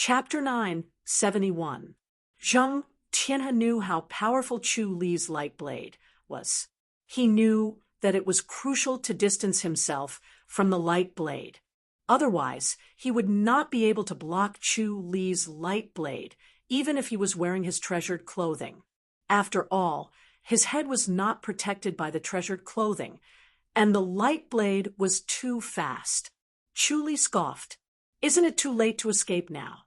Chapter 9, 71. Zheng Tianhe knew how powerful Chu Li's light blade was. He knew that it was crucial to distance himself from the light blade. Otherwise, he would not be able to block Chu Li's light blade, even if he was wearing his treasured clothing. After all, his head was not protected by the treasured clothing, and the light blade was too fast. Chu Li scoffed. "Isn't it too late to escape now?"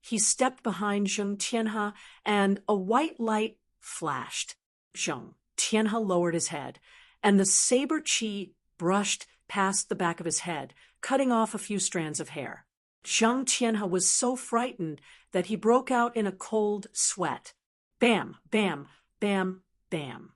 He stepped behind Zheng Tianhe, and a white light flashed. Zheng Tianhe lowered his head, and the saber chi brushed past the back of his head, cutting off a few strands of hair. Zheng Tianhe was so frightened that he broke out in a cold sweat. Bam, bam, bam, bam.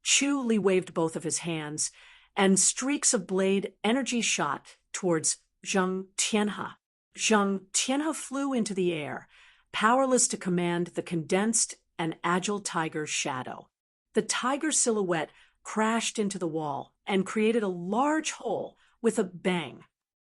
Chu Li waved both of his hands, and streaks of blade energy shot towards Zheng Tianhe. Zheng Tianhe flew into the air, powerless to command the condensed and agile tiger's shadow. The tiger's silhouette crashed into the wall and created a large hole with a bang.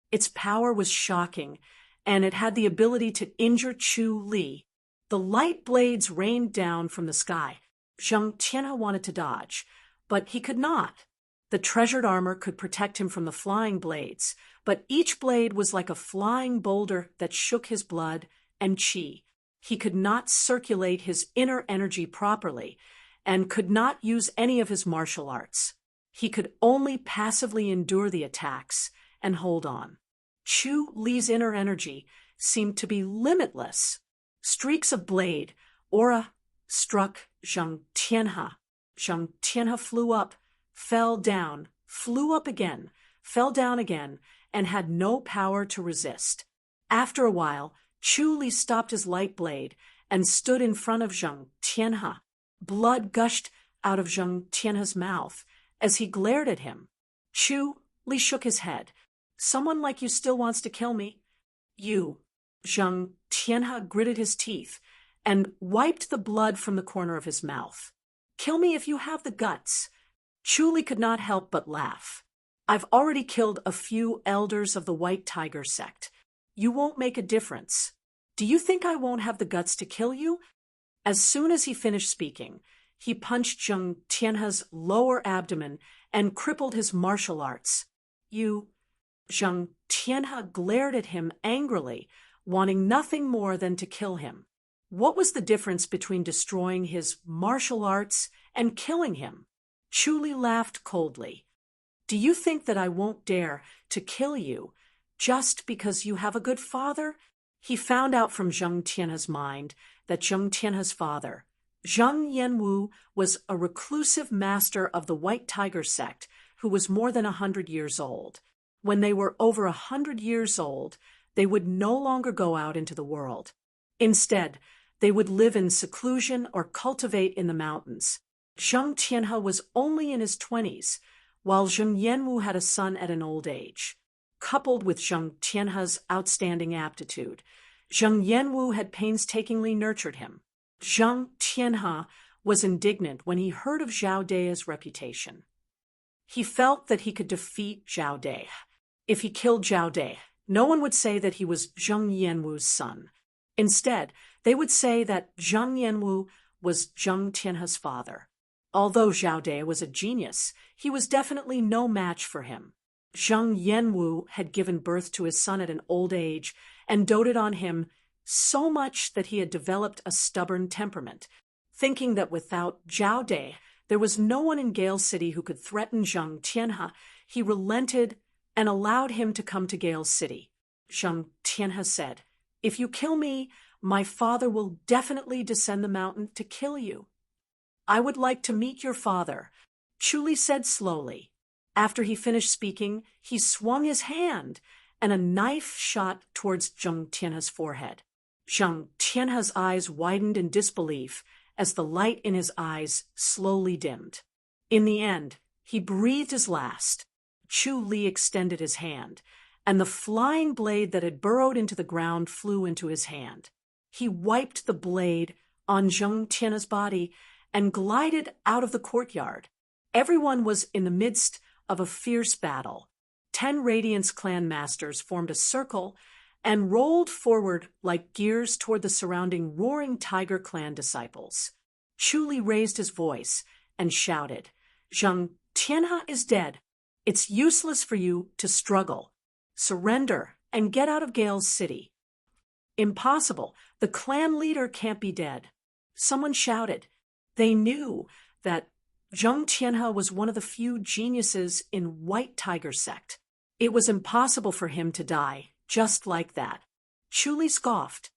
Its power was shocking, and it had the ability to injure Chu Li. The light blades rained down from the sky. Zheng Tianhe wanted to dodge, but he could not. The treasured armor could protect him from the flying blades, but each blade was like a flying boulder that shook his blood and chi. He could not circulate his inner energy properly, and could not use any of his martial arts. He could only passively endure the attacks and hold on. Chu Li's inner energy seemed to be limitless. Streaks of blade, aura, struck Zheng Tianhe. Zheng Tianhe flew up, fell down, flew up again, fell down again, and had no power to resist. After a while, Chu Li stopped his light blade and stood in front of Zheng Tianhe. Blood gushed out of Zheng Tianhe's mouth as he glared at him. Chu Li shook his head. "Someone like you still wants to kill me?" "You." Zheng Tianhe gritted his teeth and wiped the blood from the corner of his mouth. "Kill me if you have the guts." Chu Li could not help but laugh. "I've already killed a few elders of the White Tiger sect. You won't make a difference. Do you think I won't have the guts to kill you?" As soon as he finished speaking, he punched Zheng Tianhe's lower abdomen and crippled his martial arts. "You..." Zheng Tianhe glared at him angrily, wanting nothing more than to kill him. What was the difference between destroying his martial arts and killing him? Chu Li laughed coldly. "Do you think that I won't dare to kill you just because you have a good father?" He found out from Zheng Tianhe's mind that Zheng Tianhe's father, Zheng Yanwu, was a reclusive master of the White Tiger sect who was more than 100 years old. When they were over 100 years old, they would no longer go out into the world. Instead, they would live in seclusion or cultivate in the mountains. Zheng Tianhe was only in his 20s, while Zheng Yanwu had a son at an old age. Coupled with Zheng Tianhe's outstanding aptitude, Zheng Yanwu had painstakingly nurtured him. Zheng Tianhe was indignant when he heard of Zhao De's reputation. He felt that he could defeat Zhao De. If he killed Zhao De, no one would say that he was Zheng Yanwu's son. Instead, they would say that Zheng Yanwu was Zheng Tianhe's father. Although Zhao De was a genius, he was definitely no match for him. Zheng Yanwu had given birth to his son at an old age and doted on him so much that he had developed a stubborn temperament. Thinking that without Zhao De, there was no one in Gale City who could threaten Zheng Tianhe, he relented and allowed him to come to Gale City. Zheng Tianhe said, "If you kill me, my father will definitely descend the mountain to kill you." "I would like to meet your father," Chu Li said slowly. After he finished speaking, he swung his hand, and a knife shot towards Zheng Tianhe's forehead. Zheng Tianhe's eyes widened in disbelief as the light in his eyes slowly dimmed. In the end, he breathed his last. Chu Li extended his hand, and the flying blade that had burrowed into the ground flew into his hand. He wiped the blade on Zheng Tianhe's body and glided out of the courtyard. Everyone was in the midst of a fierce battle. 10 Radiance clan masters formed a circle and rolled forward like gears toward the surrounding roaring Tiger Clan disciples. Chu Li raised his voice and shouted, "Zhang Tianhe is dead. It's useless for you to struggle. Surrender and get out of Gale's city." "Impossible. The clan leader can't be dead," someone shouted. They knew that Zhang Tianhe was one of the few geniuses in White Tiger sect. It was impossible for him to die just like that. Chu Li scoffed.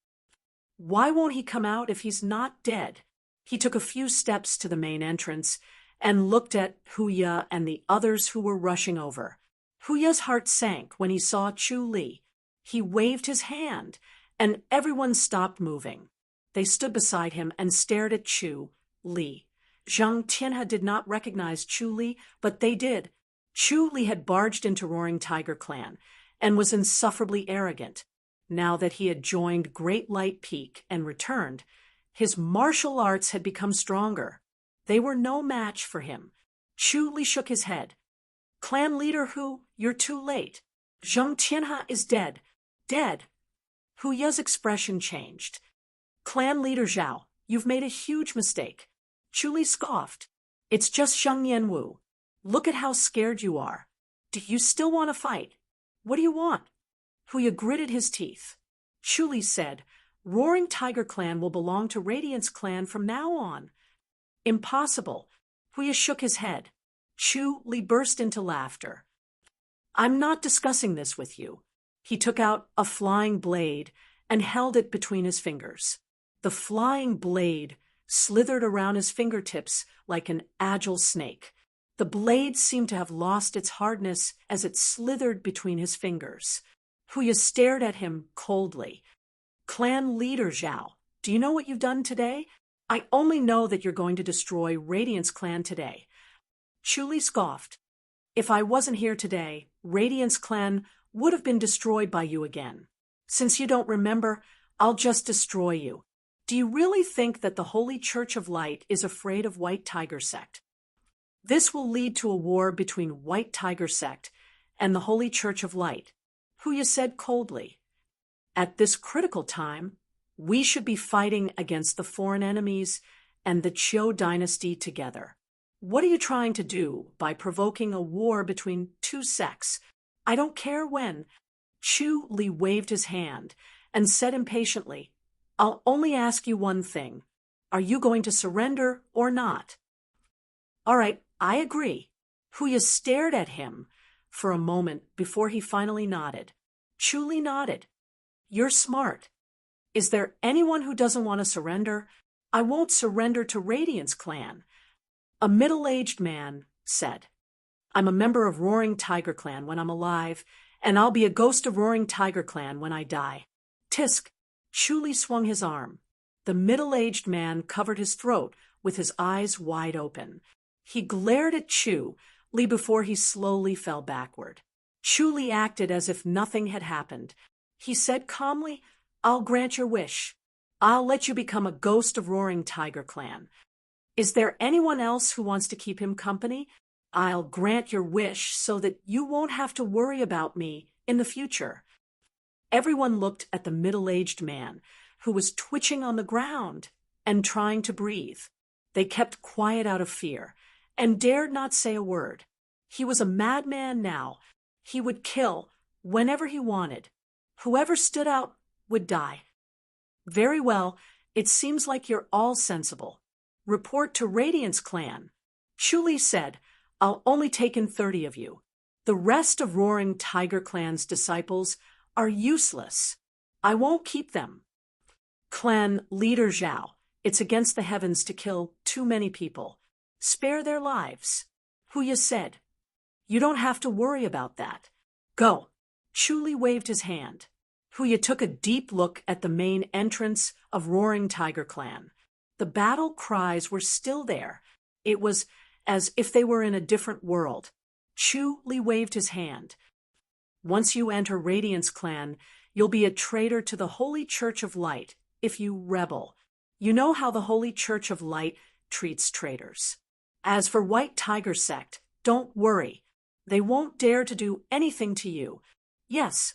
"Why won't he come out if he's not dead?" He took a few steps to the main entrance and looked at Hu Ye and the others who were rushing over. Hu Ye's heart sank when he saw Chu Li. He waved his hand, and everyone stopped moving. They stood beside him and stared at Chu Li. Zhang Tianhe did not recognize Chu Li, but they did. Chu Li had barged into Roaring Tiger Clan and was insufferably arrogant. Now that he had joined Great Light Peak and returned, his martial arts had become stronger. They were no match for him. Chu Li shook his head. "Clan leader Hu, you're too late. Zhang Tianhe is dead. Dead." Hu Ye's expression changed. "Clan leader Zhao, you've made a huge mistake." Chu Li scoffed. "It's just Zheng Yanwu. Look at how scared you are. Do you still want to fight? What do you want?" Hu Ye gritted his teeth. Chu Li said, "Roaring Tiger Clan will belong to Radiance Clan from now on." "Impossible." Hu Ye shook his head. Chu Li burst into laughter. "I'm not discussing this with you." He took out a flying blade and held it between his fingers. The flying blade slithered around his fingertips like an agile snake. The blade seemed to have lost its hardness as it slithered between his fingers. Hu Ye stared at him coldly. "Clan leader Zhao, do you know what you've done today?" "I only know that you're going to destroy Radiance Clan today." Chu Li scoffed. "If I wasn't here today, Radiance Clan would have been destroyed by you again. Since you don't remember, I'll just destroy you. Do you really think that the Holy Church of Light is afraid of White Tiger sect? This will lead to a war between White Tiger sect and the Holy Church of Light," Hu Ye said coldly. "At this critical time, we should be fighting against the foreign enemies and the Qiu dynasty together. What are you trying to do by provoking a war between two sects? I don't care when." Chu Li waved his hand and said impatiently, "I'll only ask you one thing. Are you going to surrender or not?" "All right, I agree." Hu Ye stared at him for a moment before he finally nodded. Chu Li nodded. "You're smart. Is there anyone who doesn't want to surrender?" "I won't surrender to Radiance Clan." A middle-aged man said, "I'm a member of Roaring Tiger Clan when I'm alive, and I'll be a ghost of Roaring Tiger Clan when I die." "Tisk." Chu Li swung his arm. The middle-aged man covered his throat with his eyes wide open. He glared at Chu Li before he slowly fell backward. Chu Li acted as if nothing had happened. He said calmly, "I'll grant your wish. I'll let you become a ghost of Roaring Tiger Clan. Is there anyone else who wants to keep him company? I'll grant your wish so that you won't have to worry about me in the future." Everyone looked at the middle-aged man, who was twitching on the ground and trying to breathe. They kept quiet out of fear and dared not say a word. He was a madman now. He would kill whenever he wanted. Whoever stood out would die. "Very well, it seems like you're all sensible. Report to Radiance Clan." Chu Li said, "I'll only take in 30 of you. The rest of Roaring Tiger Clan's disciples are useless. I won't keep them." "Clan leader Zhao, it's against the heavens to kill too many people. Spare their lives." Hu Ye said, "You don't have to worry about that. Go." Chu Li waved his hand. Hu Ye took a deep look at the main entrance of Roaring Tiger Clan. The battle cries were still there. It was as if they were in a different world. Chu Li waved his hand. "Once you enter Radiance Clan, you'll be a traitor to the Holy Church of Light if you rebel. You know how the Holy Church of Light treats traitors. As for White Tiger sect, don't worry. They won't dare to do anything to you. Yes,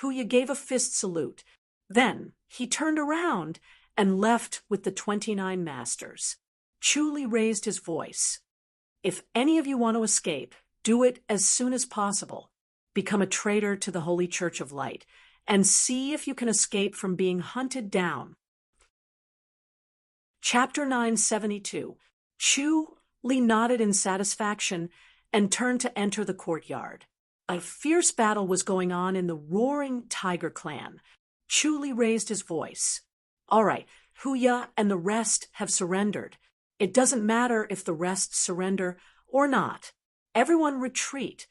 Huya gave a fist salute. Then he turned around and left with the 29 masters. Chu Li raised his voice. If any of you want to escape, do it as soon as possible. Become a traitor to the Holy Church of Light, and see if you can escape from being hunted down. Chapter 972. Chu Li nodded in satisfaction and turned to enter the courtyard. A fierce battle was going on in the roaring tiger clan. Chu Li raised his voice. All right, Huya and the rest have surrendered. It doesn't matter if the rest surrender or not. Everyone retreat.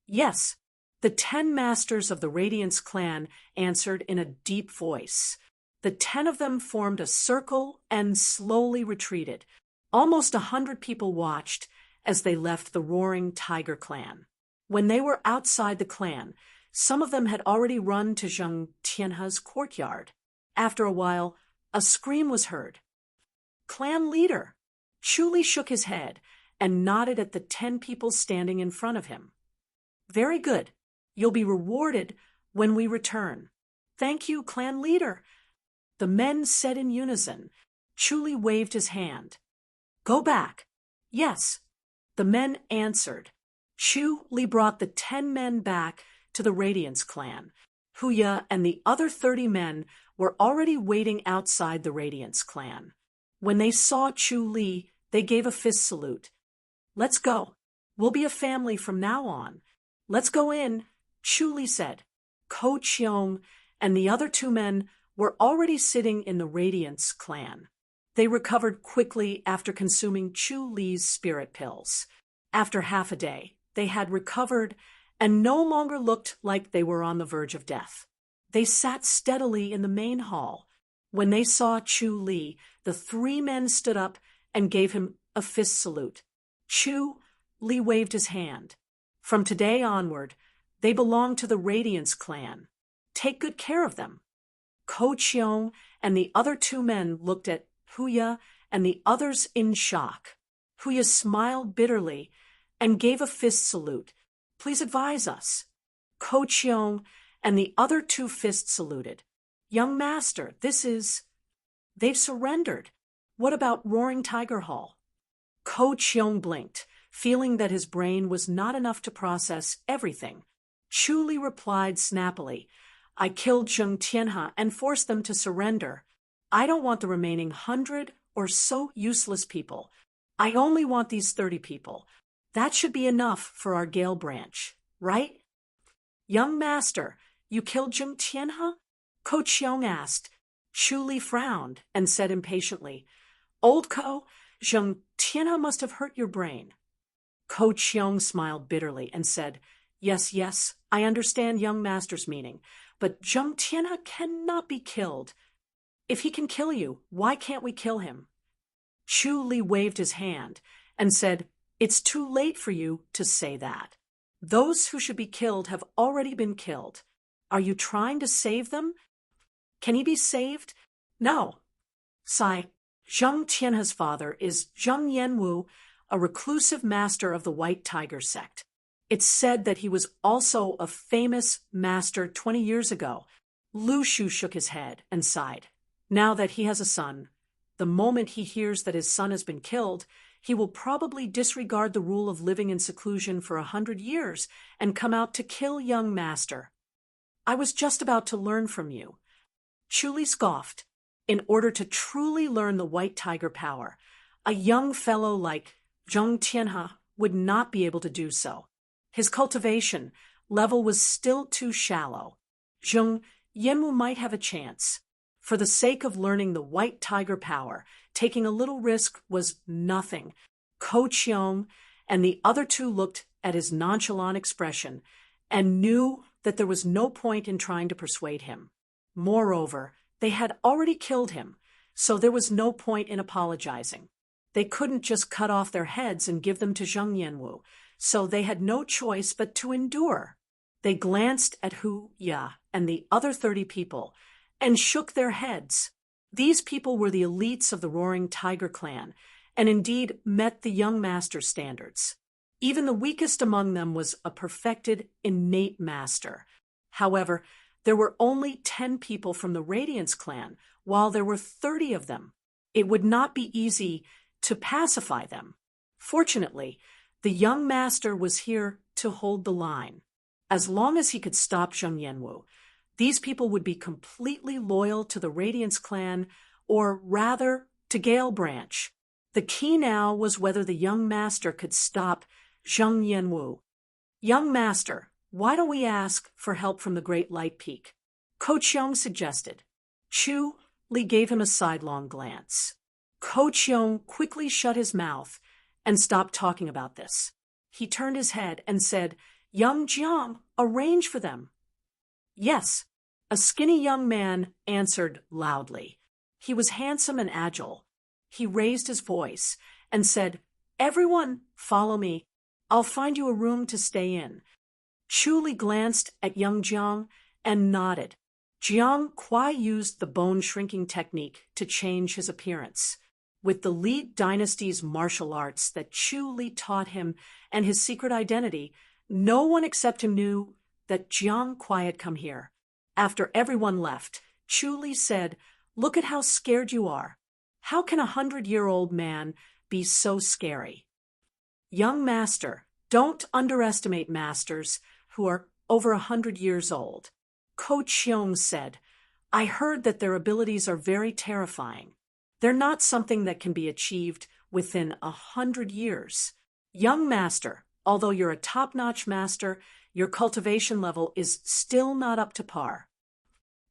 Yes, the 10 masters of the Radiance clan answered in a deep voice. The 10 of them formed a circle and slowly retreated. Almost 100 people watched as they left the roaring tiger clan. When they were outside the clan, some of them had already run to Zheng Tianhe's courtyard. After a while, a scream was heard. Clan leader! Chu Li shook his head and nodded at the 10 people standing in front of him. Very good. You'll be rewarded when we return. Thank you, clan leader. The men said in unison. Chu Li waved his hand. Go back. Yes. The men answered. Chu Li brought the 10 men back to the Radiance clan. Huya and the other 30 men were already waiting outside the Radiance clan. When they saw Chu Li, they gave a fist salute. Let's go. We'll be a family from now on. Let's go in, Chu Li said. Ko Chiong and the other 2 men were already sitting in the Radiance clan. They recovered quickly after consuming Chu Li's spirit pills. After half a day, they had recovered and no longer looked like they were on the verge of death. They sat steadily in the main hall. When they saw Chu Li, the 3 men stood up and gave him a fist salute. Chu Li waved his hand. From today onward, they belong to the Radiance clan. Take good care of them. Ko Chiong and the other 2 men looked at Huya and the others in shock. Huya smiled bitterly and gave a fist salute. Please advise us. Ko Chiong and the other 2 fists saluted. Young master, they've surrendered. What about Roaring Tiger Hall? Ko Chiong blinked, feeling that his brain was not enough to process everything. Chu Li replied snappily, I killed Zheng Tianhe and forced them to surrender. I don't want the remaining 100 or so useless people. I only want these 30 people. That should be enough for our Gale branch, right? Young master, you killed Zheng Tianhe? Ko Chiong asked. Chu Li frowned and said impatiently, Old Ko, Zheng Tianhe must have hurt your brain. Ko Chiong smiled bitterly and said, Yes, I understand young master's meaning, but Zheng Tianhe cannot be killed. If he can kill you, why can't we kill him? Chu Li waved his hand and said, It's too late for you to say that. Those who should be killed have already been killed. Are you trying to save them? Can he be saved? No. Sigh. Zheng Tianhe's father is Zheng Yanwu, a reclusive master of the White Tiger sect. It's said that he was also a famous master 20 years ago. Lu Shu shook his head and sighed. Now that he has a son, the moment he hears that his son has been killed, he will probably disregard the rule of living in seclusion for 100 years and come out to kill young master. I was just about to learn from you. Chu Li scoffed. In order to truly learn the White Tiger power, a young fellow like Zheng Tianhe would not be able to do so. His cultivation level was still too shallow. Zheng Yanwu might have a chance. For the sake of learning the White Tiger power, taking a little risk was nothing. Ko Chiong and the other 2 looked at his nonchalant expression and knew that there was no point in trying to persuade him. Moreover, they had already killed him, so there was no point in apologizing. They couldn't just cut off their heads and give them to Zheng Yanwu, so they had no choice but to endure. They glanced at Huya and the other 30 people and shook their heads. These people were the elites of the Roaring Tiger clan, and indeed met the young master's standards. Even the weakest among them was a perfected, innate master. However, there were only 10 people from the Radiance clan, while there were 30 of them. It would not be easy to pacify them. Fortunately, the young master was here to hold the line. As long as he could stop Zheng Yanwu, these people would be completely loyal to the Radiance clan, or rather, to Gale Branch. The key now was whether the young master could stop Zheng Yanwu. Young master, why don't we ask for help from the Great Light Peak? Ko Qiong suggested. Chu Li gave him a sidelong glance. Ko Qiong quickly shut his mouth and stopped talking about this. He turned his head and said, Young Jiang, arrange for them. Yes, a skinny young man answered loudly. He was handsome and agile. He raised his voice and said, Everyone, follow me. I'll find you a room to stay in. Chu Li glanced at young Jiang and nodded. Jiang Kuai used the bone-shrinking technique to change his appearance. With the Li dynasty's martial arts that Chu Li taught him and his secret identity, no one except him knew that Jiang Kuai had come here. After everyone left, Chu Li said, Look at how scared you are. How can a 100-year-old man be so scary? Young master, don't underestimate masters who are over 100 years old. Ko Qiong said, I heard that their abilities are very terrifying. They're not something that can be achieved within 100 years. Young master, although you're a top-notch master, your cultivation level is still not up to par.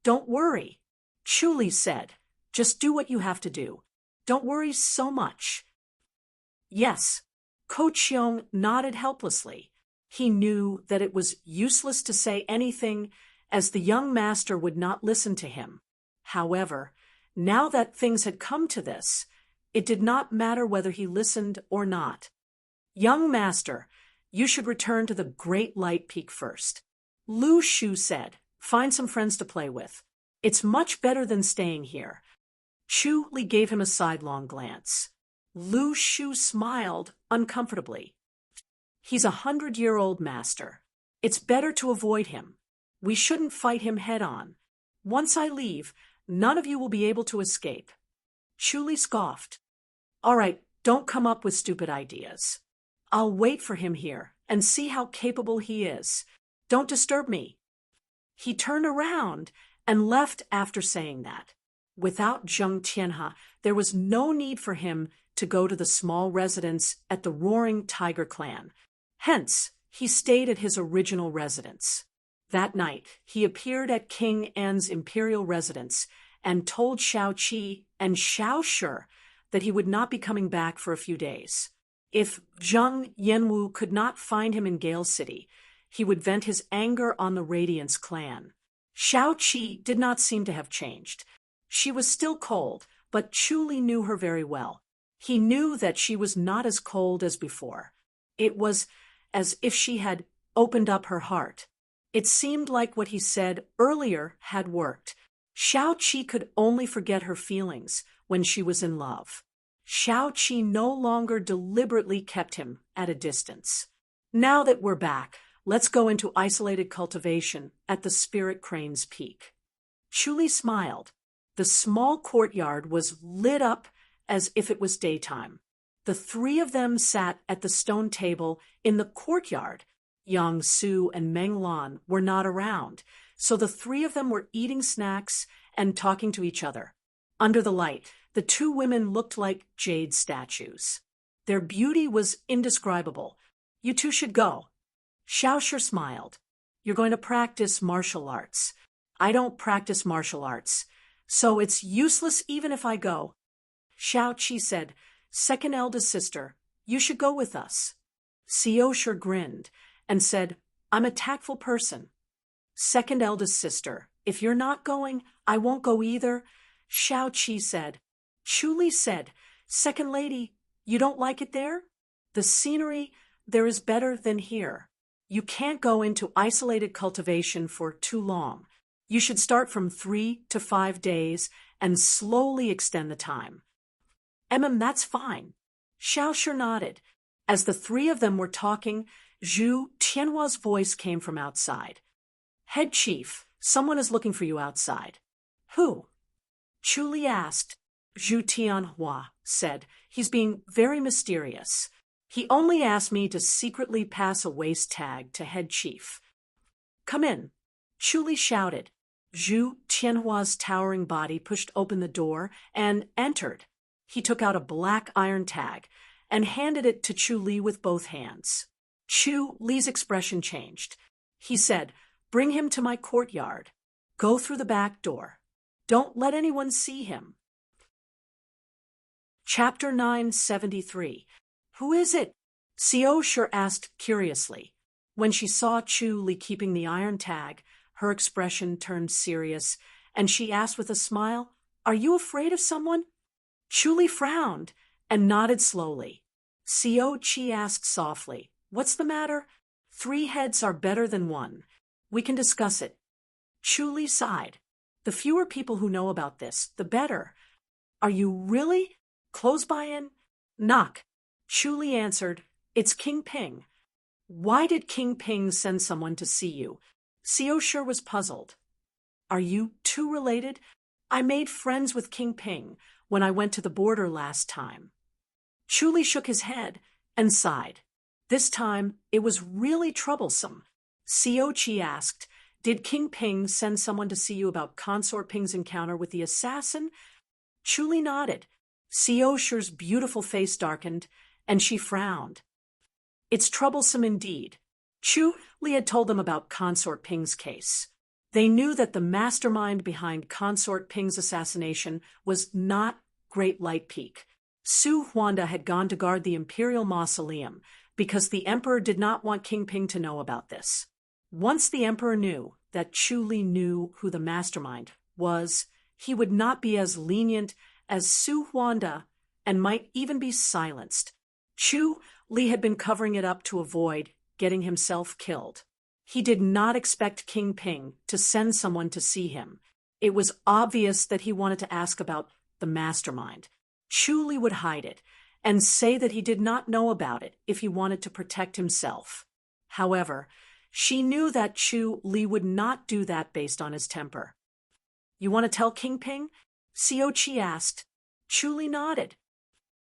Don't worry, Chu Li said. Just do what you have to do. Don't worry so much. Yes, Ko Qiong nodded helplessly. He knew that it was useless to say anything, as the young master would not listen to him. However, now that things had come to this, it did not matter whether he listened or not. Young master, you should return to the Great Light Peak first. Lu Shu said, Find some friends to play with. It's much better than staying here. Chu Li gave him a sidelong glance. Lu Shu smiled uncomfortably. He's a 100-year-old master. It's better to avoid him. We shouldn't fight him head-on. Once I leave, none of you will be able to escape. Chu Li scoffed. All right, don't come up with stupid ideas. I'll wait for him here and see how capable he is. Don't disturb me. He turned around and left after saying that. Without Zheng Tianhe, there was no need for him to go to the small residence at the Roaring Tiger clan. Hence, he stayed at his original residence. That night, he appeared at King An's imperial residence and told Shao Qi and Shao Shi that he would not be coming back for a few days. If Zheng Yanwu could not find him in Gale City, he would vent his anger on the Radiance clan. Shao Qi did not seem to have changed. She was still cold, but Chu Li knew her very well. He knew that she was not as cold as before. It was as if she had opened up her heart. It seemed like what he said earlier had worked. Shao Qi could only forget her feelings when she was in love. Shao Qi no longer deliberately kept him at a distance. Now that we're back, let's go into isolated cultivation at the Spirit Crane's peak. Chu Li smiled. The small courtyard was lit up as if it was daytime. The three of them sat at the stone table in the courtyard. Yang Su and Meng Lan were not around, so the three of them were eating snacks and talking to each other. Under the light, the two women looked like jade statues. Their beauty was indescribable. You two should go. Shao Shi smiled. You're going to practice martial arts. I don't practice martial arts, so it's useless even if I go. Shao Qi said, Second eldest sister, you should go with us. Xiao Shi grinned and said, I'm a tactful person. Second eldest sister, if you're not going, I won't go either. Shao Qi said. Chu Li said, Second lady, you don't like it there? The scenery there is better than here. You can't go into isolated cultivation for too long. You should start from 3 to 5 days and slowly extend the time. That's fine. Shao Shi nodded. As the three of them were talking, Zhu Tianhua's voice came from outside. Head chief, someone is looking for you outside. Who? Chu Li asked. Zhu Tianhua said, he's being very mysterious. He only asked me to secretly pass a waist tag to head chief. Come in. Chu Li shouted. Zhu Tianhua's towering body pushed open the door and entered. He took out a black iron tag and handed it to Chu Li with both hands. Chu Li's expression changed. He said, bring him to my courtyard. Go through the back door. Don't let anyone see him. Chapter 973. Who is it? Xiao asked curiously. When she saw Chu Li keeping the iron tag, her expression turned serious, and she asked with a smile, Are you afraid of someone? Chu Li frowned and nodded slowly. Xiao asked softly, What's the matter? 3 heads are better than 1. We can discuss it. Chu Li sighed. The fewer people who know about this, the better. Are you really? Close by in? Knock. Chu Li answered, It's King Ping. Why did King Ping send someone to see you? Xiao was puzzled. Are you 2 related? I made friends with King Ping when I went to the border last time. Chu Li shook his head and sighed. This time, it was really troublesome. Xiao asked, Did King Ping send someone to see you about Consort Ping's encounter with the assassin? Chu Li nodded. Xiao's beautiful face darkened, and she frowned. It's troublesome indeed. Chu Li had told them about Consort Ping's case. They knew that the mastermind behind Consort Ping's assassination was not Great Light Peak. Su Huanda had gone to guard the Imperial Mausoleum because the Emperor did not want King Ping to know about this. Once the Emperor knew that Chu Li knew who the mastermind was, he would not be as lenient as Su Huanda and might even be silenced. Chu Li had been covering it up to avoid getting himself killed. He did not expect King Ping to send someone to see him. It was obvious that he wanted to ask about the mastermind. Chu Li would hide it and say that he did not know about it if he wanted to protect himself. However, she knew that Chu Li would not do that based on his temper. You want to tell King Ping? Xiao asked. Chu Li nodded.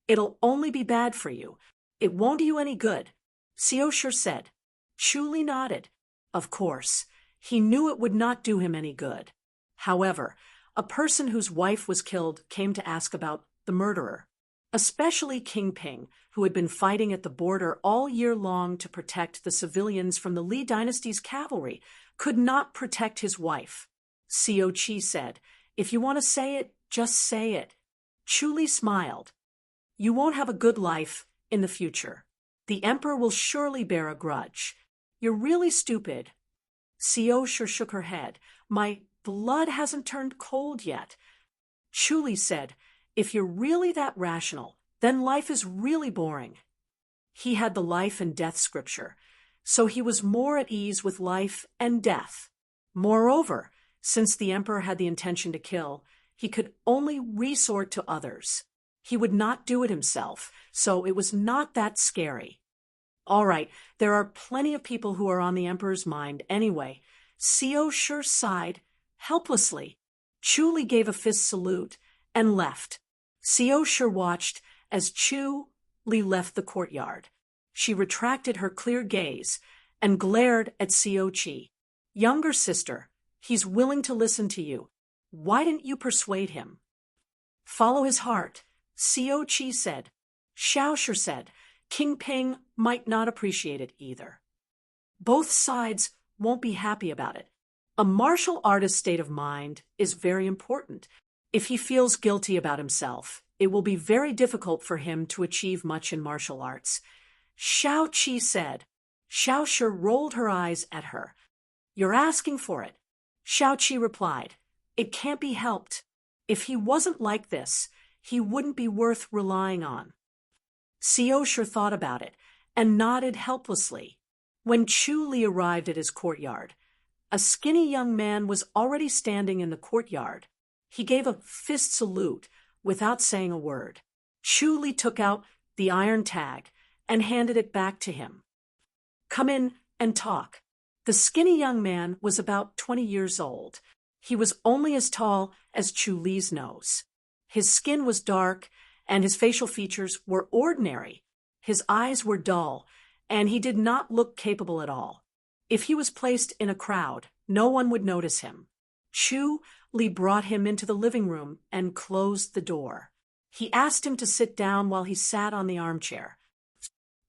It'll only be bad for you. It won't do you any good. Xiao said. Chu Li nodded. Of course, he knew it would not do him any good. However, a person whose wife was killed came to ask about the murderer. Especially King Ping, who had been fighting at the border all year long to protect the civilians from the Li dynasty's cavalry, could not protect his wife. Xiao said, If you want to say it, just say it. Chu Li smiled. You won't have a good life in the future. The Emperor will surely bear a grudge. You're really stupid. Xiao shook her head. My blood hasn't turned cold yet. Chu Li said, If you're really that rational, then life is really boring. He had the life and death scripture, so he was more at ease with life and death. Moreover, since the Emperor had the intention to kill, he could only resort to others. He would not do it himself, so it was not that scary. All right, there are plenty of people who are on the Emperor's mind anyway. Xiao sighed helplessly. Chu Li gave a fist salute and left. Xiao watched as Chu Li left the courtyard. She retracted her clear gaze and glared at Xiao. Younger sister, he's willing to listen to you. Why didn't you persuade him? Follow his heart, Xiao said. Xiao said, King Ping might not appreciate it either. Both sides won't be happy about it. A martial artist's state of mind is very important. If he feels guilty about himself, it will be very difficult for him to achieve much in martial arts. Xiao said. Xiao rolled her eyes at her. You're asking for it. Xiao replied. It can't be helped. If he wasn't like this, he wouldn't be worth relying on. Xiao thought about it and nodded helplessly. When Chu Li arrived at his courtyard, a skinny young man was already standing in the courtyard. He gave a fist salute without saying a word. Chu Li took out the iron tag and handed it back to him. Come in and talk. The skinny young man was about 20 years old. He was only as tall as Chu Li's nose. His skin was dark, and his facial features were ordinary. His eyes were dull, and he did not look capable at all. If he was placed in a crowd, no one would notice him. Chu Li brought him into the living room and closed the door. He asked him to sit down while he sat on the armchair.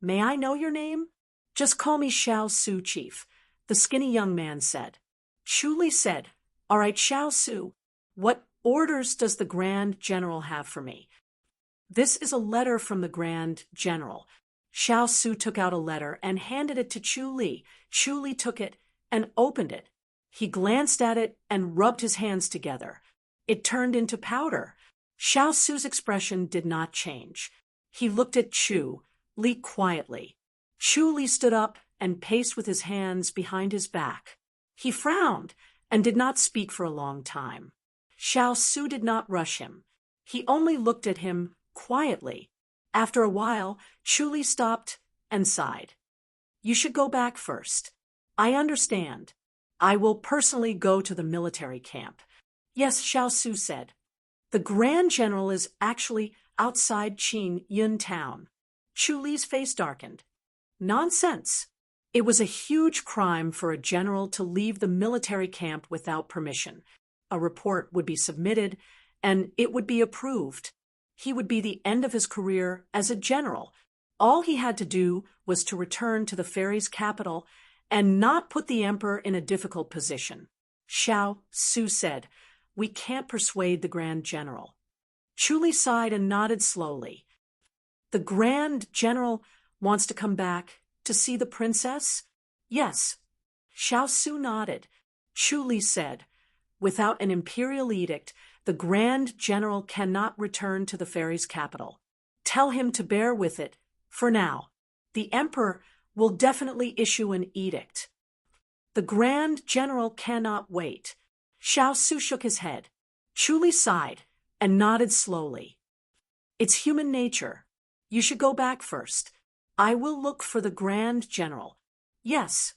"May I know your name?" "Just call me Xiao Su, Chief," the skinny young man said. Chu Li said, "All right, Xiao Su, what orders does the Grand General have for me?" "This is a letter from the Grand General." Xiao Su took out a letter and handed it to Chu Li. Chu Li took it and opened it. He glanced at it and rubbed his hands together. It turned into powder. Xiao Su's expression did not change. He looked at Chu Li quietly. Chu Li stood up and paced with his hands behind his back. He frowned and did not speak for a long time. Xiao Su did not rush him. He only looked at him quietly. After a while, Chu Li stopped and sighed. "You should go back first. I understand. I will personally go to the military camp." "Yes," Xiao Su said. "The Grand General is actually outside Qin Yun town." Chu Li's face darkened. "Nonsense. It was a huge crime for a general to leave the military camp without permission. A report would be submitted, and it would be approved. He would be the end of his career as a general. All he had to do was to return to the fairy's capital and not put the emperor in a difficult position." Xiao Su said, "We can't persuade the Grand General." Chu Li sighed and nodded slowly. "The Grand General wants to come back to see the princess?" "Yes." Xiao Su nodded. Chu Li said, "Without an imperial edict, the Grand General cannot return to the fairy's capital. Tell him to bear with it for now. The emperor will definitely issue an edict." "The Grand General cannot wait." Xiao Su shook his head. Chu Li sighed and nodded slowly. "It's human nature. You should go back first. I will look for the Grand General." "Yes."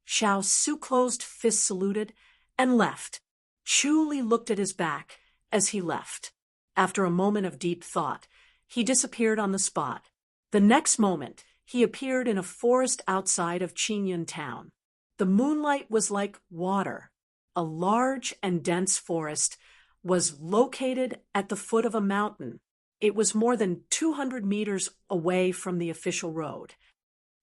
Xiao Su closed fist saluted and left. Chu Li looked at his back as he left. After a moment of deep thought, he disappeared on the spot. The next moment, he appeared in a forest outside of Qingyun town. The moonlight was like water. A large and dense forest was located at the foot of a mountain. It was more than 200 meters away from the official road.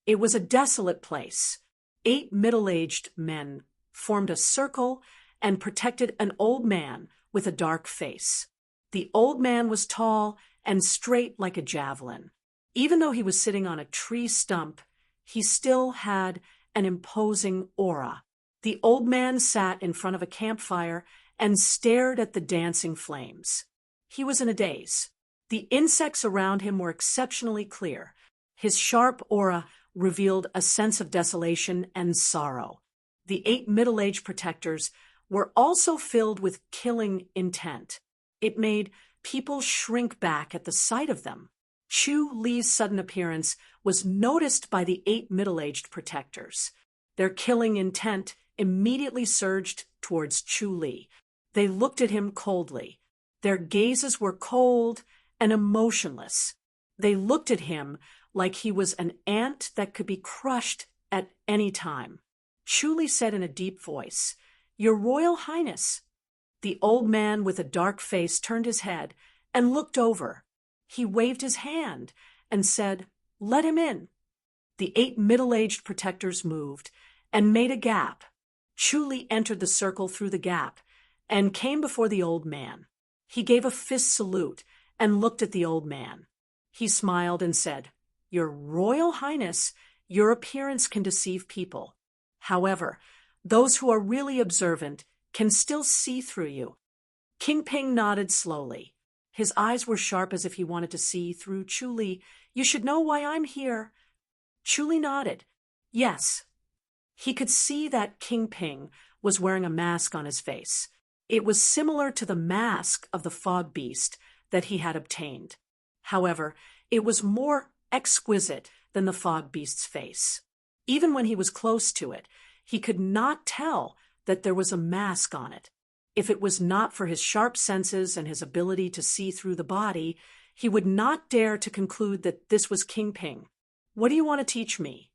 It was a desolate place. 8 middle-aged men formed a circle and protected an old man with a dark face. The old man was tall and straight like a javelin. Even though he was sitting on a tree stump, he still had an imposing aura. The old man sat in front of a campfire and stared at the dancing flames. He was in a daze. The insects around him were exceptionally clear. His sharp aura revealed a sense of desolation and sorrow. The 8 middle-aged protectors were also filled with killing intent. It made people shrink back at the sight of them. Chu Li's sudden appearance was noticed by the 8 middle-aged protectors. Their killing intent immediately surged towards Chu Li. They looked at him coldly. Their gazes were cold and emotionless. They looked at him like he was an ant that could be crushed at any time. Chu Li said in a deep voice, "Your Royal Highness." The old man with a dark face turned his head and looked over. He waved his hand and said, "Let him in." The 8 middle-aged protectors moved and made a gap. Chu Li entered the circle through the gap and came before the old man. He gave a fist salute and looked at the old man. He smiled and said, "Your Royal Highness, your appearance can deceive people. However, those who are really observant can still see through you." King Ping nodded slowly. His eyes were sharp as if he wanted to see through Chu Li. "You should know why I'm here." Chu Li nodded. Yes. He could see that King Ping was wearing a mask on his face. It was similar to the mask of the fog beast that he had obtained. However, it was more exquisite than the fog beast's face. Even when he was close to it, He could not tell that there was a mask on it. If it was not for his sharp senses and his ability to see through the body, he would not dare to conclude that this was King Ping. What do you want to teach me?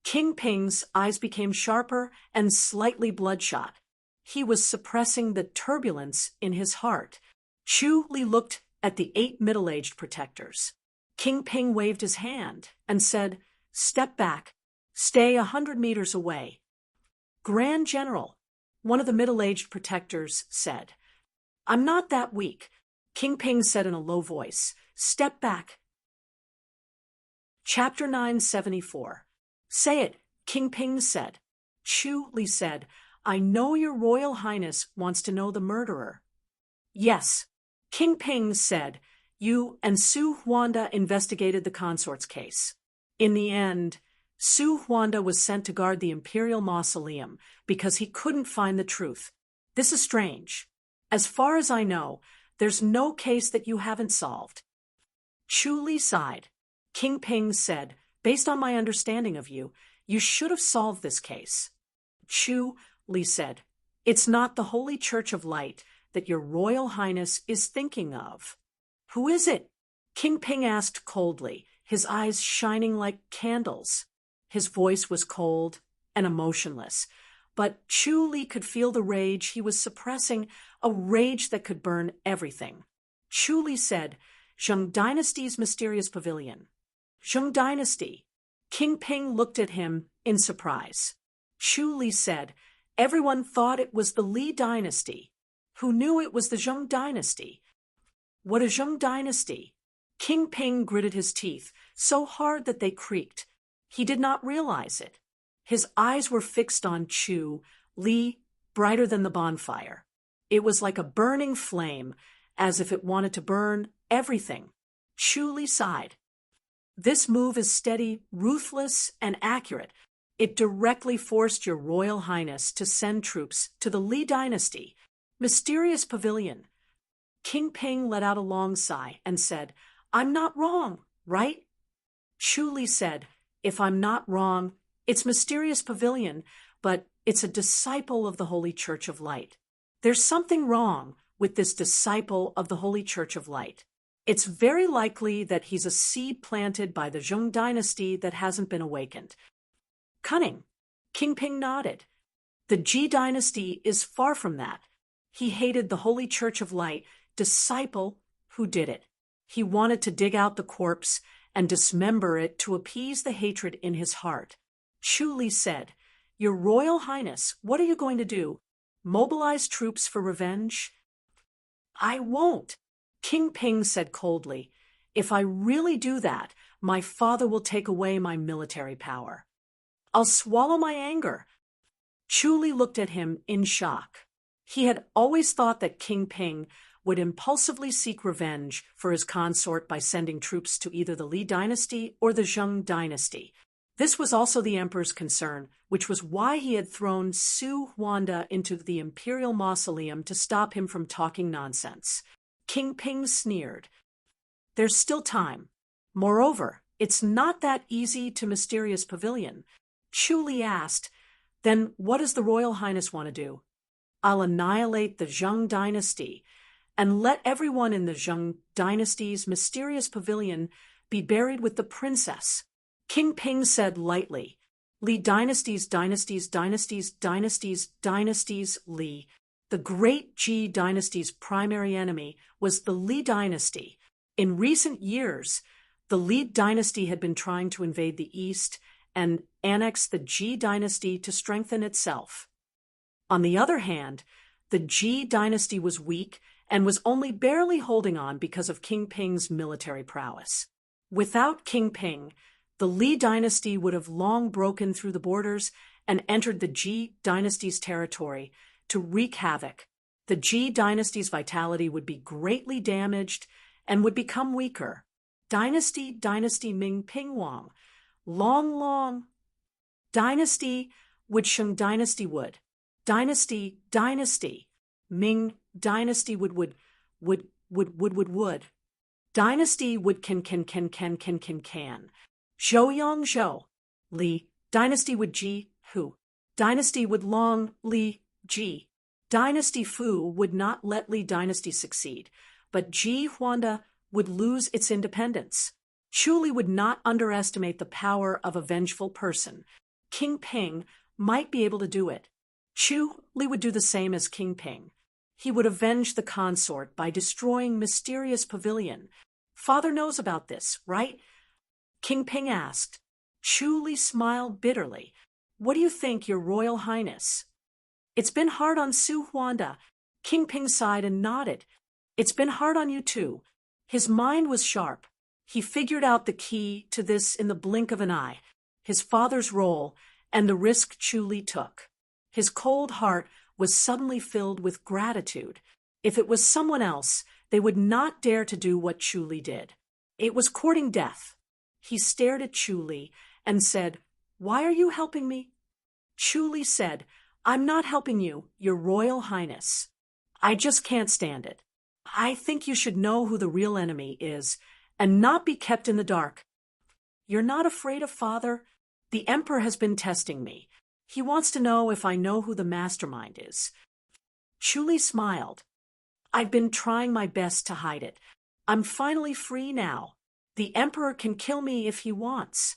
King Ping's eyes became sharper and slightly bloodshot. He was suppressing the turbulence in his heart. Chu Li looked at the 8 middle-aged protectors. King Ping waved his hand and said, "Step back. Stay 100 meters away." "Grand General," one of the middle-aged protectors said. "I'm not that weak," King Ping said in a low voice. "Step back." Chapter 974. "Say it," King Ping said. Chu Li said, "I know your Royal Highness wants to know the murderer." "Yes," King Ping said. "You and Su Huanda investigated the consort's case. In the end, Su Huanda was sent to guard the imperial mausoleum because he couldn't find the truth. This is strange. As far as I know, there's no case that you haven't solved." Chu Li sighed. King Ping said, "Based on my understanding of you, you should have solved this case." Chu Li said, "It's not the Holy Church of Light that your Royal Highness is thinking of." "Who is it?" King Ping asked coldly, his eyes shining like candles. His voice was cold and emotionless, but Chu Li could feel the rage he was suppressing, a rage that could burn everything. Chu Li said, "Zheng Dynasty's mysterious pavilion." "Zheng Dynasty." King Ping looked at him in surprise. Chu Li said, "Everyone thought it was the Li Dynasty. Who knew it was the Zheng Dynasty?" "What is Zheng Dynasty?" King Ping gritted his teeth so hard that they creaked. He did not realize it. His eyes were fixed on Chu Li, brighter than the bonfire. It was like a burning flame, as if it wanted to burn everything. Chu Li sighed. "This move is steady, ruthless, and accurate. It directly forced your Royal Highness to send troops to the Li Dynasty. Mysterious pavilion." King Ping let out a long sigh and said, "I'm not wrong, right?" Chu Li said, "If I'm not wrong, it's Mysterious Pavilion, but it's a disciple of the Holy Church of Light. There's something wrong with this disciple of the Holy Church of Light. It's very likely that he's a seed planted by the Zheng Dynasty that hasn't been awakened." "Cunning." King Ping nodded. "The Ji Dynasty is far from that. He hated the Holy Church of Light, disciple who did it. He wanted to dig out the corpse and dismember it to appease the hatred in his heart." Chu Li said, "Your Royal Highness, what are you going to do? Mobilize troops for revenge?" "I won't," King Ping said coldly. "If I really do that, my father will take away my military power. I'll swallow my anger." Chu Li looked at him in shock. He had always thought that King Ping would impulsively seek revenge for his consort by sending troops to either the Li Dynasty or the Zheng Dynasty. This was also the emperor's concern, which was why he had thrown Su Huanda into the imperial mausoleum to stop him from talking nonsense. King Ping sneered. "There's still time. Moreover, it's not that easy to Mysterious Pavilion." Chu Li asked, "Then what does the Royal Highness want to do?" "I'll annihilate the Zheng Dynasty and let everyone in the Zheng Dynasty's Mysterious Pavilion be buried with the princess." King Ping said lightly, "Li Dynasty's Dynasties, Dynasties, Dynasties, Dynasties, Li." The great Ji Dynasty's primary enemy was the Li Dynasty. In recent years, the Li Dynasty had been trying to invade the East and annex the Ji Dynasty to strengthen itself. On the other hand, the Ji Dynasty was weak and was only barely holding on because of King Ping's military prowess. Without King Ping, the Li Dynasty would have long broken through the borders and entered the Ji Dynasty's territory to wreak havoc. The Ji Dynasty's vitality would be greatly damaged and would become weaker. Dynasty Ming Ping Wang. Long. Dynasty would Sheng Dynasty would. Dynasty. Ming Dynasty would. Dynasty would can. Zhou Yang Zhou. Li Dynasty would Ji Hu. dynasty would long Li Ji. Dynasty Fu would not let Li dynasty succeed, but Ji Huanda would lose its independence. Chu Li would not underestimate the power of a vengeful person. King Ping might be able to do it. Chu Li would do the same as King Ping. He would avenge the consort by destroying mysterious pavilion. Father knows about this, right? King Ping asked. Chu Li smiled bitterly. What do you think, Your Royal Highness? It's been hard on Su Huanda. King Ping sighed and nodded. It's been hard on you too. His mind was sharp. He figured out the key to this in the blink of an eye, his father's role and the risk Chu Li took. His cold heart was suddenly filled with gratitude. If it was someone else, they would not dare to do what Chu Li did. It was courting death. He stared at Chu Li and said, "Why are you helping me?" Chu Li said, "I'm not helping you, Your Royal Highness. I just can't stand it. I think you should know who the real enemy is and not be kept in the dark. You're not afraid of Father? The Emperor has been testing me. He wants to know if I know who the mastermind is." Chu Li smiled. "I've been trying my best to hide it. I'm finally free now. The Emperor can kill me if he wants.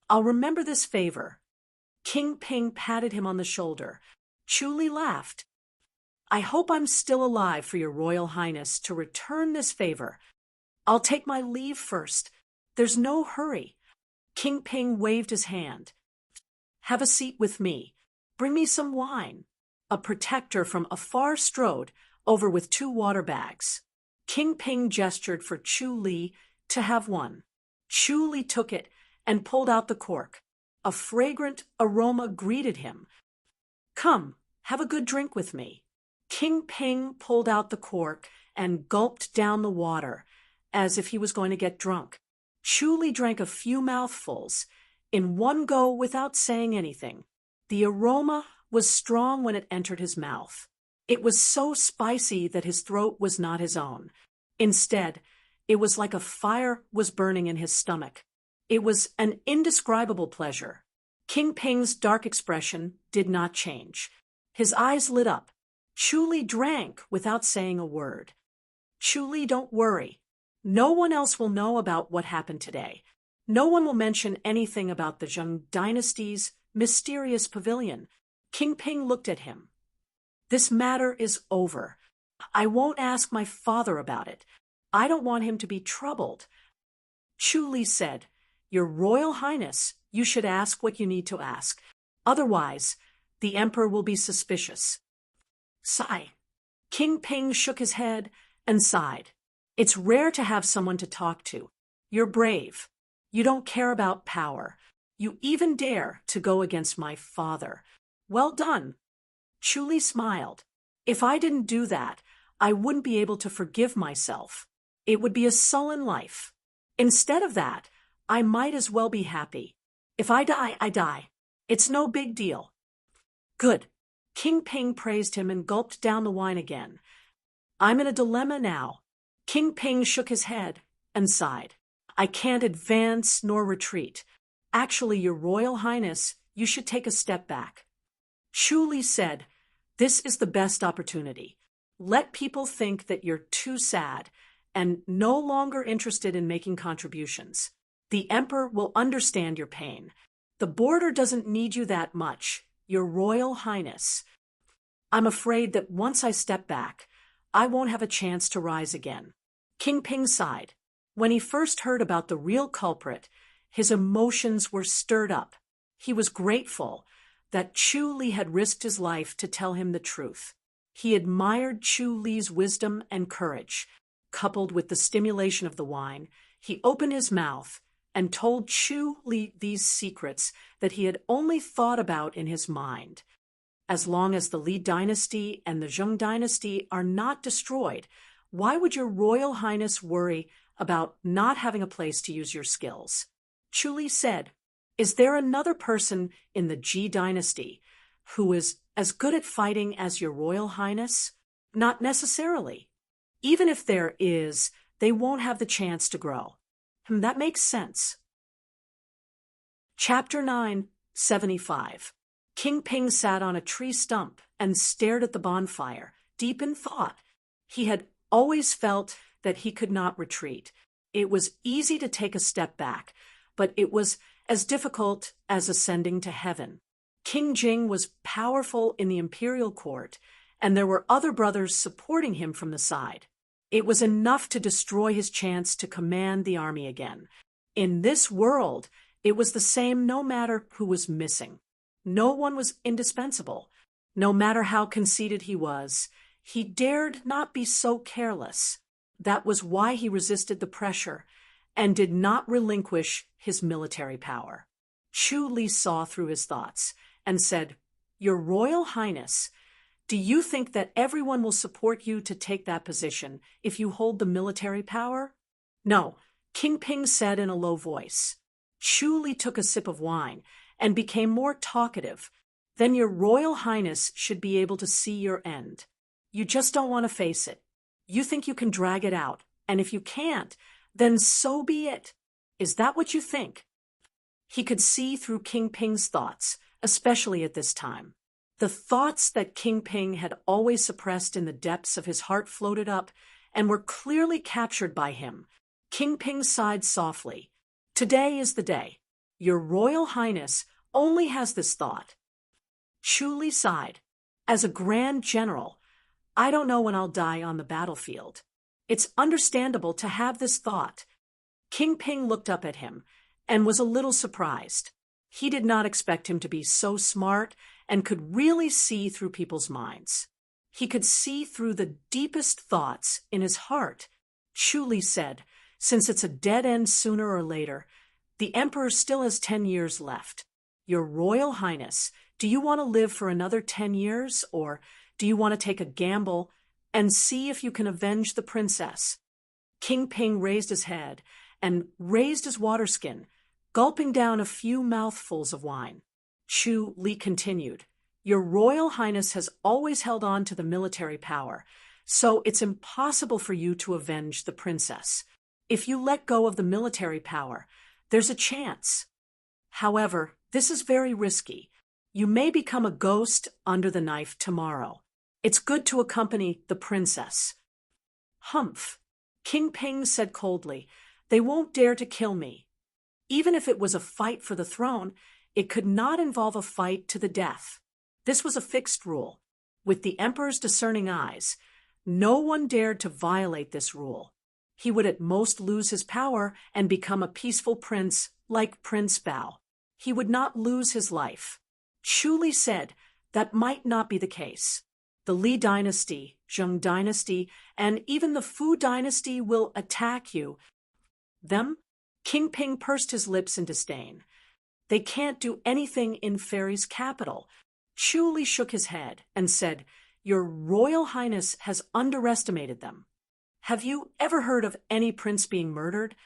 I'll remember this favor." King Ping patted him on the shoulder. Chu Li laughed. "I hope I'm still alive for Your Royal Highness to return this favor. I'll take my leave first. There's no hurry." King Ping waved his hand. "Have a seat with me. Bring me some wine." A protector from afar strode over with 2 water bags. King Ping gestured for Chu Li to have one. Chu Li took it and pulled out the cork. A fragrant aroma greeted him. "Come, have a good drink with me." King Ping pulled out the cork and gulped down the water, as if he was going to get drunk. Chu Li drank a few mouthfuls, in one go without saying anything. The aroma was strong when it entered his mouth. It was so spicy that his throat was not his own. Instead, it was like a fire was burning in his stomach. It was an indescribable pleasure. King Ping's dark expression did not change. His eyes lit up. Chu Li drank without saying a word. "Chu Li, don't worry. No one else will know about what happened today. No one will mention anything about the Zheng dynasty's mysterious pavilion." King Ping looked at him. "This matter is over. I won't ask my father about it. I don't want him to be troubled." Chu Li said, "Your Royal Highness, you should ask what you need to ask. Otherwise, the Emperor will be suspicious." Sigh. King Ping shook his head and sighed. "It's rare to have someone to talk to. You're brave. You don't care about power. You even dare to go against my father. Well done." Chu Li smiled. "If I didn't do that, I wouldn't be able to forgive myself. It would be a sullen life. Instead of that, I might as well be happy. If I die, I die. It's no big deal." "Good." King Ping praised him and gulped down the wine again. "I'm in a dilemma now." King Ping shook his head and sighed. "I can't advance nor retreat. Actually, Your Royal Highness, you should take a step back." Chu Li said, "This is the best opportunity. Let people think that you're too sad and no longer interested in making contributions. The Emperor will understand your pain. The border doesn't need you that much, Your Royal Highness. I'm afraid that once I step back, I won't have a chance to rise again." King Ping sighed. When he first heard about the real culprit, his emotions were stirred up. He was grateful that Chu Li had risked his life to tell him the truth. He admired Chu Li's wisdom and courage. Coupled with the stimulation of the wine, he opened his mouth and told Chu Li these secrets that he had only thought about in his mind. As long as the Li dynasty and the Zheng dynasty are not destroyed, why would Your Royal Highness worry about not having a place to use your skills? Chu Li said, "Is there another person in the Ji dynasty who is as good at fighting as Your Royal Highness?" "Not necessarily. Even if there is, they won't have the chance to grow." That makes sense. Chapter 9, 75. King Ping sat on a tree stump and stared at the bonfire, deep in thought. He had always felt that he could not retreat. It was easy to take a step back, but it was as difficult as ascending to heaven. King Jing was powerful in the imperial court, and there were other brothers supporting him from the side. It was enough to destroy his chance to command the army again. In this world, it was the same no matter who was missing. No one was indispensable. No matter how conceited he was, he dared not be so careless. That was why he resisted the pressure and did not relinquish his military power. Chu Li saw through his thoughts and said, "Your Royal Highness, do you think that everyone will support you to take that position if you hold the military power?" "No," King Ping said in a low voice. Chu Li took a sip of wine and became more talkative. "Then your Royal Highness should be able to see your end. You just don't want to face it. You think you can drag it out, and if you can't, then so be it. Is that what you think?" He could see through King Ping's thoughts, especially at this time. The thoughts that King Ping had always suppressed in the depths of his heart floated up and were clearly captured by him. King Ping sighed softly. "Today is the day. Your Royal Highness only has this thought." Chu Li sighed. "As a grand general, I don't know when I'll die on the battlefield. It's understandable to have this thought." King Ping looked up at him and was a little surprised. He did not expect him to be so smart and could really see through people's minds. He could see through the deepest thoughts in his heart. Chu Li said, "Since it's a dead end sooner or later, the Emperor still has 10 years left. Your Royal Highness, do you want to live for another 10 years, or do you want to take a gamble and see if you can avenge the princess?" King Ping raised his head and raised his water skin, gulping down a few mouthfuls of wine. Chu Li continued, "Your Royal Highness has always held on to the military power, so it's impossible for you to avenge the princess. If you let go of the military power, there's a chance. However, this is very risky. You may become a ghost under the knife tomorrow. It's good to accompany the princess." "Humph," King Ping said coldly, "they won't dare to kill me. Even if it was a fight for the throne, it could not involve a fight to the death." This was a fixed rule. With the Emperor's discerning eyes, no one dared to violate this rule. He would at most lose his power and become a peaceful prince like Prince Bao. He would not lose his life. Chu Li said that might not be the case. The Li dynasty, Zheng dynasty, and even the Fu dynasty will attack you. Them? King Ping pursed his lips in disdain. "They can't do anything in Fairy's capital." Chu Li shook his head and said, "Your Royal Highness has underestimated them. Have you ever heard of any prince being murdered?"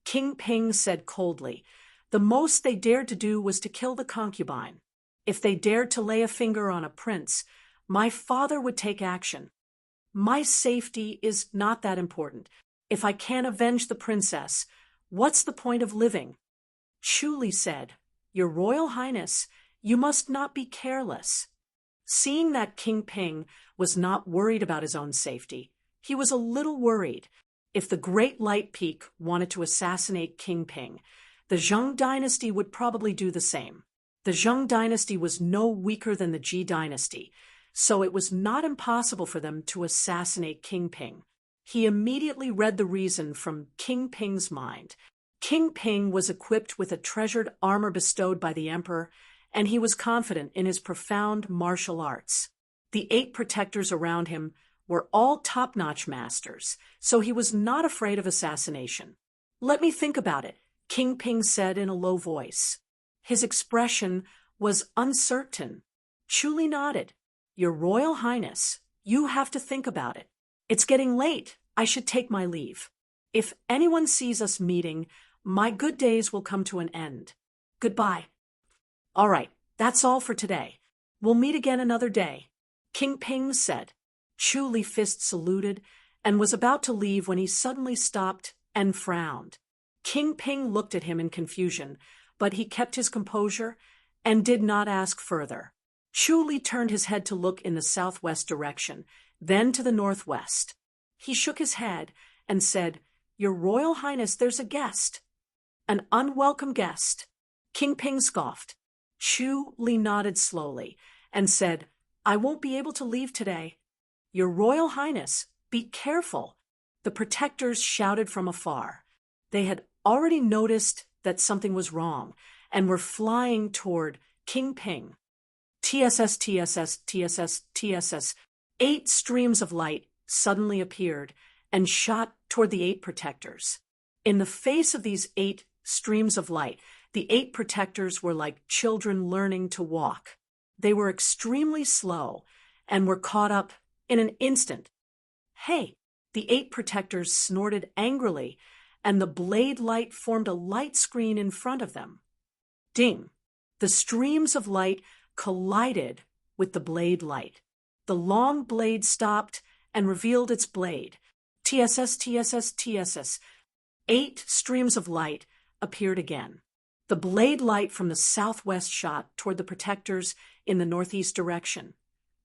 King Ping said coldly, "The most they dared to do was to kill the concubine. If they dared to lay a finger on a prince, my father would take action. My safety is not that important. If I can't avenge the princess, what's the point of living?" Chu Li said, "Your Royal Highness, you must not be careless." Seeing that King Ping was not worried about his own safety, he was a little worried. If the Great Light Peak wanted to assassinate King Ping, the Zheng dynasty would probably do the same. The Zheng dynasty was no weaker than the Ji dynasty, so it was not impossible for them to assassinate King Ping. He immediately read the reason from King Ping's mind. King Ping was equipped with a treasured armor bestowed by the Emperor, and he was confident in his profound martial arts. The 8 protectors around him were all top-notch masters, so he was not afraid of assassination. "Let me think about it," King Ping said in a low voice. His expression was uncertain. Chu Li nodded. "Your Royal Highness, you have to think about it. It's getting late. I should take my leave. If anyone sees us meeting, my good days will come to an end. Goodbye." "All right, that's all for today. We'll meet again another day," King Ping said. Chu Li fist saluted and was about to leave when he suddenly stopped and frowned. King Ping looked at him in confusion, but he kept his composure and did not ask further. Chu Li turned his head to look in the southwest direction, then to the northwest. He shook his head and said, "Your Royal Highness, there's a guest." "An unwelcome guest." King Ping scoffed. Chu Li nodded slowly and said, "I won't be able to leave today." "Your Royal Highness, be careful," the protectors shouted from afar. They had already noticed that something was wrong and were flying toward King Ping. TSS, TSS, TSS, TSS. 8 streams of light suddenly appeared and shot toward the 8 protectors. In the face of these 8 streams of light, the 8 protectors were like children learning to walk. They were extremely slow and were caught up in an instant. "Hey!" The 8 protectors snorted angrily, and the blade light formed a light screen in front of them. Ding! The streams of light collided with the blade light. The long blade stopped and revealed its blade. TSS, TSS, TSS. 8 streams of light appeared again. The blade light from the southwest shot toward the protectors in the northeast direction,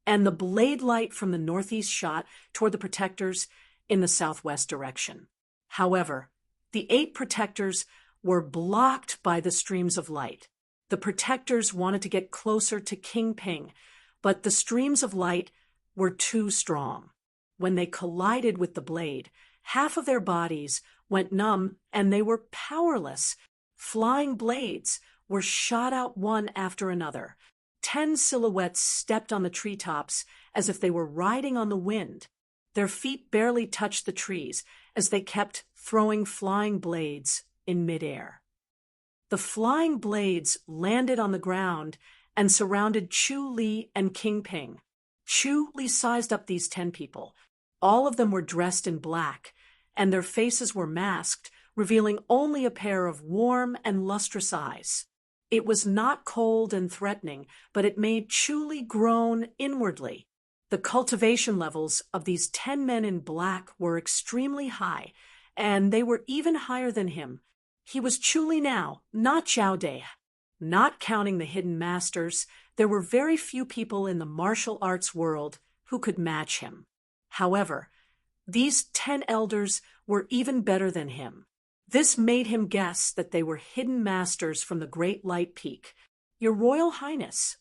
and the blade light from the northeast shot toward the protectors in the southwest direction. However, the 8 protectors were blocked by the streams of light. The protectors wanted to get closer to King Ping, but the streams of light were too strong. When they collided with the blade, half of their bodies went numb and they were powerless. Flying blades were shot out one after another. 10 silhouettes stepped on the treetops as if they were riding on the wind. Their feet barely touched the trees as they kept throwing flying blades in midair. The flying blades landed on the ground and surrounded Chu Li and King Ping. Chu Li sized up these 10 people. All of them were dressed in black, and their faces were masked, revealing only a pair of warm and lustrous eyes. It was not cold and threatening, but it made Chu Li groan inwardly. The cultivation levels of these 10 men in black were extremely high, and they were even higher than him. He was Chu Li now, not Zhao De. Not counting the hidden masters, there were very few people in the martial arts world who could match him. However, these 10 elders were even better than him. This made him guess that they were hidden masters from the Great Light Peak. "Your Royal Highness."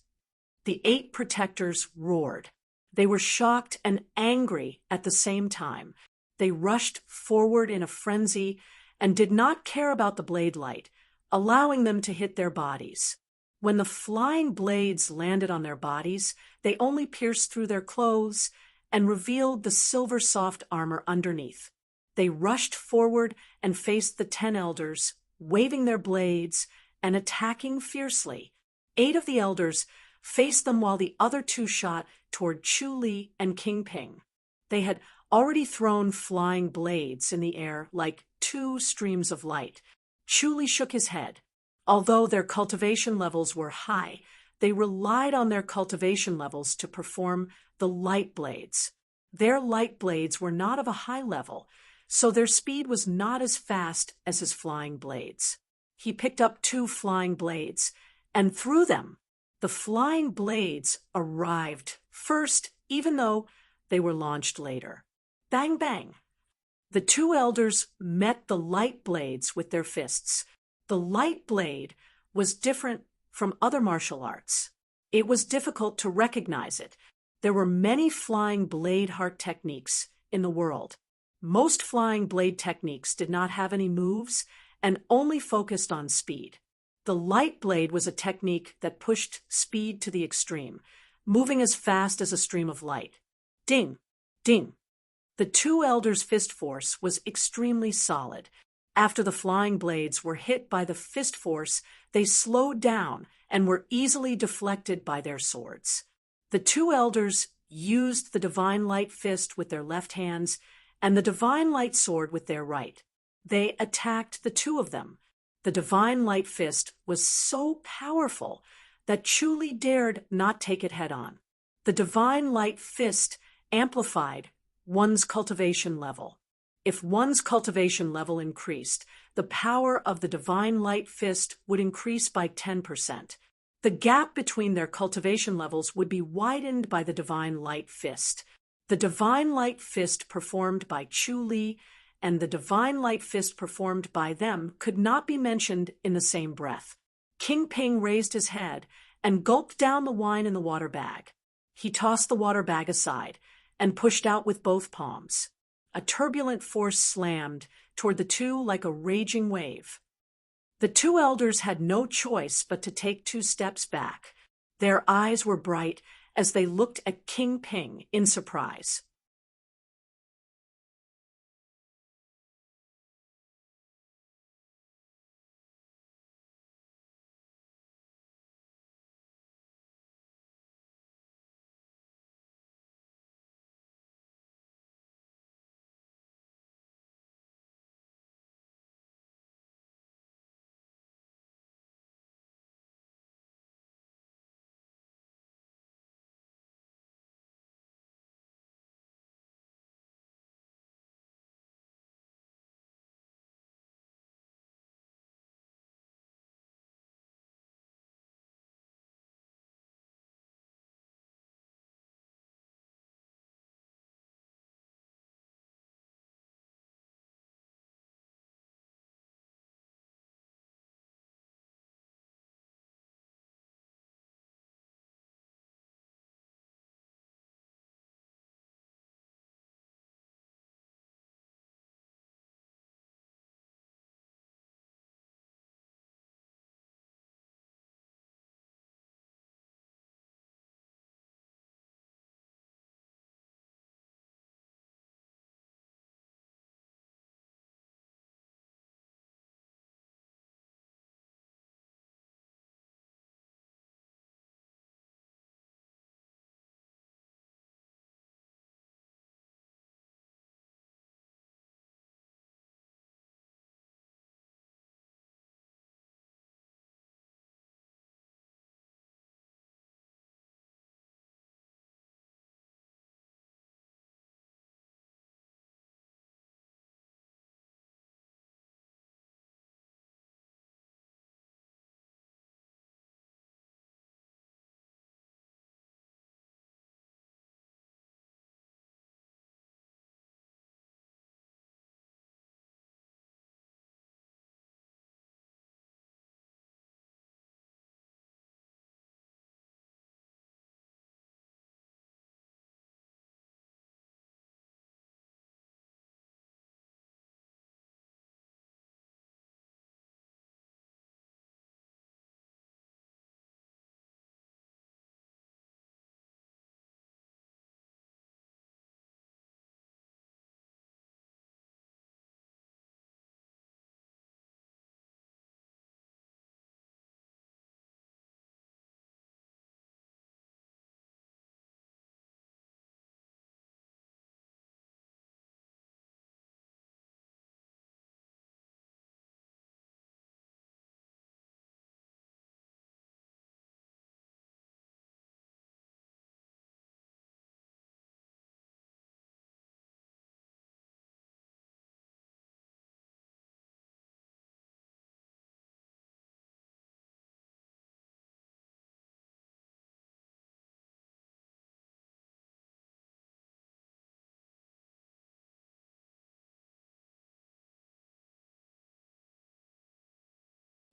The 8 protectors roared. They were shocked and angry at the same time. They rushed forward in a frenzy and did not care about the blade light, allowing them to hit their bodies. When the flying blades landed on their bodies, they only pierced through their clothes and revealed the silver soft armor underneath. They rushed forward and faced the 10 elders, waving their blades and attacking fiercely. 8 of the elders faced them while the other 2 shot toward Chu Li and King Ping. They had already thrown flying blades in the air like 2 streams of light. Chu Li shook his head. Although their cultivation levels were high, they relied on their cultivation levels to perform the light blades. Their light blades were not of a high level, so their speed was not as fast as his flying blades. He picked up 2 flying blades and threw them. The flying blades arrived first, even though they were launched later. Bang, bang. The 2 elders met the light blades with their fists. The light blade was different from other martial arts. It was difficult to recognize it. There were many flying blade heart techniques in the world. Most flying blade techniques did not have any moves and only focused on speed. The light blade was a technique that pushed speed to the extreme, moving as fast as a stream of light. Ding, ding. The 2 elders' fist force was extremely solid. After the flying blades were hit by the fist force, they slowed down and were easily deflected by their swords. The 2 elders used the divine light fist with their left hands and the divine light sword with their right. They attacked the 2 of them. The divine light fist was so powerful that Chu Li dared not take it head on. The divine light fist amplified one's cultivation level. If one's cultivation level increased, the power of the divine light fist would increase by 10%. The gap between their cultivation levels would be widened by the divine light fist. The divine light fist performed by Chu Li and the divine light fist performed by them could not be mentioned in the same breath. King Ping raised his head and gulped down the wine in the water bag. He tossed the water bag aside and pushed out with both palms. A turbulent force slammed toward the two like a raging wave. The two elders had no choice but to take 2 steps back. Their eyes were bright as they looked at King Ping in surprise.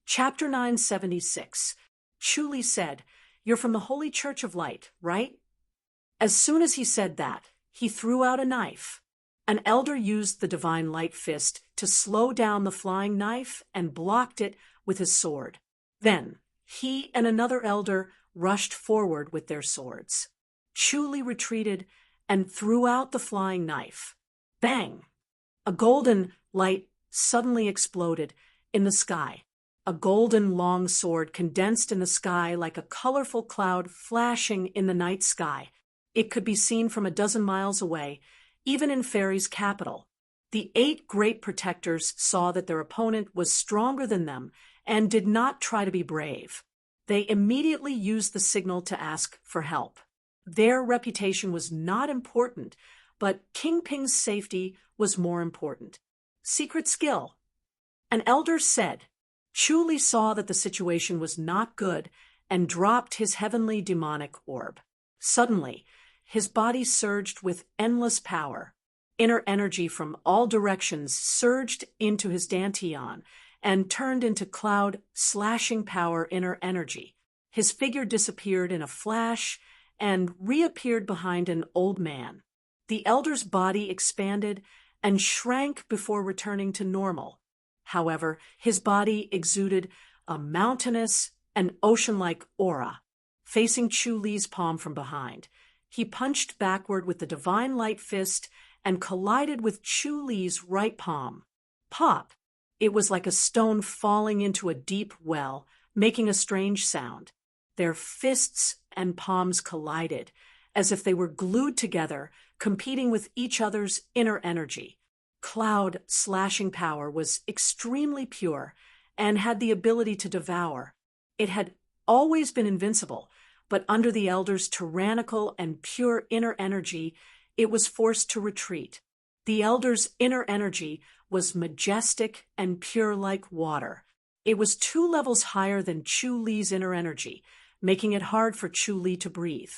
Chapter 976. Chu Li said, "You're from the Holy Church of Light, right?" As soon as he said that, he threw out a knife. An elder used the divine light fist to slow down the flying knife and blocked it with his sword. Then, he and another elder rushed forward with their swords. Chu Li retreated and threw out the flying knife. Bang! A golden light suddenly exploded in the sky. A golden long sword condensed in the sky like a colorful cloud flashing in the night sky. It could be seen from a dozen miles away, even in Fairy's capital. The 8 great protectors saw that their opponent was stronger than them and did not try to be brave. They immediately used the signal to ask for help. Their reputation was not important, but King Ping's safety was more important. Secret skill. An elder said, Chu Li saw that the situation was not good and dropped his heavenly demonic orb. Suddenly, his body surged with endless power. Inner energy from all directions surged into his dantian and turned into cloud, slashing power inner energy. His figure disappeared in a flash and reappeared behind an old man. The elder's body expanded and shrank before returning to normal. However, his body exuded a mountainous and ocean-like aura. Facing Chu Li's palm from behind, he punched backward with the divine light fist and collided with Chu Li's right palm. Pop! It was like a stone falling into a deep well, making a strange sound. Their fists and palms collided, as if they were glued together, competing with each other's inner energy. Cloud slashing power was extremely pure and had the ability to devour. It had always been invincible, but under the elder's tyrannical and pure inner energy, it was forced to retreat. The elder's inner energy was majestic and pure like water. It was 2 levels higher than Chu Li's inner energy, making it hard for Chu Li to breathe.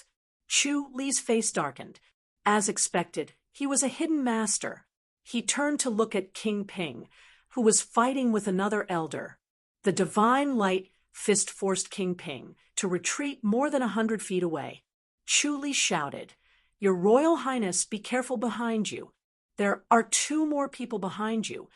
Chu Li's face darkened. As expected, he was a hidden master. He turned to look at King Ping, who was fighting with another elder. The divine light fist forced King Ping to retreat more than 100 feet away. Chu Li shouted, "Your Royal Highness, be careful behind you. There are 2 more people behind you."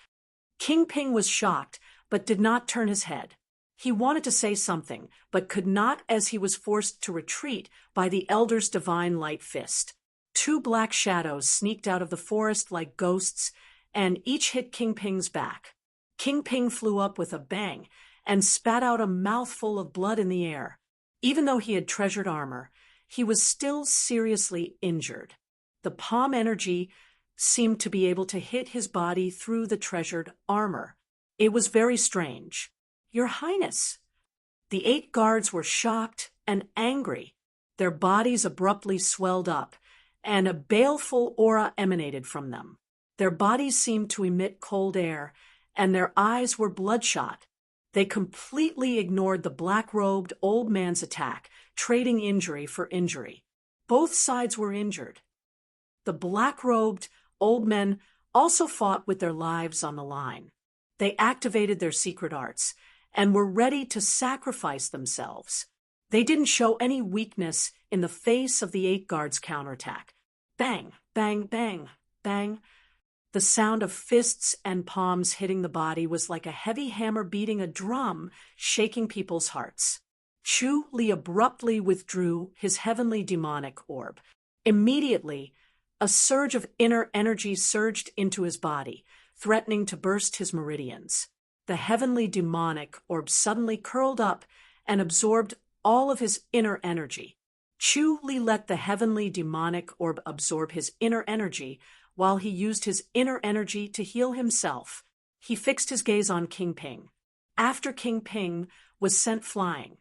King Ping was shocked, but did not turn his head. He wanted to say something, but could not as he was forced to retreat by the elder's divine light fist. 2 black shadows sneaked out of the forest like ghosts, and each hit King Ping's back. King Ping flew up with a bang and spat out a mouthful of blood in the air. Even though he had treasured armor, he was still seriously injured. The palm energy seemed to be able to hit his body through the treasured armor. It was very strange. "Your Highness." The 8 guards were shocked and angry. Their bodies abruptly swelled up, and a baleful aura emanated from them. Their bodies seemed to emit cold air, and their eyes were bloodshot. They completely ignored the black-robed old man's attack, trading injury for injury. Both sides were injured. The black-robed old men also fought with their lives on the line. They activated their secret arts and were ready to sacrifice themselves. They didn't show any weakness in the face of the 8 guards' counterattack. Bang, bang, bang, bang. The sound of fists and palms hitting the body was like a heavy hammer beating a drum, shaking people's hearts. Chu Li abruptly withdrew his heavenly demonic orb. Immediately, a surge of inner energy surged into his body, threatening to burst his meridians. The heavenly demonic orb suddenly curled up and absorbed all of his inner energy. Chu Li let the heavenly demonic orb absorb his inner energy while he used his inner energy to heal himself. He fixed his gaze on King Ping. After King Ping was sent flying,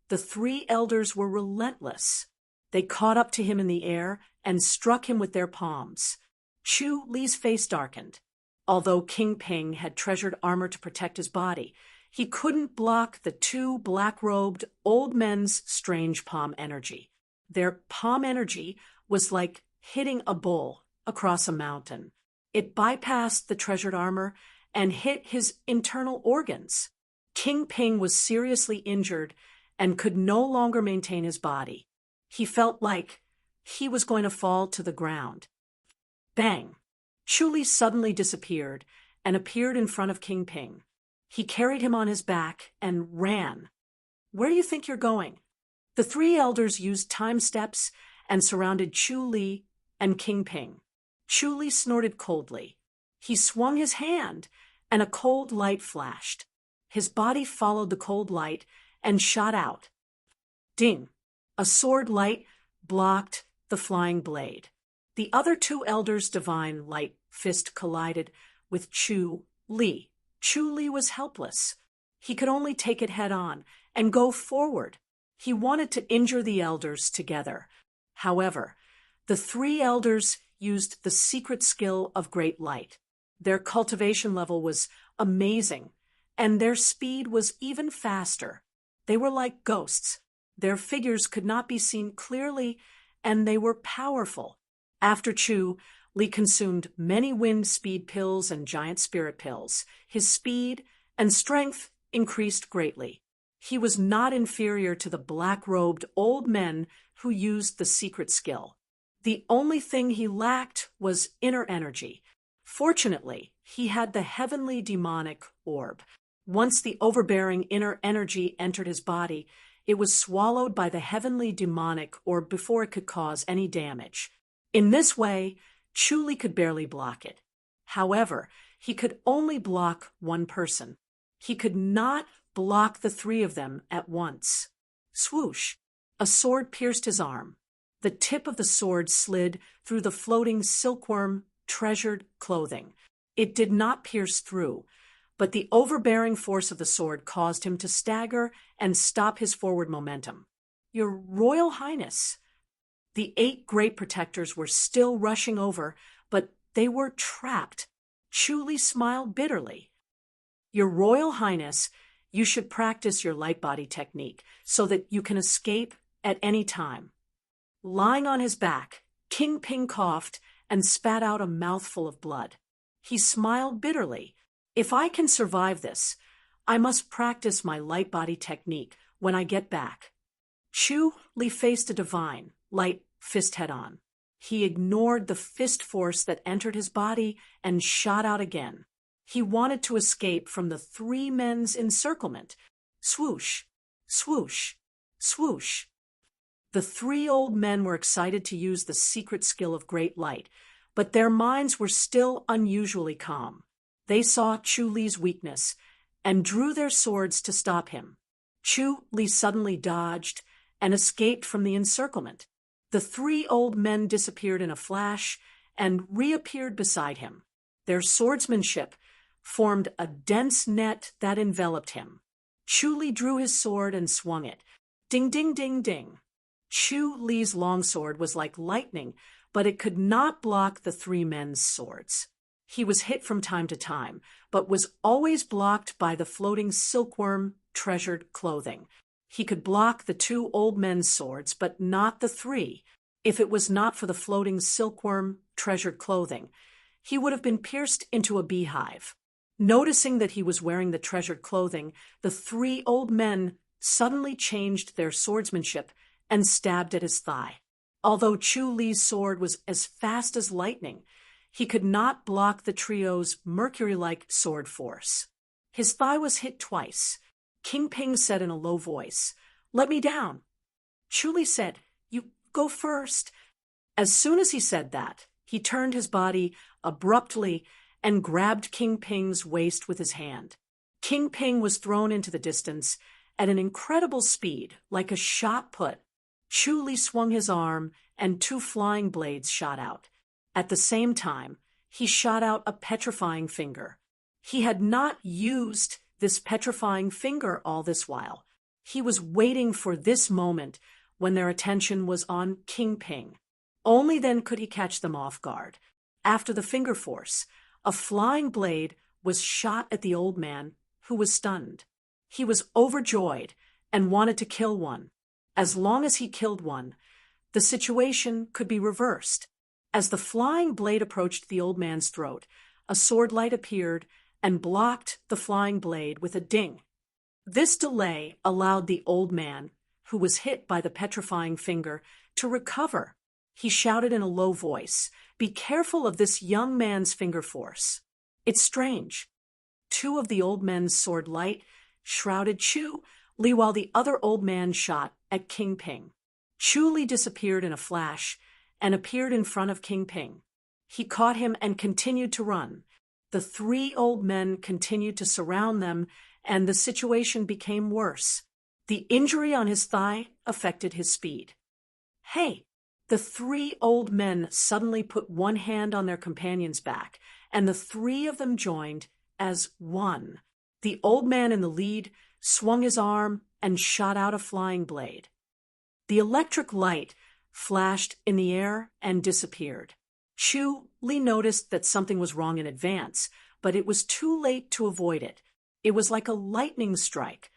the 3 elders were relentless. They caught up to him in the air and struck him with their palms. Chu Li's face darkened. Although King Ping had treasured armor to protect his body, he couldn't block the 2 black-robed old men's strange palm energy. Their palm energy was like hitting a bull across a mountain. It bypassed the treasured armor and hit his internal organs. King Ping was seriously injured and could no longer maintain his body. He felt like he was going to fall to the ground. Bang! Chu Li suddenly disappeared and appeared in front of King Ping. He carried him on his back and ran. "Where do you think you're going?" The 3 elders used time steps and surrounded Chu Li and King Ping. Chu Li snorted coldly. He swung his hand, and a cold light flashed. His body followed the cold light and shot out. Ding! A sword light blocked the flying blade. The other 2 elders' divine light fist collided with Chu Li. Chu Li was helpless. He could only take it head on and go forward. He wanted to injure the elders together. However, the 3 elders used the secret skill of great light. Their cultivation level was amazing, and their speed was even faster. They were like ghosts, Their figures could not be seen clearly, and they were powerful. After Chu, Li consumed many wind speed pills and giant spirit pills. His speed and strength increased greatly. He was not inferior to the black-robed old men who used the secret skill. The only thing he lacked was inner energy. Fortunately, he had the heavenly demonic orb. Once the overbearing inner energy entered his body, it was swallowed by the heavenly demonic orb before it could cause any damage. In this way, Chu Li could barely block it. However, he could only block one person. He could not block the three of them at once. Swoosh! A sword pierced his arm. The tip of the sword slid through the floating silkworm treasured clothing. It did not pierce through, but the overbearing force of the sword caused him to stagger and stop his forward momentum. "Your Royal Highness!" The 8 great protectors were still rushing over, but they were trapped. Chu Li smiled bitterly. "Your Royal Highness, you should practice your light body technique so that you can escape at any time." Lying on his back, King Ping coughed and spat out a mouthful of blood. He smiled bitterly. "If I can survive this, I must practice my light body technique when I get back." Chu Li faced a divine, light fist head-on. He ignored the fist force that entered his body and shot out again. He wanted to escape from the 3 men's encirclement. Swoosh! Swoosh! Swoosh! The 3 old men were excited to use the secret skill of great light, but their minds were still unusually calm. They saw Chu Li's weakness and drew their swords to stop him. Chu Li suddenly dodged and escaped from the encirclement. The 3 old men disappeared in a flash and reappeared beside him. Their swordsmanship formed a dense net that enveloped him. Chu Li drew his sword and swung it. Ding, ding, ding, ding. Chu Li's longsword was like lightning, but it could not block the 3 men's swords. He was hit from time to time, but was always blocked by the floating silkworm treasured clothing. He could block the 2 old men's swords, but not the 3. If it was not for the floating silkworm treasured clothing, he would have been pierced into a beehive. Noticing that he was wearing the treasured clothing, the 3 old men suddenly changed their swordsmanship and stabbed at his thigh. Although Chu Li's sword was as fast as lightning, he could not block the trio's mercury-like sword force. His thigh was hit twice. King Ping said in a low voice, "Let me down." Chu Li said, "You go first." As soon as he said that, he turned his body abruptly and grabbed King Ping's waist with his hand. King Ping was thrown into the distance at an incredible speed, like a shot put. Chu Li swung his arm, and 2 flying blades shot out. At the same time, he shot out a petrifying finger. He had not used this petrifying finger all this while. He was waiting for this moment when their attention was on King Ping. Only then could he catch them off guard. After the finger force, a flying blade was shot at the old man, who was stunned. He was overjoyed and wanted to kill one. As long as he killed one, the situation could be reversed. As the flying blade approached the old man's throat, a sword light appeared and blocked the flying blade with a ding. This delay allowed the old man, who was hit by the petrifying finger, to recover. He shouted in a low voice, "Be careful of this young man's finger force. It's strange." 2 of the old men's sword light shrouded Chu Li while the other old man shot at King Ping. Chu Li disappeared in a flash and appeared in front of King Ping. He caught him and continued to run. The 3 old men continued to surround them, and the situation became worse. The injury on his thigh affected his speed. "Hey!" The 3 old men suddenly put one hand on their companion's back, and the 3 of them joined as one. The old man in the lead swung his arm and shot out a flying blade. The electric light flashed in the air and disappeared. Chu Li noticed that something was wrong in advance, but it was too late to avoid it. It was like a lightning strike.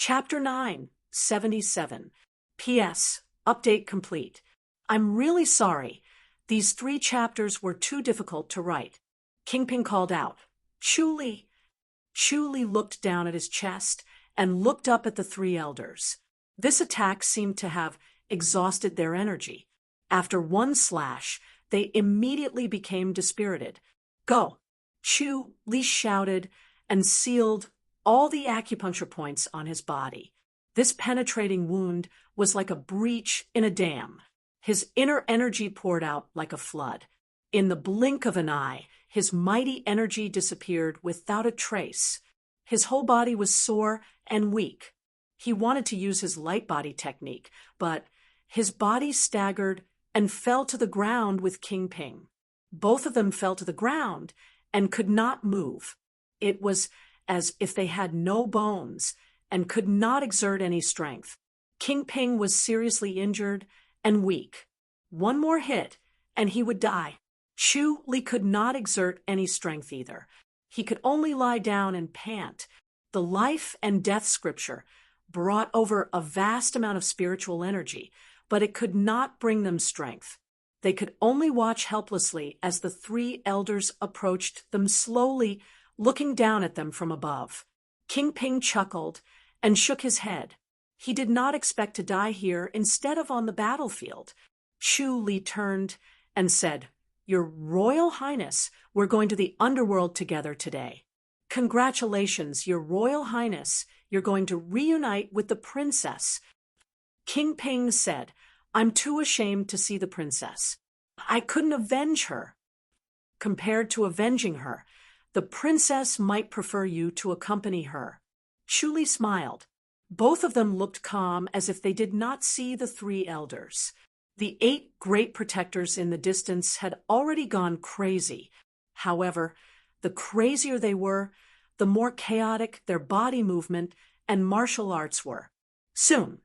Chapter 9, 77. P.S. Update complete. I'm really sorry. These 3 chapters were too difficult to write. Kingpin called out, Chu Li. Chu Li looked down at his chest and looked up at the 3 elders. This attack seemed to have exhausted their energy. After one slash, they immediately became dispirited. Go! Chu Li shouted and sealed all the acupuncture points on his body. This penetrating wound was like a breach in a dam. His inner energy poured out like a flood. In the blink of an eye, his mighty energy disappeared without a trace. His whole body was sore and weak. He wanted to use his light body technique, but his body staggered and fell to the ground with Kingpin. Both of them fell to the ground and could not move. It was as if they had no bones and could not exert any strength. Kingpin was seriously injured and weak. One more hit, and he would die. Chu Li could not exert any strength either. He could only lie down and pant. The life and death scripture brought over a vast amount of spiritual energy, but it could not bring them strength. They could only watch helplessly as the 3 elders approached them slowly, looking down at them from above. Kingpin chuckled and shook his head. He did not expect to die here instead of on the battlefield. Chu Li turned and said, Your Royal Highness, we're going to the underworld together today. Congratulations, Your Royal Highness, you're going to reunite with the princess. Kingpin said, I'm too ashamed to see the princess. I couldn't avenge her. Compared to avenging her, the princess might prefer you to accompany her. Chu Li smiled. Both of them looked calm as if they did not see the 3 elders. The 8 great protectors in the distance had already gone crazy. However, the crazier they were, the more chaotic their body movement and martial arts were. Soon,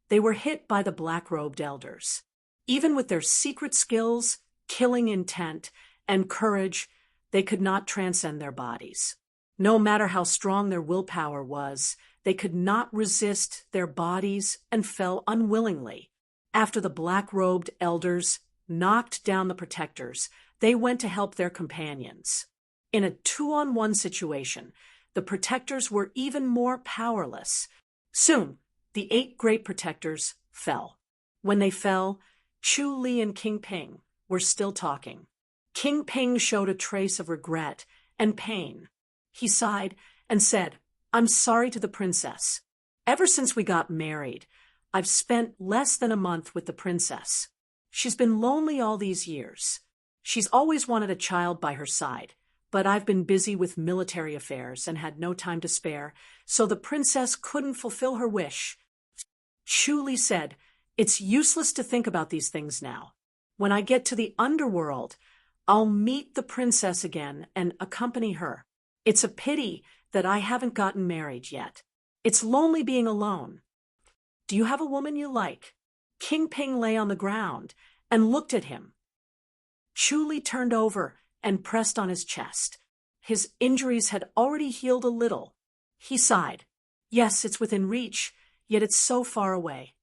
they were hit by the black-robed elders. Even with their secret skills, killing intent, and courage, they could not transcend their bodies. No matter how strong their willpower was, they could not resist their bodies and fell unwillingly. After the black-robed elders knocked down the protectors, they went to help their companions. In a 2-on-1 situation, the protectors were even more powerless. Soon, the 8 great protectors fell. When they fell, Chu Li and Kingpin were still talking. Kingpin showed a trace of regret and pain. He sighed and said, I'm sorry to the princess. Ever since we got married, I've spent less than a month with the princess. She's been lonely all these years. She's always wanted a child by her side, but I've been busy with military affairs and had no time to spare, so the princess couldn't fulfill her wish. Chu Li said, It's useless to think about these things now. When I get to the underworld, I'll meet the princess again and accompany her. It's a pity that I haven't gotten married yet. It's lonely being alone. Do you have a woman you like? Kingpin lay on the ground and looked at him. Chu Li turned over and pressed on his chest. His injuries had already healed a little. He sighed. Yes, it's within reach, yet it's so far away.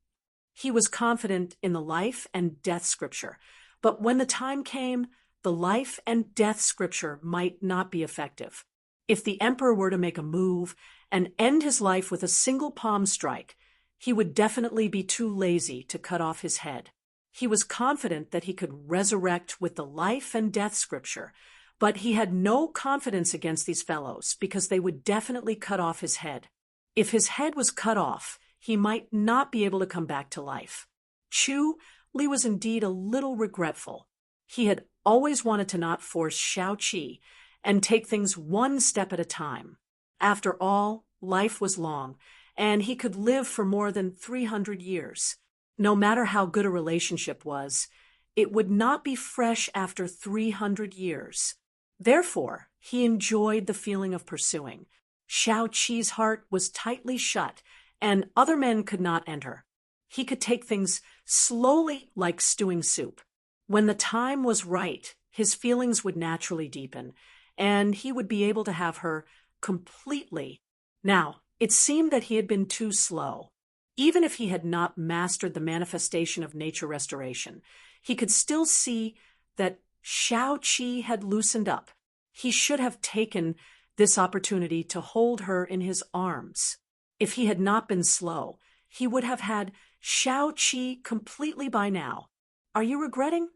He was confident in the life and death scripture, but when the time came, the life and death scripture might not be effective. If the emperor were to make a move and end his life with a single palm strike, he would definitely be too lazy to cut off his head. He was confident that he could resurrect with the life and death scripture, but he had no confidence against these fellows because they would definitely cut off his head. If his head was cut off, he might not be able to come back to life. Chu Li was indeed a little regretful. He had always wanted to not force Shao-Chi and take things one step at a time. After all, life was long, and he could live for more than 300 years. No matter how good a relationship was, it would not be fresh after 300 years. Therefore, he enjoyed the feeling of pursuing. Shao-Chi's heart was tightly shut, and other men could not enter. He could take things slowly like stewing soup. When the time was right, his feelings would naturally deepen, and he would be able to have her completely. Now, It seemed that he had been too slow. Even if he had not mastered the manifestation of nature restoration, he could still see that Shao-Chi had loosened up. He should have taken this opportunity to hold her in his arms. If he had not been slow, he would have had Shao-Chi completely by now. Are you regretting?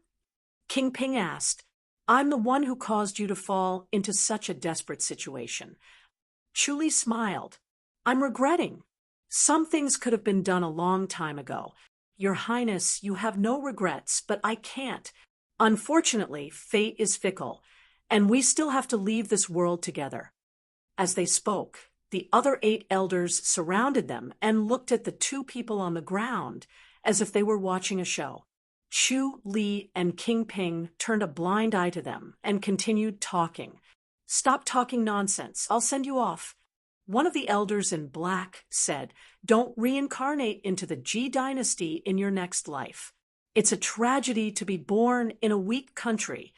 King Ping asked. I'm the one who caused you to fall into such a desperate situation. Chu Li smiled. I'm regretting. Some things could have been done a long time ago. Your Highness, you have no regrets, but I can't. Unfortunately, fate is fickle, and we still have to leave this world together. As they spoke, the other 8 elders surrounded them and looked at the 2 people on the ground as if they were watching a show. Chu Li and King Ping turned a blind eye to them and continued talking. Stop talking nonsense. I'll send you off. One of the elders in black said, Don't reincarnate into the Ji dynasty in your next life. It's a tragedy to be born in a weak country.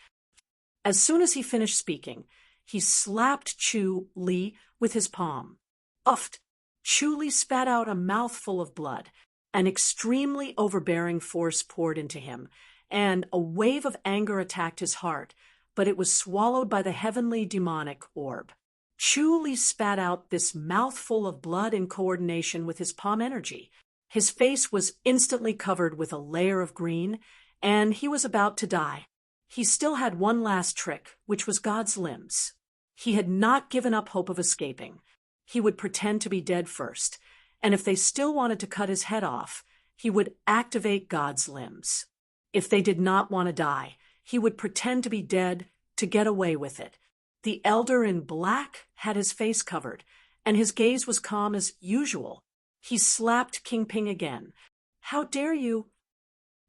As soon as he finished speaking, he slapped Chu Li with his palm. Uffed! Chu Li spat out a mouthful of blood. An extremely overbearing force poured into him, and a wave of anger attacked his heart, but it was swallowed by the heavenly demonic orb. Chu Li spat out this mouthful of blood in coordination with his palm energy. His face was instantly covered with a layer of green, and he was about to die. He still had one last trick, which was God's limbs. He had not given up hope of escaping. He would pretend to be dead first, and if they still wanted to cut his head off, he would activate God's limbs. If they did not want to die, he would pretend to be dead to get away with it. The elder in black had his face covered, and his gaze was calm as usual. He slapped King Ping again. How dare you?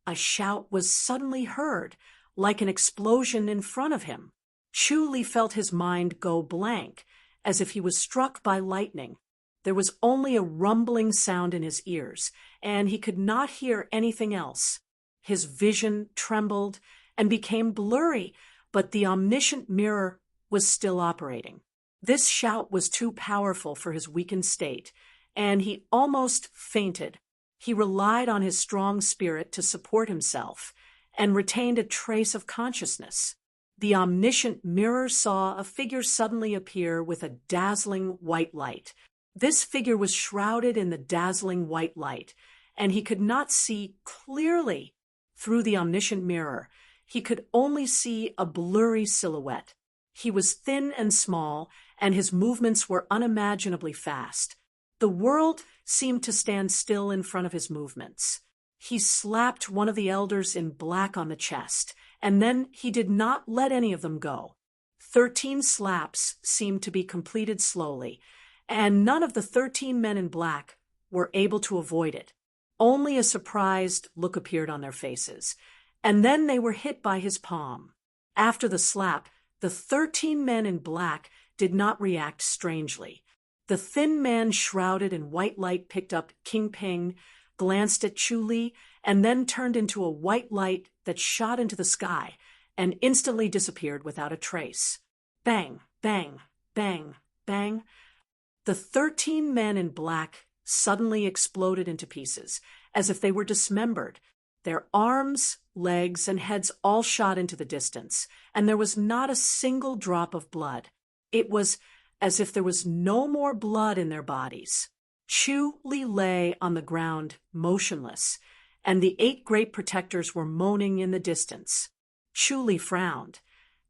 A shout was suddenly heard, like an explosion in front of him. Chu Li felt his mind go blank, as if he was struck by lightning. There was only a rumbling sound in his ears, and he could not hear anything else. His vision trembled and became blurry, but the omniscient mirror was still operating. This shout was too powerful for his weakened state, and he almost fainted. He relied on his strong spirit to support himself and retained a trace of consciousness. The omniscient mirror saw a figure suddenly appear with a dazzling white light. This figure was shrouded in the dazzling white light, and he could not see clearly through the omniscient mirror. He could only see a blurry silhouette. He was thin and small, and his movements were unimaginably fast. The world seemed to stand still in front of his movements. He slapped one of the elders in black on the chest, and then he did not let any of them go. 13 slaps seemed to be completed slowly, and none of the 13 men in black were able to avoid it. Only a surprised look appeared on their faces, and then they were hit by his palm. After the slap, the 13 men in black did not react strangely. The thin man shrouded in white light picked up King Ping, glanced at Chu Li, and then turned into a white light that shot into the sky and instantly disappeared without a trace. Bang, bang, bang, bang. The 13 men in black suddenly exploded into pieces, as if they were dismembered. Their arms, legs, and heads all shot into the distance, and there was not a single drop of blood. It was as if there was no more blood in their bodies. Chu Li lay on the ground, motionless, and the 8 great protectors were moaning in the distance. Chu Li frowned,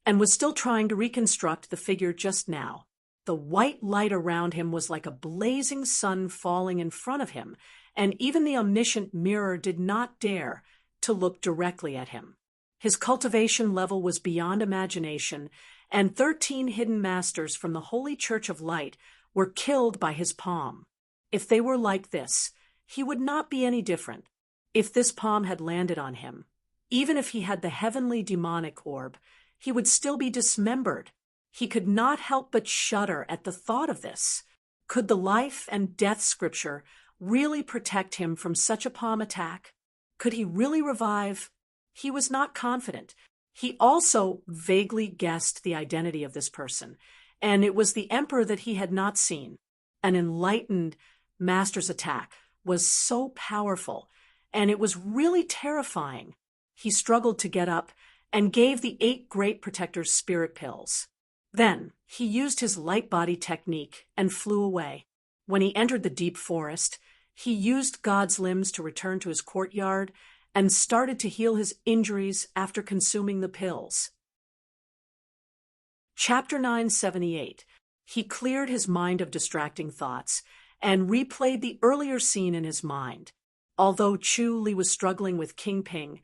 and was still trying to reconstruct the figure just now. The white light around him was like a blazing sun falling in front of him, and even the omniscient mirror did not dare to look directly at him. His cultivation level was beyond imagination, and 13 hidden masters from the Holy Church of Light were killed by his palm. If they were like this, he would not be any different. If this palm had landed on him, even if he had the heavenly demonic orb, he would still be dismembered. He could not help but shudder at the thought of this. Could the life and death scripture really protect him from such a palm attack? Could he really revive? He was not confident. He also vaguely guessed the identity of this person, and it was the emperor that he had not seen. an enlightened master's attack was so powerful, and it was really terrifying. He struggled to get up and gave the 8 great protectors spirit pills. Then he used his light body technique and flew away. When he entered the deep forest, he used God's limbs to return to his courtyard and started to heal his injuries after consuming the pills. Chapter 978. He cleared his mind of distracting thoughts and replayed the earlier scene in his mind. Although Chu Li was struggling with King Ping,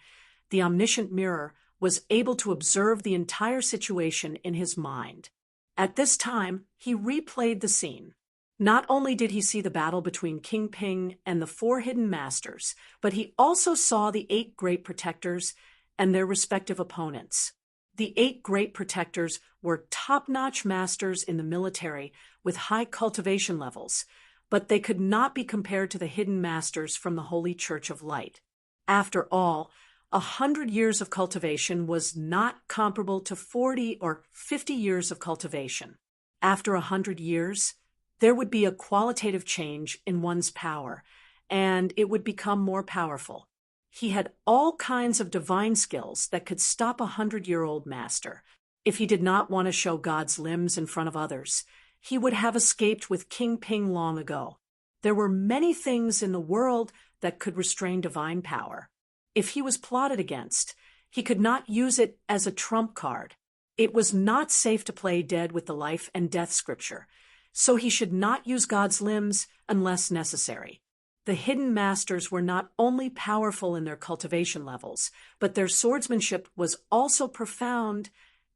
the omniscient mirror was able to observe the entire situation in his mind. At this time, he replayed the scene. Not only did he see the battle between King Ping and the 4 hidden masters, but he also saw the 8 great protectors and their respective opponents. The 8 great protectors were top-notch masters in the military with high cultivation levels, but they could not be compared to the hidden masters from the Holy Church of Light. After all, 100 years of cultivation was not comparable to 40 or 50 years of cultivation. After 100 years, there would be a qualitative change in one's power, and it would become more powerful. He had all kinds of divine skills that could stop a 100-year-old master. If he did not want to show God's limbs in front of others, he would have escaped with King Ping long ago. There were many things in the world that could restrain divine power. If he was plotted against, he could not use it as a trump card. It was not safe to play dead with the life and death scripture, so he should not use God's limbs unless necessary. The hidden masters were not only powerful in their cultivation levels, but their swordsmanship was also profound,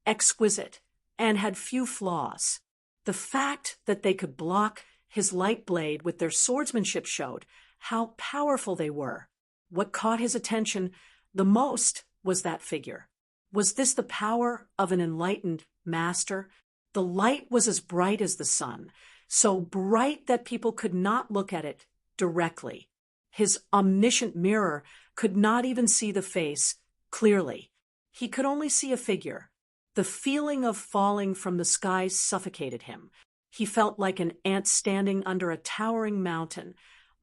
exquisite, and had few flaws. The fact that they could block his light blade with their swordsmanship showed how powerful they were. What caught his attention the most was that figure. Was this the power of an enlightened master? The light was as bright as the sun, so bright that people could not look at it directly. His omniscient mirror could not even see the face clearly. He could only see a figure. The feeling of falling from the sky suffocated him. He felt like an ant standing under a towering mountain,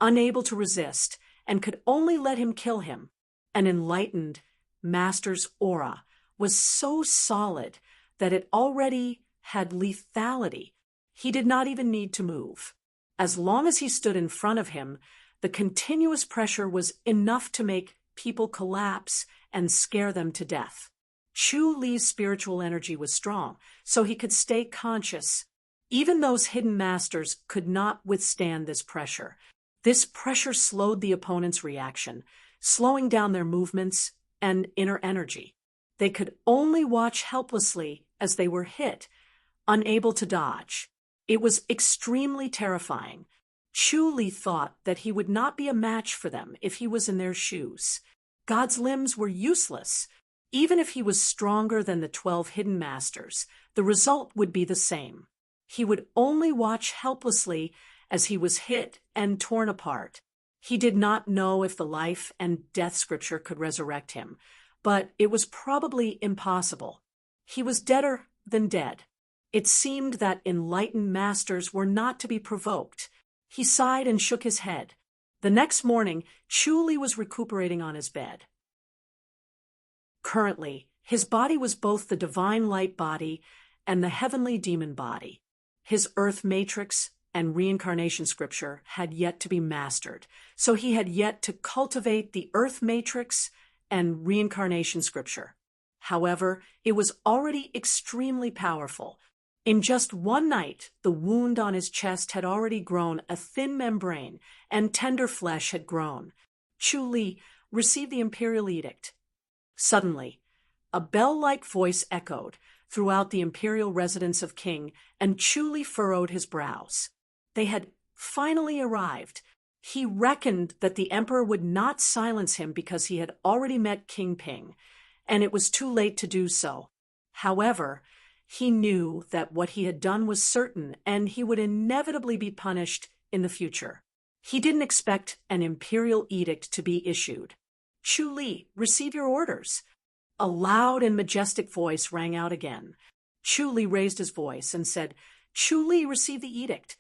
unable to resist, and could only let him kill him. An enlightened master's aura was so solid that it already had lethality. He did not even need to move. As long as he stood in front of him, the continuous pressure was enough to make people collapse and scare them to death. Chu Li's spiritual energy was strong, so he could stay conscious. Even those hidden masters could not withstand this pressure. This pressure slowed the opponent's reaction, slowing down their movements and inner energy. They could only watch helplessly as they were hit, unable to dodge. It was extremely terrifying. Chu Li thought that he would not be a match for them if he was in their shoes. God's limbs were useless. Even if he was stronger than the 12 hidden masters, the result would be the same. He would only watch helplessly as he was hit and torn apart. He did not know if the life and death scripture could resurrect him, but it was probably impossible. He was deader than dead. It seemed that enlightened masters were not to be provoked. He sighed and shook his head. The next morning, Chu Li was recuperating on his bed. Currently, his body was both the divine light body and the heavenly demon body. His earth matrix and reincarnation scripture had yet to be mastered, so he had yet to cultivate the earth matrix and reincarnation scripture. However, it was already extremely powerful. In just one night, the wound on his chest had already grown a thin membrane, and tender flesh had grown. Chu Li received the imperial edict. Suddenly, a bell-like voice echoed throughout the imperial residence of King, and Chu Li furrowed his brows. They had finally arrived. He reckoned that the emperor would not silence him because he had already met King Ping, and it was too late to do so. However, he knew that what he had done was certain, and he would inevitably be punished in the future. He didn't expect an imperial edict to be issued. Chu Li, receive your orders. A loud and majestic voice rang out again. Chu Li raised his voice and said, Chu Li, receive the edict.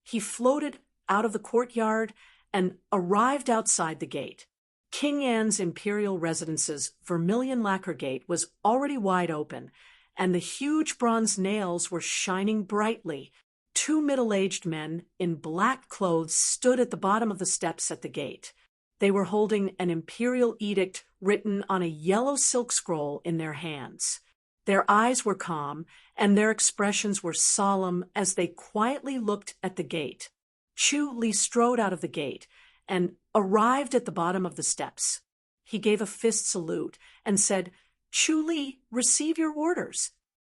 He floated out of the courtyard and arrived outside the gate. King Anne's imperial residence's vermilion lacquer gate was already wide open, and the huge bronze nails were shining brightly. Two middle-aged men in black clothes stood at the bottom of the steps at the gate. They were holding an imperial edict written on a yellow silk scroll in their hands. Their eyes were calm, and their expressions were solemn as they quietly looked at the gate. Chu Li strode out of the gate and arrived at the bottom of the steps. He gave a fist salute and said, "Chu Li, receive your orders."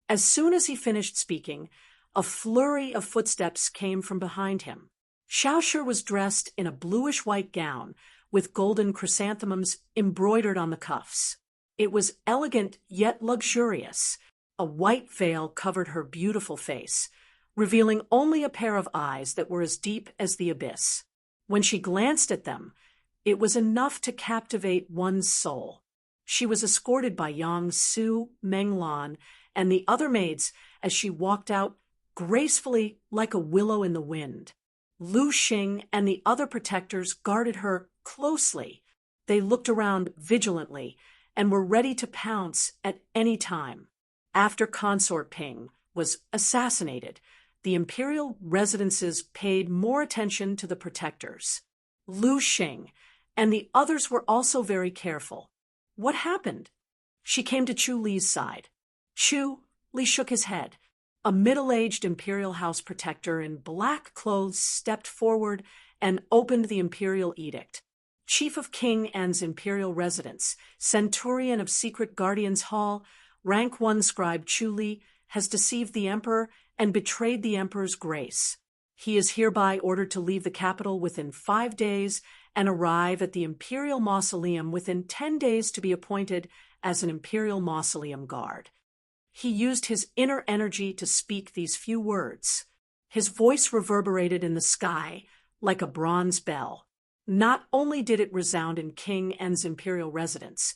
As soon as he finished speaking, a flurry of footsteps came from behind him. Xiaoshi was dressed in a bluish-white gown with golden chrysanthemums embroidered on the cuffs. It was elegant yet luxurious. A white veil covered her beautiful face, revealing only a pair of eyes that were as deep as the abyss. When she glanced at them, it was enough to captivate one's soul. She was escorted by Yang Su, Meng Lan, and the other maids as she walked out gracefully like a willow in the wind. Lu Xing and the other protectors guarded her closely. They looked around vigilantly and were ready to pounce at any time. After Consort Ping was assassinated, the imperial residences paid more attention to the protectors. Lu Xing and the others were also very careful. What happened? She came to Chu Li's side. Chu Li shook his head. A middle-aged imperial house protector in black clothes stepped forward and opened the imperial edict. Chief of King Anne's imperial residence, Centurion of Secret Guardians Hall, Rank 1 scribe Chu Li has deceived the emperor and betrayed the emperor's grace. He is hereby ordered to leave the capital within 5 days and arrive at the imperial mausoleum within 10 days to be appointed as an imperial mausoleum guard. He used his inner energy to speak these few words. His voice reverberated in the sky like a bronze bell. Not only did it resound in King Anne's imperial residence,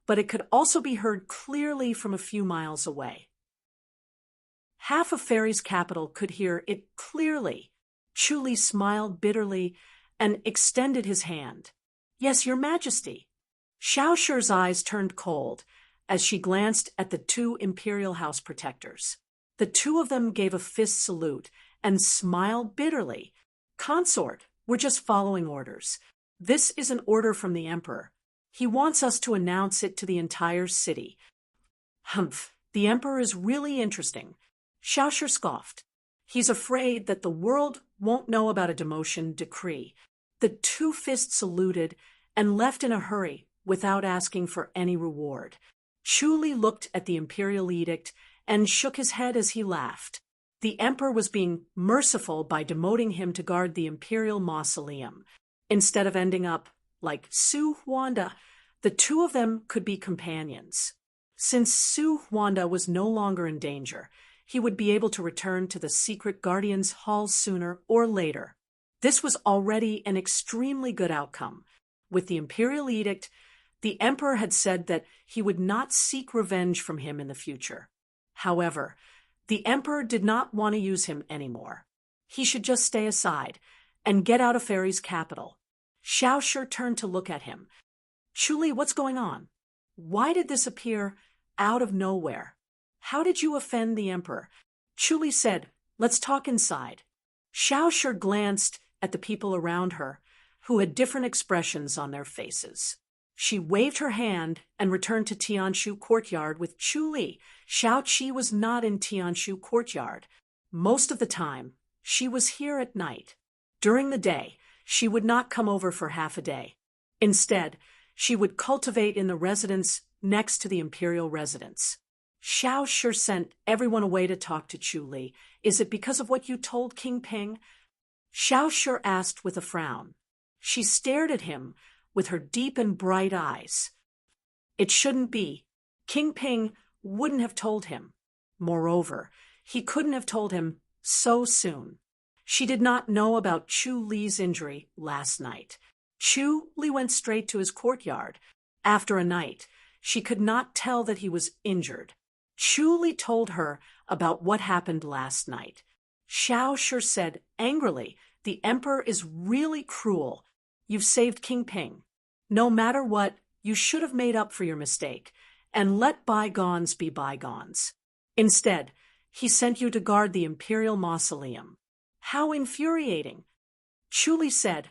but it could also be heard clearly from a few miles away. Half of Fairy's capital could hear it clearly. Chu Li smiled bitterly and extended his hand. "Yes, Your Majesty." Xiaoshi's eyes turned cold as she glanced at the two imperial house protectors. The two of them gave a fist salute and smiled bitterly. "Consort, we're just following orders. This is an order from the emperor. He wants us to announce it to the entire city." "Humph, the emperor is really interesting," Xiaoshi scoffed. "He's afraid that the world won't know about a demotion decree." The two fists saluted and left in a hurry without asking for any reward. Chu Li looked at the imperial edict and shook his head as he laughed. The emperor was being merciful by demoting him to guard the imperial mausoleum. Instead of ending up like Su Huanda, the two of them could be companions. Since Su Huanda was no longer in danger, he would be able to return to the secret guardians' hall sooner or later. This was already an extremely good outcome. With the imperial edict, the emperor had said that he would not seek revenge from him in the future. However, the emperor did not want to use him anymore. He should just stay aside and get out of Fairy's capital. Xiaoshi turned to look at him. "Chu Li, what's going on? Why did this appear out of nowhere? How did you offend the emperor?" Chu Li said, "Let's talk inside." Xiaoshi glanced at the people around her, who had different expressions on their faces. She waved her hand and returned to Tianshu courtyard with Chu Li. Xiaoqi was not in Tianshu courtyard. Most of the time, she was here at night. During the day, she would not come over for half a day. Instead, she would cultivate in the residence next to the imperial residence. Xiaoshi sent everyone away to talk to Chu Li. "Is it because of what you told King Ping?" Xiaoshi asked with a frown. She stared at him with her deep and bright eyes. "It shouldn't be. King Ping wouldn't have told him. Moreover, he couldn't have told him so soon." She did not know about Chu Li's injury last night. Chu Li went straight to his courtyard. After a night, she could not tell that he was injured. Chu Li told her about what happened last night. Xiao Shi said angrily, "The emperor is really cruel. You've saved King Ping. No matter what, you should have made up for your mistake and let bygones be bygones. Instead, he sent you to guard the imperial mausoleum. How infuriating." Chu Li said,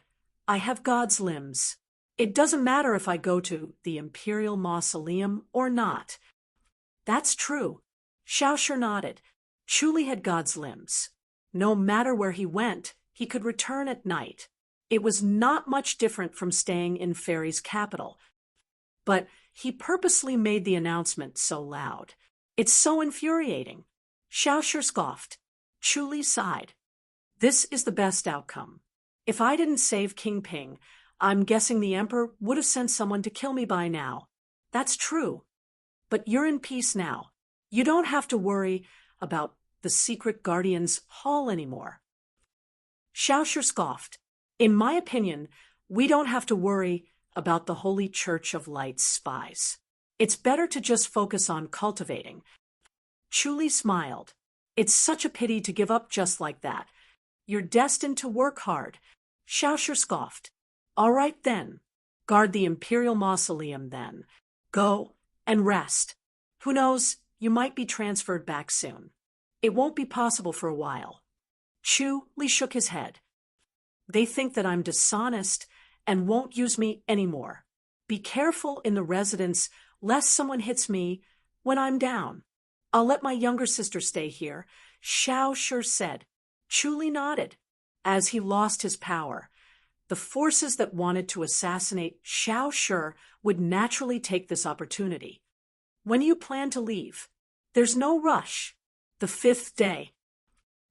"I have God's limbs. It doesn't matter if I go to the imperial mausoleum or not." "That's true." Xiao Shi nodded. Chu Li had God's limbs. No matter where he went, he could return at night. It was not much different from staying in Fairy's capital. But he purposely made the announcement so loud. "It's so infuriating." Xiao Shi scoffed. Chu Li sighed. "This is the best outcome. If I didn't save King Ping, I'm guessing the emperor would have sent someone to kill me by now." "That's true. But you're in peace now. You don't have to worry about the secret guardian's hall anymore." Xiao Shi scoffed. "In my opinion, we don't have to worry about the Holy Church of Light's spies. It's better to just focus on cultivating." Chu Li smiled. "It's such a pity to give up just like that. You're destined to work hard." Xiao Shi scoffed. "All right then. Guard the imperial mausoleum then. Go and rest. Who knows, you might be transferred back soon. It won't be possible for a while." Chu Li shook his head. "They think that I'm dishonest and won't use me anymore. Be careful in the residence lest someone hits me when I'm down. I'll let my younger sister stay here," Xiao Shi said. Chu Li nodded. As he lost his power, the forces that wanted to assassinate Xiao Shi would naturally take this opportunity. "When do you plan to leave?" "There's no rush." "The 5th day."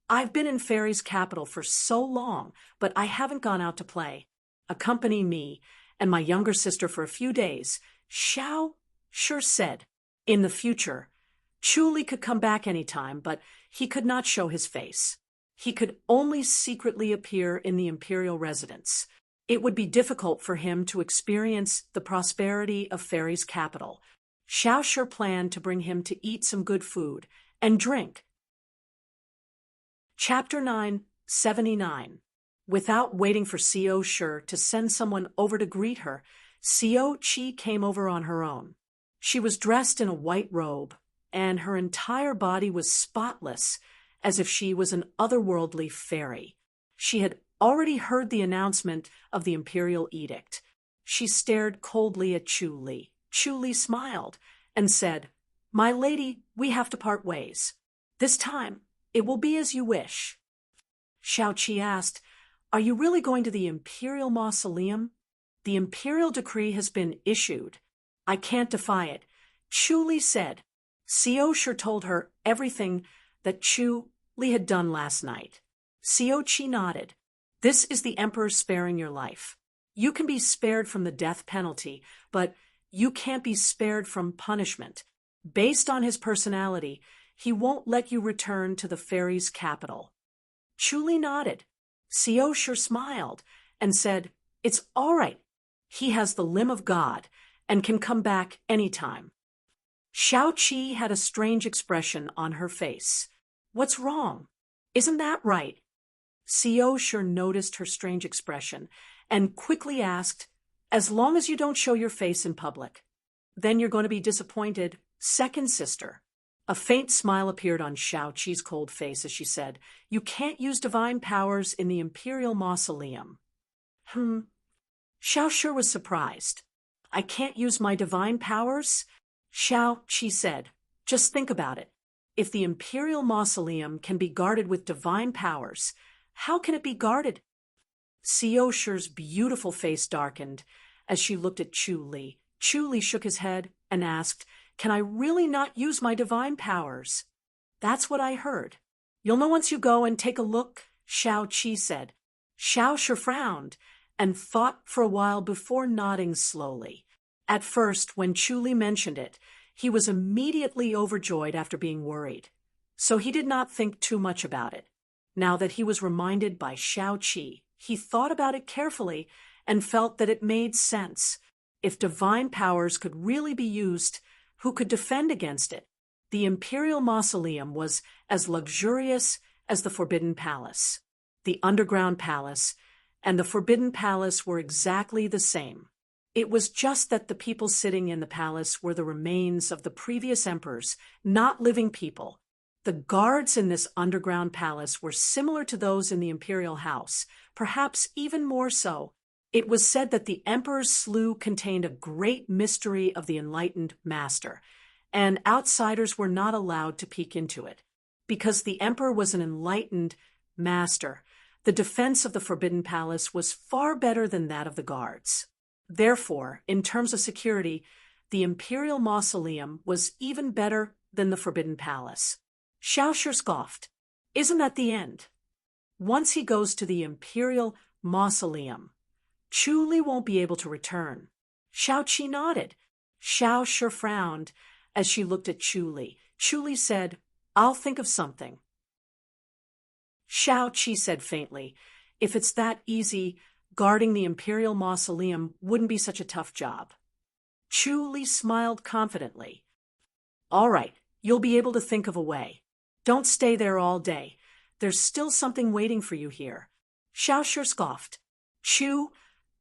"I've been in Fairy's capital for so long, but I haven't gone out to play. Accompany me and my younger sister for a few days," Xiao Shi said. In the future, Chu Li could come back any time, but he could not show his face. He could only secretly appear in the imperial residence. It would be difficult for him to experience the prosperity of Fairy's capital. Xiao Shi planned to bring him to eat some good food and drink. Chapter 979. Without waiting for Xiao Shi to send someone over to greet her, Xiao Qi came over on her own. She was dressed in a white robe, and her entire body was spotless, as if she was an otherworldly fairy. She had already heard the announcement of the imperial edict. She stared coldly at Chu Li. Chu Li smiled and said, "My lady, we have to part ways. This time, it will be as you wish." Xiao Qi asked, "Are you really going to the imperial mausoleum?" "The imperial decree has been issued. I can't defy it," Chu Li said. Xiao Shi told her everything that Chu Li had done last night. Xiao Qi nodded. "This is the emperor sparing your life. You can be spared from the death penalty, but you can't be spared from punishment. Based on his personality, he won't let you return to the fairy's capital." Chu Li nodded. Xiao Shi smiled and said, "It's all right. He has the limb of God and can come back any time." Xiao Qi had a strange expression on her face. "What's wrong? Isn't that right?" Xiao Shi noticed her strange expression and quickly asked, "As long as you don't show your face in public." "Then you're going to be disappointed, second sister." A faint smile appeared on Xiao Qi's cold face as she said, "You can't use divine powers in the imperial mausoleum." Xiao Shi was surprised. "I can't use my divine powers?" Xiao Qi said, "Just think about it. If the imperial mausoleum can be guarded with divine powers, how can it be guarded?" Xiao Shi's beautiful face darkened as she looked at Chu Li. Chu Li shook his head and asked, "Can I really not use my divine powers?" "That's what I heard." "You'll know once you go and take a look," Xiao Qi said. Xiao Shi frowned and thought for a while before nodding slowly. At first, when Chu Li mentioned it, he was immediately overjoyed after being worried. So he did not think too much about it. Now that he was reminded by Xiao Qi, he thought about it carefully and felt that it made sense. If divine powers could really be used, who could defend against it? The imperial mausoleum was as luxurious as the Forbidden Palace. The underground palace and the Forbidden Palace were exactly the same. It was just that the people sitting in the palace were the remains of the previous emperors, not living people. The guards in this underground palace were similar to those in the imperial house, perhaps even more so. It was said that the emperor's slough contained a great mystery of the enlightened master, and outsiders were not allowed to peek into it. Because the emperor was an enlightened master, the defense of the Forbidden Palace was far better than that of the guards. Therefore, in terms of security, the imperial mausoleum was even better than the Forbidden Palace. Xiao Shi scoffed. Isn't that the end? Once he goes to the imperial mausoleum, Chu Li won't be able to return. Xiao Qi nodded. Xiao Shi frowned as she looked at Chu Li. Chu Li said, I'll think of something. Xiao Qi said faintly, if it's that easy, guarding the imperial mausoleum wouldn't be such a tough job. Chu Li smiled confidently. All right, you'll be able to think of a way. Don't stay there all day. There's still something waiting for you here. Xiao Shi scoffed. Chu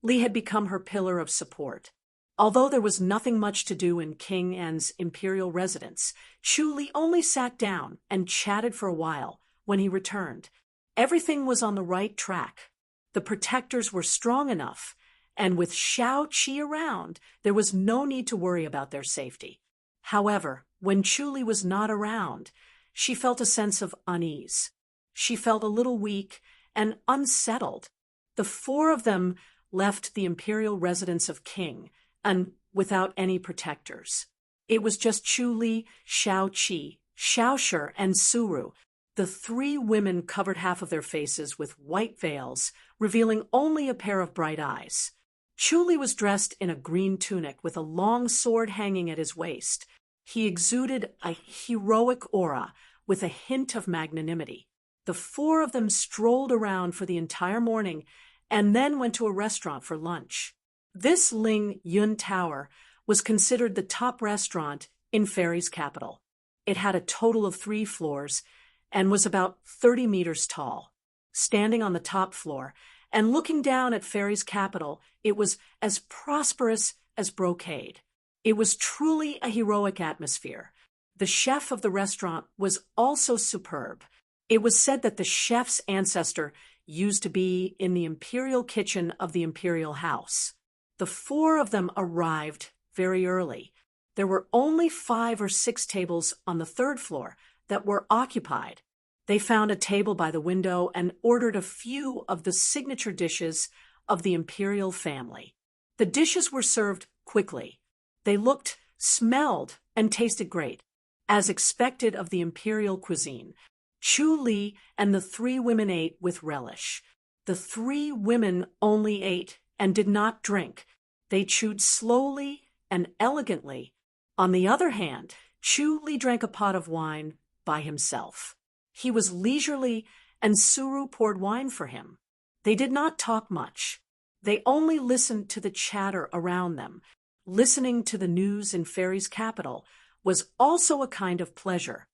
Li had become her pillar of support. Although there was nothing much to do in King An's imperial residence, Chu Li only sat down and chatted for a while. When he returned, everything was on the right track. The protectors were strong enough, and with Xiao Qi around, there was no need to worry about their safety. However, when Chu Li was not around, she felt a sense of unease. She felt a little weak and unsettled. The four of them left the imperial residence of King, and without any protectors. It was just Chu Li, Xiao Qi, Xiao Shi, and Suru. The three women covered half of their faces with white veils, revealing only a pair of bright eyes. Chu Li was dressed in a green tunic with a long sword hanging at his waist. He exuded a heroic aura with a hint of magnanimity. The four of them strolled around for the entire morning and then went to a restaurant for lunch. This Ling Yun Tower was considered the top restaurant in Fairy's capital. It had a total of 3 floors and was about 30 meters tall. Standing on the top floor and looking down at Fairy's capital, it was as prosperous as brocade. It was truly a heroic atmosphere. The chef of the restaurant was also superb. It was said that the chef's ancestor used to be in the imperial kitchen of the imperial house. The four of them arrived very early. There were only 5 or 6 tables on the 3rd floor that were occupied. They found a table by the window and ordered a few of the signature dishes of the imperial family. The dishes were served quickly. They looked, smelled, and tasted great. As expected of the imperial cuisine, Chu Li and the 3 women ate with relish. The 3 women only ate and did not drink. They chewed slowly and elegantly. On the other hand, Chu Li drank a pot of wine by himself. He was leisurely, and Suru poured wine for him. They did not talk much. They only listened to the chatter around them. Listening to the news in Fairy's capital was also a kind of pleasure.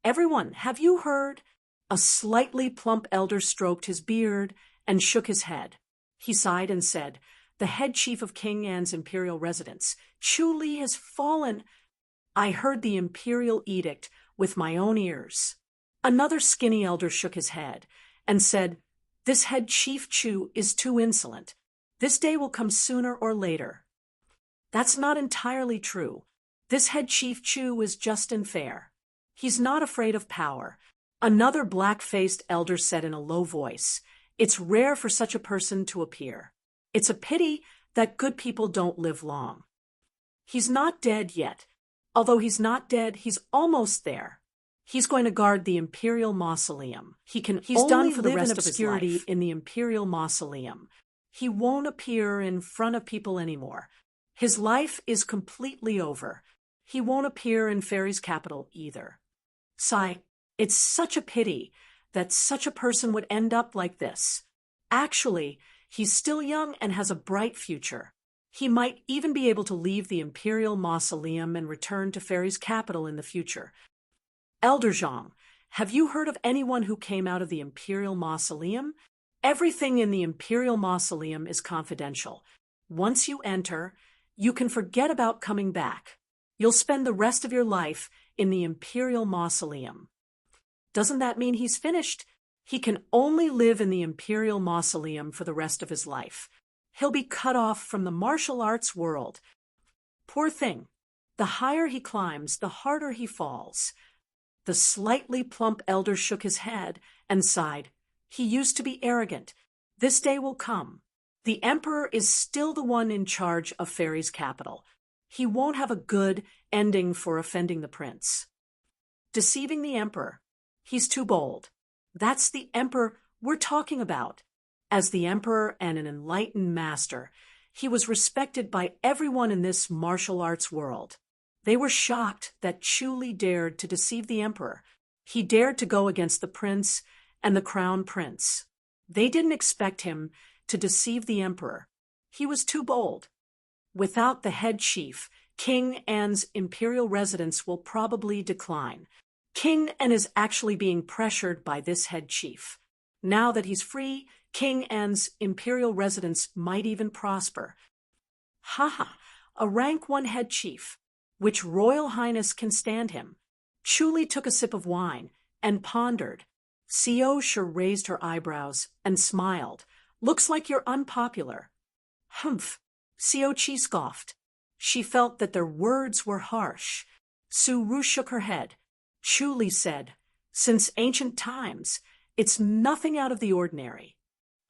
Everyone, have you heard? A slightly plump elder stroked his beard and shook his head. He sighed and said, the head chief of King An's imperial residence, Chu Li, has fallen. I heard the imperial edict with my own ears. Another skinny elder shook his head and said, this head chief Chu is too insolent. This day will come sooner or later. That's not entirely true. This head chief Chu is just and fair. He's not afraid of power. Another black-faced elder said in a low voice, it's rare for such a person to appear. It's a pity that good people don't live long. He's not dead yet. Although he's not dead, he's almost there. He's going to guard the imperial mausoleum. He's done for the rest of his life in the imperial mausoleum. He won't appear in front of people anymore. His life is completely over. He won't appear in Fairy's capital either. Sigh, it's such a pity that such a person would end up like this. Actually, he's still young and has a bright future. He might even be able to leave the imperial mausoleum and return to Fairy's capital in the future. Elder Zhang, Have you heard of anyone who came out of the Imperial Mausoleum? Everything in the Imperial Mausoleum is confidential. Once you enter, you can forget about coming back. You'll spend the rest of your life in the Imperial Mausoleum. Doesn't that mean he's finished? He can only live in the Imperial Mausoleum for the rest of his life. He'll be cut off from the martial arts world. Poor thing. The higher he climbs, the harder he falls. The slightly plump elder shook his head and sighed. He used to be arrogant. This day will come. The emperor is still the one in charge of Fairy's capital. He won't have a good ending for offending the prince. Deceiving the emperor. He's too bold. That's the emperor we're talking about. As the emperor and an enlightened master, he was respected by everyone in this martial arts world. They were shocked that Chu Li dared to deceive the emperor. He dared to go against the prince and the crown prince. They didn't expect him to deceive the emperor. He was too bold. Without the head chief, King An's imperial residence will probably decline. King An is actually being pressured by this head chief. Now that he's free, King An's imperial residence might even prosper. A rank 1 head chief. Which royal highness can stand him? Chu Li took a sip of wine and pondered. Seosha raised her eyebrows and smiled. Looks like you're unpopular. Humph. Seochi scoffed. She felt that their words were harsh. Su Ru shook her head. Chu Li said, since ancient times, it's nothing out of the ordinary.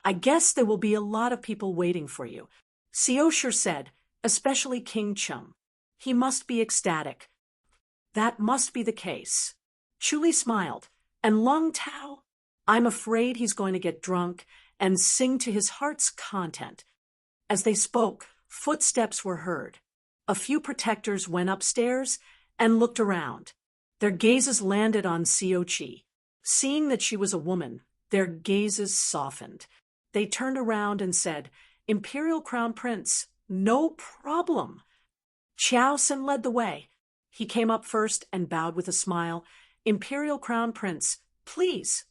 I guess there will be a lot of people waiting for you. Seosha said, especially King Chum. He must be ecstatic. That must be the case. Chu Li smiled. And Lung Tao? I'm afraid he's going to get drunk and sing to his heart's content. As they spoke, footsteps were heard. A few protectors went upstairs and looked around. Their gazes landed on Seochi. Seeing that she was a woman, their gazes softened. They turned around and said, Imperial Crown Prince, no problem. Qiao Sen led the way. He came up first and bowed with a smile. Imperial Crown Prince, please.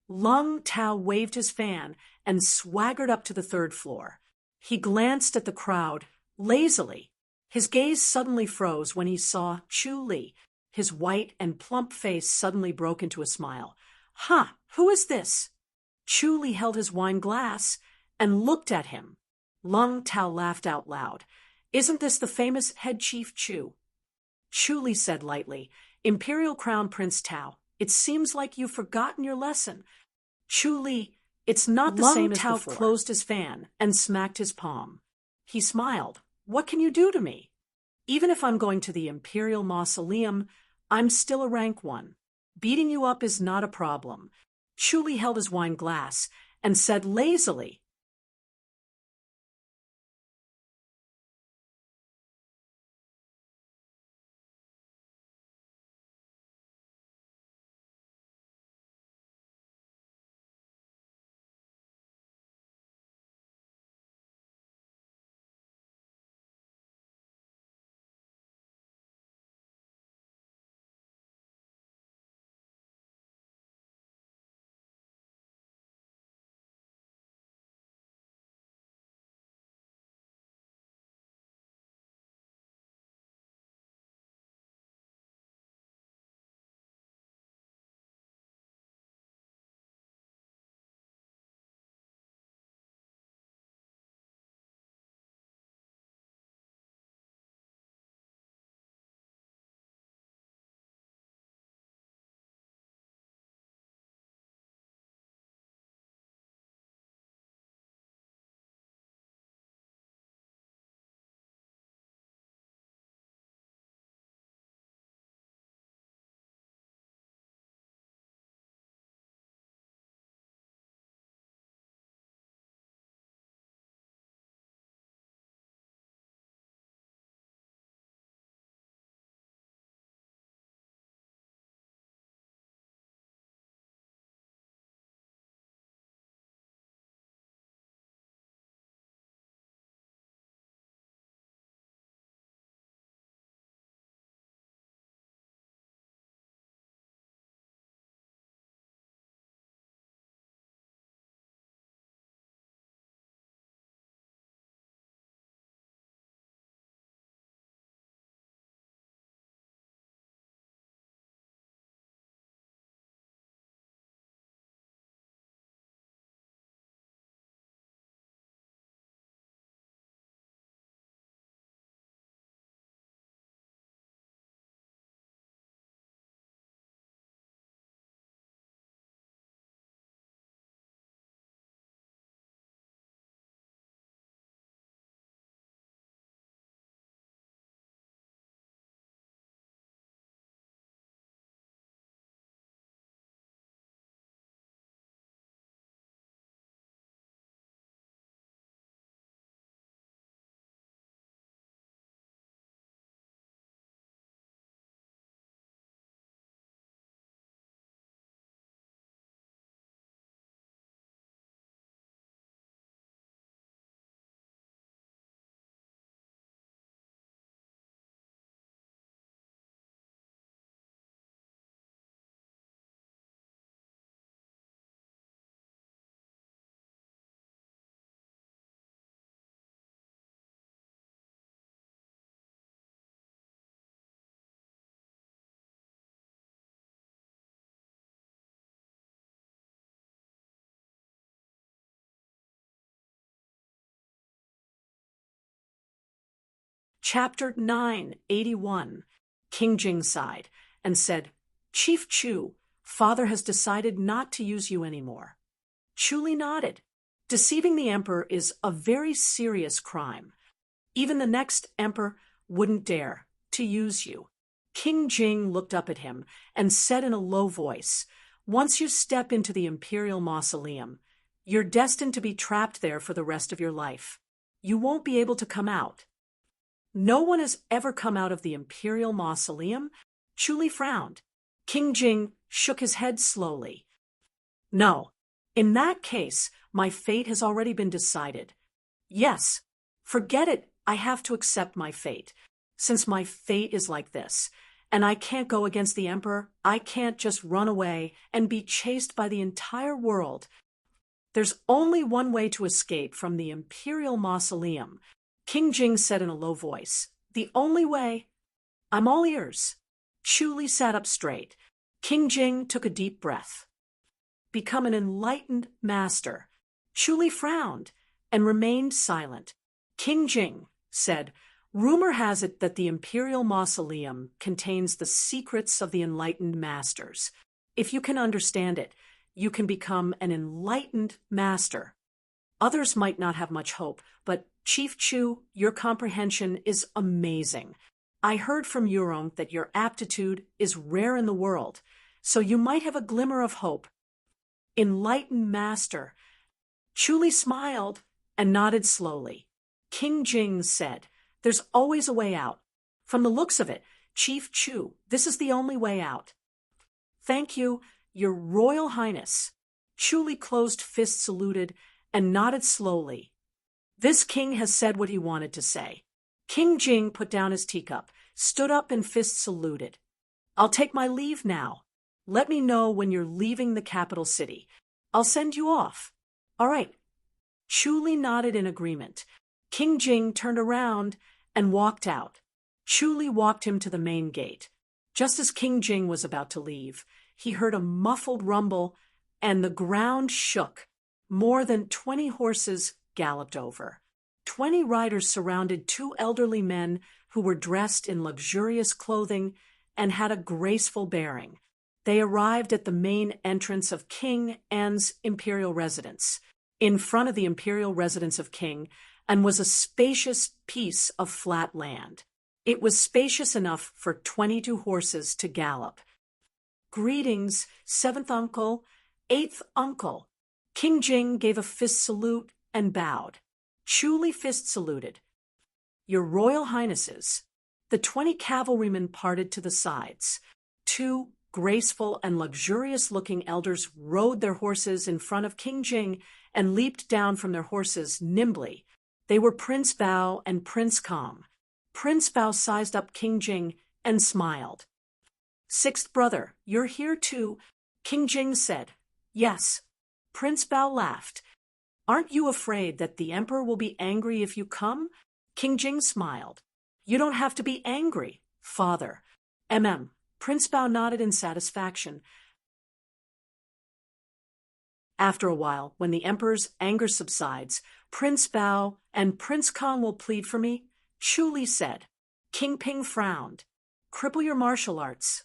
Lung Tao waved his fan and swaggered up to the 3rd floor. He glanced at the crowd lazily. His gaze suddenly froze when he saw Chu Li. His white and plump face suddenly broke into a smile. Who is this? Chu Li held his wine glass and looked at him. Lung Tao laughed out loud. Isn't this the famous head chief Chu? Chu Li said lightly, Imperial Crown Prince Tao, it seems like you've forgotten your lesson. Chu Li, it's not the same as before. Lung Tao closed his fan and smacked his palm. He smiled. What can you do to me? Even if I'm going to the Imperial Mausoleum, I'm still a rank 1. Beating you up is not a problem. Chu Li held his wine glass and said lazily, Chapter 981. King Jing sighed and said, Chief Chu, father has decided not to use you anymore. Chu Li nodded. Deceiving the emperor is a very serious crime. Even the next emperor wouldn't dare to use you. King Jing looked up at him and said in a low voice, Once you step into the imperial mausoleum, you're destined to be trapped there for the rest of your life. You won't be able to come out. No one has ever come out of the imperial mausoleum? Chu Li frowned. King Jing shook his head slowly. No. In that case, my fate has already been decided. Yes. Forget it. I have to accept my fate. Since my fate is like this, and I can't go against the emperor, I can't just run away and be chased by the entire world. There's only one way to escape from the imperial mausoleum, King Jing said in a low voice. The only way? I'm all ears. Chu Li sat up straight. King Jing took a deep breath. Become an enlightened master. Chu Li frowned and remained silent. King Jing said, Rumor has it that the imperial mausoleum contains the secrets of the enlightened masters. If you can understand it, you can become an enlightened master. Others might not have much hope, but Chief Chu, your comprehension is amazing. I heard from Yurong that your aptitude is rare in the world, so you might have a glimmer of hope. Enlightened master. Chu Li smiled and nodded slowly. King Jing said, There's always a way out. From the looks of it, Chief Chu, this is the only way out. Thank you, Your Royal Highness. Chu Li closed fist saluted and nodded slowly. This king has said what he wanted to say. King Jing put down his teacup, stood up and fist saluted. I'll take my leave now. Let me know when you're leaving the capital city. I'll send you off. All right. Chu Li nodded in agreement. King Jing turned around and walked out. Chu Li walked him to the main gate. Just as King Jing was about to leave, he heard a muffled rumble and the ground shook. More than 20 horses galloped over. 20 riders surrounded 2 elderly men who were dressed in luxurious clothing and had a graceful bearing. They arrived at the main entrance of King An's imperial residence. In front of the imperial residence of King An was a spacious piece of flat land. It was spacious enough for 22 horses to gallop. Greetings, 7th uncle, 8th uncle. King Jing gave a fist salute and bowed. Chu Li fist saluted. Your Royal Highnesses. The 20 cavalrymen parted to the sides. 2 graceful and luxurious-looking elders rode their horses in front of King Jing and leaped down from their horses nimbly. They were Prince Bao and Prince Kong. Prince Bao sized up King Jing and smiled. 6th brother, you're here too, King Jing said. Yes. Prince Bao laughed. Aren't you afraid that the emperor will be angry if you come? King Jing smiled. You don't have to be angry, father. Prince Bao nodded in satisfaction. After a while, when the emperor's anger subsides, Prince Bao and Prince Kong will plead for me, Chu Li said. King Ping frowned. Cripple your martial arts.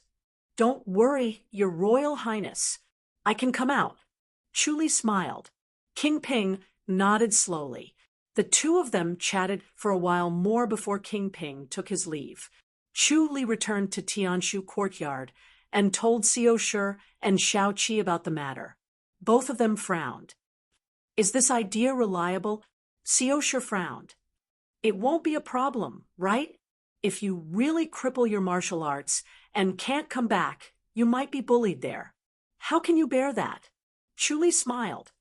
Don't worry, Your Royal Highness. I can come out. Chu Li smiled. King Ping nodded slowly. The two of them chatted for a while more before King Ping took his leave. Chu Li returned to Tianshu courtyard and told Xiao Shi and Shao Qi about the matter. Both of them frowned. Is this idea reliable? Xiao Shi frowned. It won't be a problem, right? If you really cripple your martial arts and can't come back, you might be bullied there. How can you bear that? Chu Li smiled.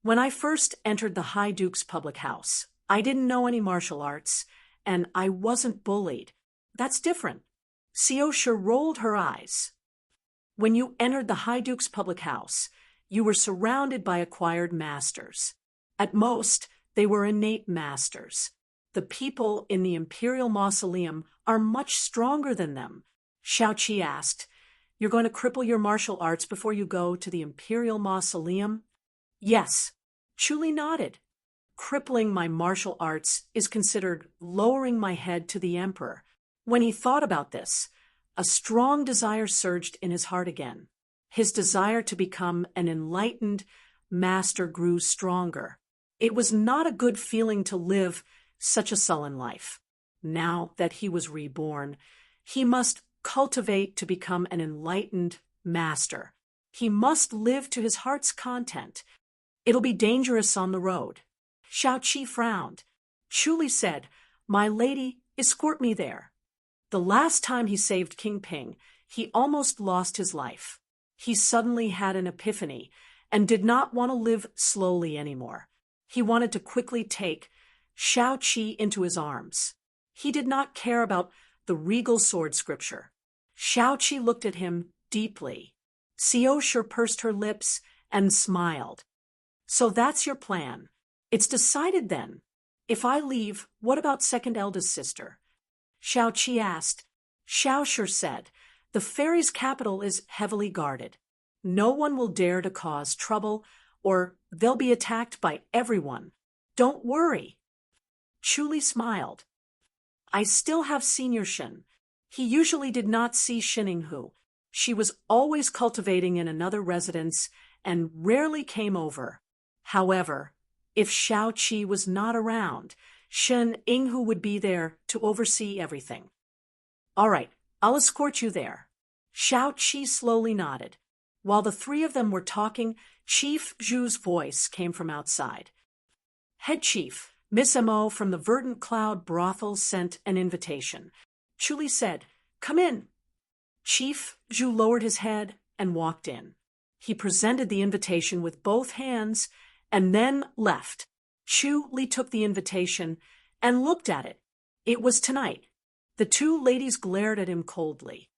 When I first entered the High Duke's public house, I didn't know any martial arts, and I wasn't bullied. That's different. Xiao Shi rolled her eyes. When you entered the High Duke's public house, you were surrounded by acquired masters. At most, they were innate masters. The people in the imperial mausoleum are much stronger than them. Shao Qi asked, You're going to cripple your martial arts before you go to the imperial mausoleum? Yes. Chu Li nodded. crippling my martial arts is considered lowering my head to the emperor. When he thought about this, a strong desire surged in his heart again. His desire to become an enlightened master grew stronger. It was not a good feeling to live such a sullen life. Now that he was reborn, he must cultivate to become an enlightened master. He must live to his heart's content. It'll be dangerous on the road. Shao-Chi frowned. Chu said, "My lady, escort me there." The last time he saved King Ping, he almost lost his life. He suddenly had an epiphany and did not want to live slowly anymore. He wanted to quickly take Shao-Chi into his arms. He did not care about the regal sword scripture. Shao-Chi looked at him deeply. Xiao pursed her lips and smiled. "So that's your plan. It's decided then. If I leave, what about second eldest sister?" Shao-Chi asked. Xiao said, "The fairy's capital is heavily guarded. No one will dare to cause trouble, or they'll be attacked by everyone. Don't worry." Chu smiled. "I still have Senior Shen. He usually did not see Xininghu. She was always cultivating in another residence and rarely came over. However, if Shao-Chi was not around, Shen Yinghu would be there to oversee everything." "All right, I'll escort you there." Shao-Chi slowly nodded. While the three of them were talking, Chief Zhu's voice came from outside. "Head Chief, Miss Mo from the Verdant Cloud brothel sent an invitation." Chu said, "Come in." Chief Zhu lowered his head and walked in. He presented the invitation with both hands and then left. Chu took the invitation and looked at it. It was tonight. The two ladies glared at him coldly.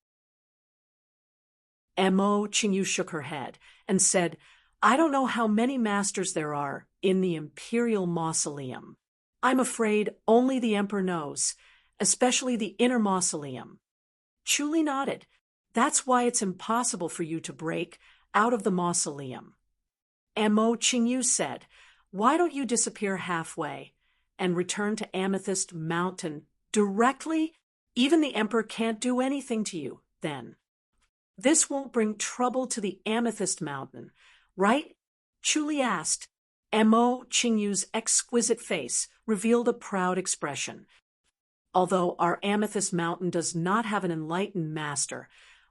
Mo Qingyu shook her head and said, "I don't know how many masters there are in the Imperial Mausoleum. I'm afraid only the Emperor knows, especially the inner mausoleum." Chu nodded. "That's why it's impossible for you to break out of the mausoleum." Mo Qingyu said, "Why don't you disappear halfway and return to Amethyst Mountain directly? Even the Emperor can't do anything to you then. This won't bring trouble to the Amethyst Mountain, right?" Chu asked. Mo Qingyu's exquisite face revealed a proud expression. "Although our Amethyst Mountain does not have an enlightened master,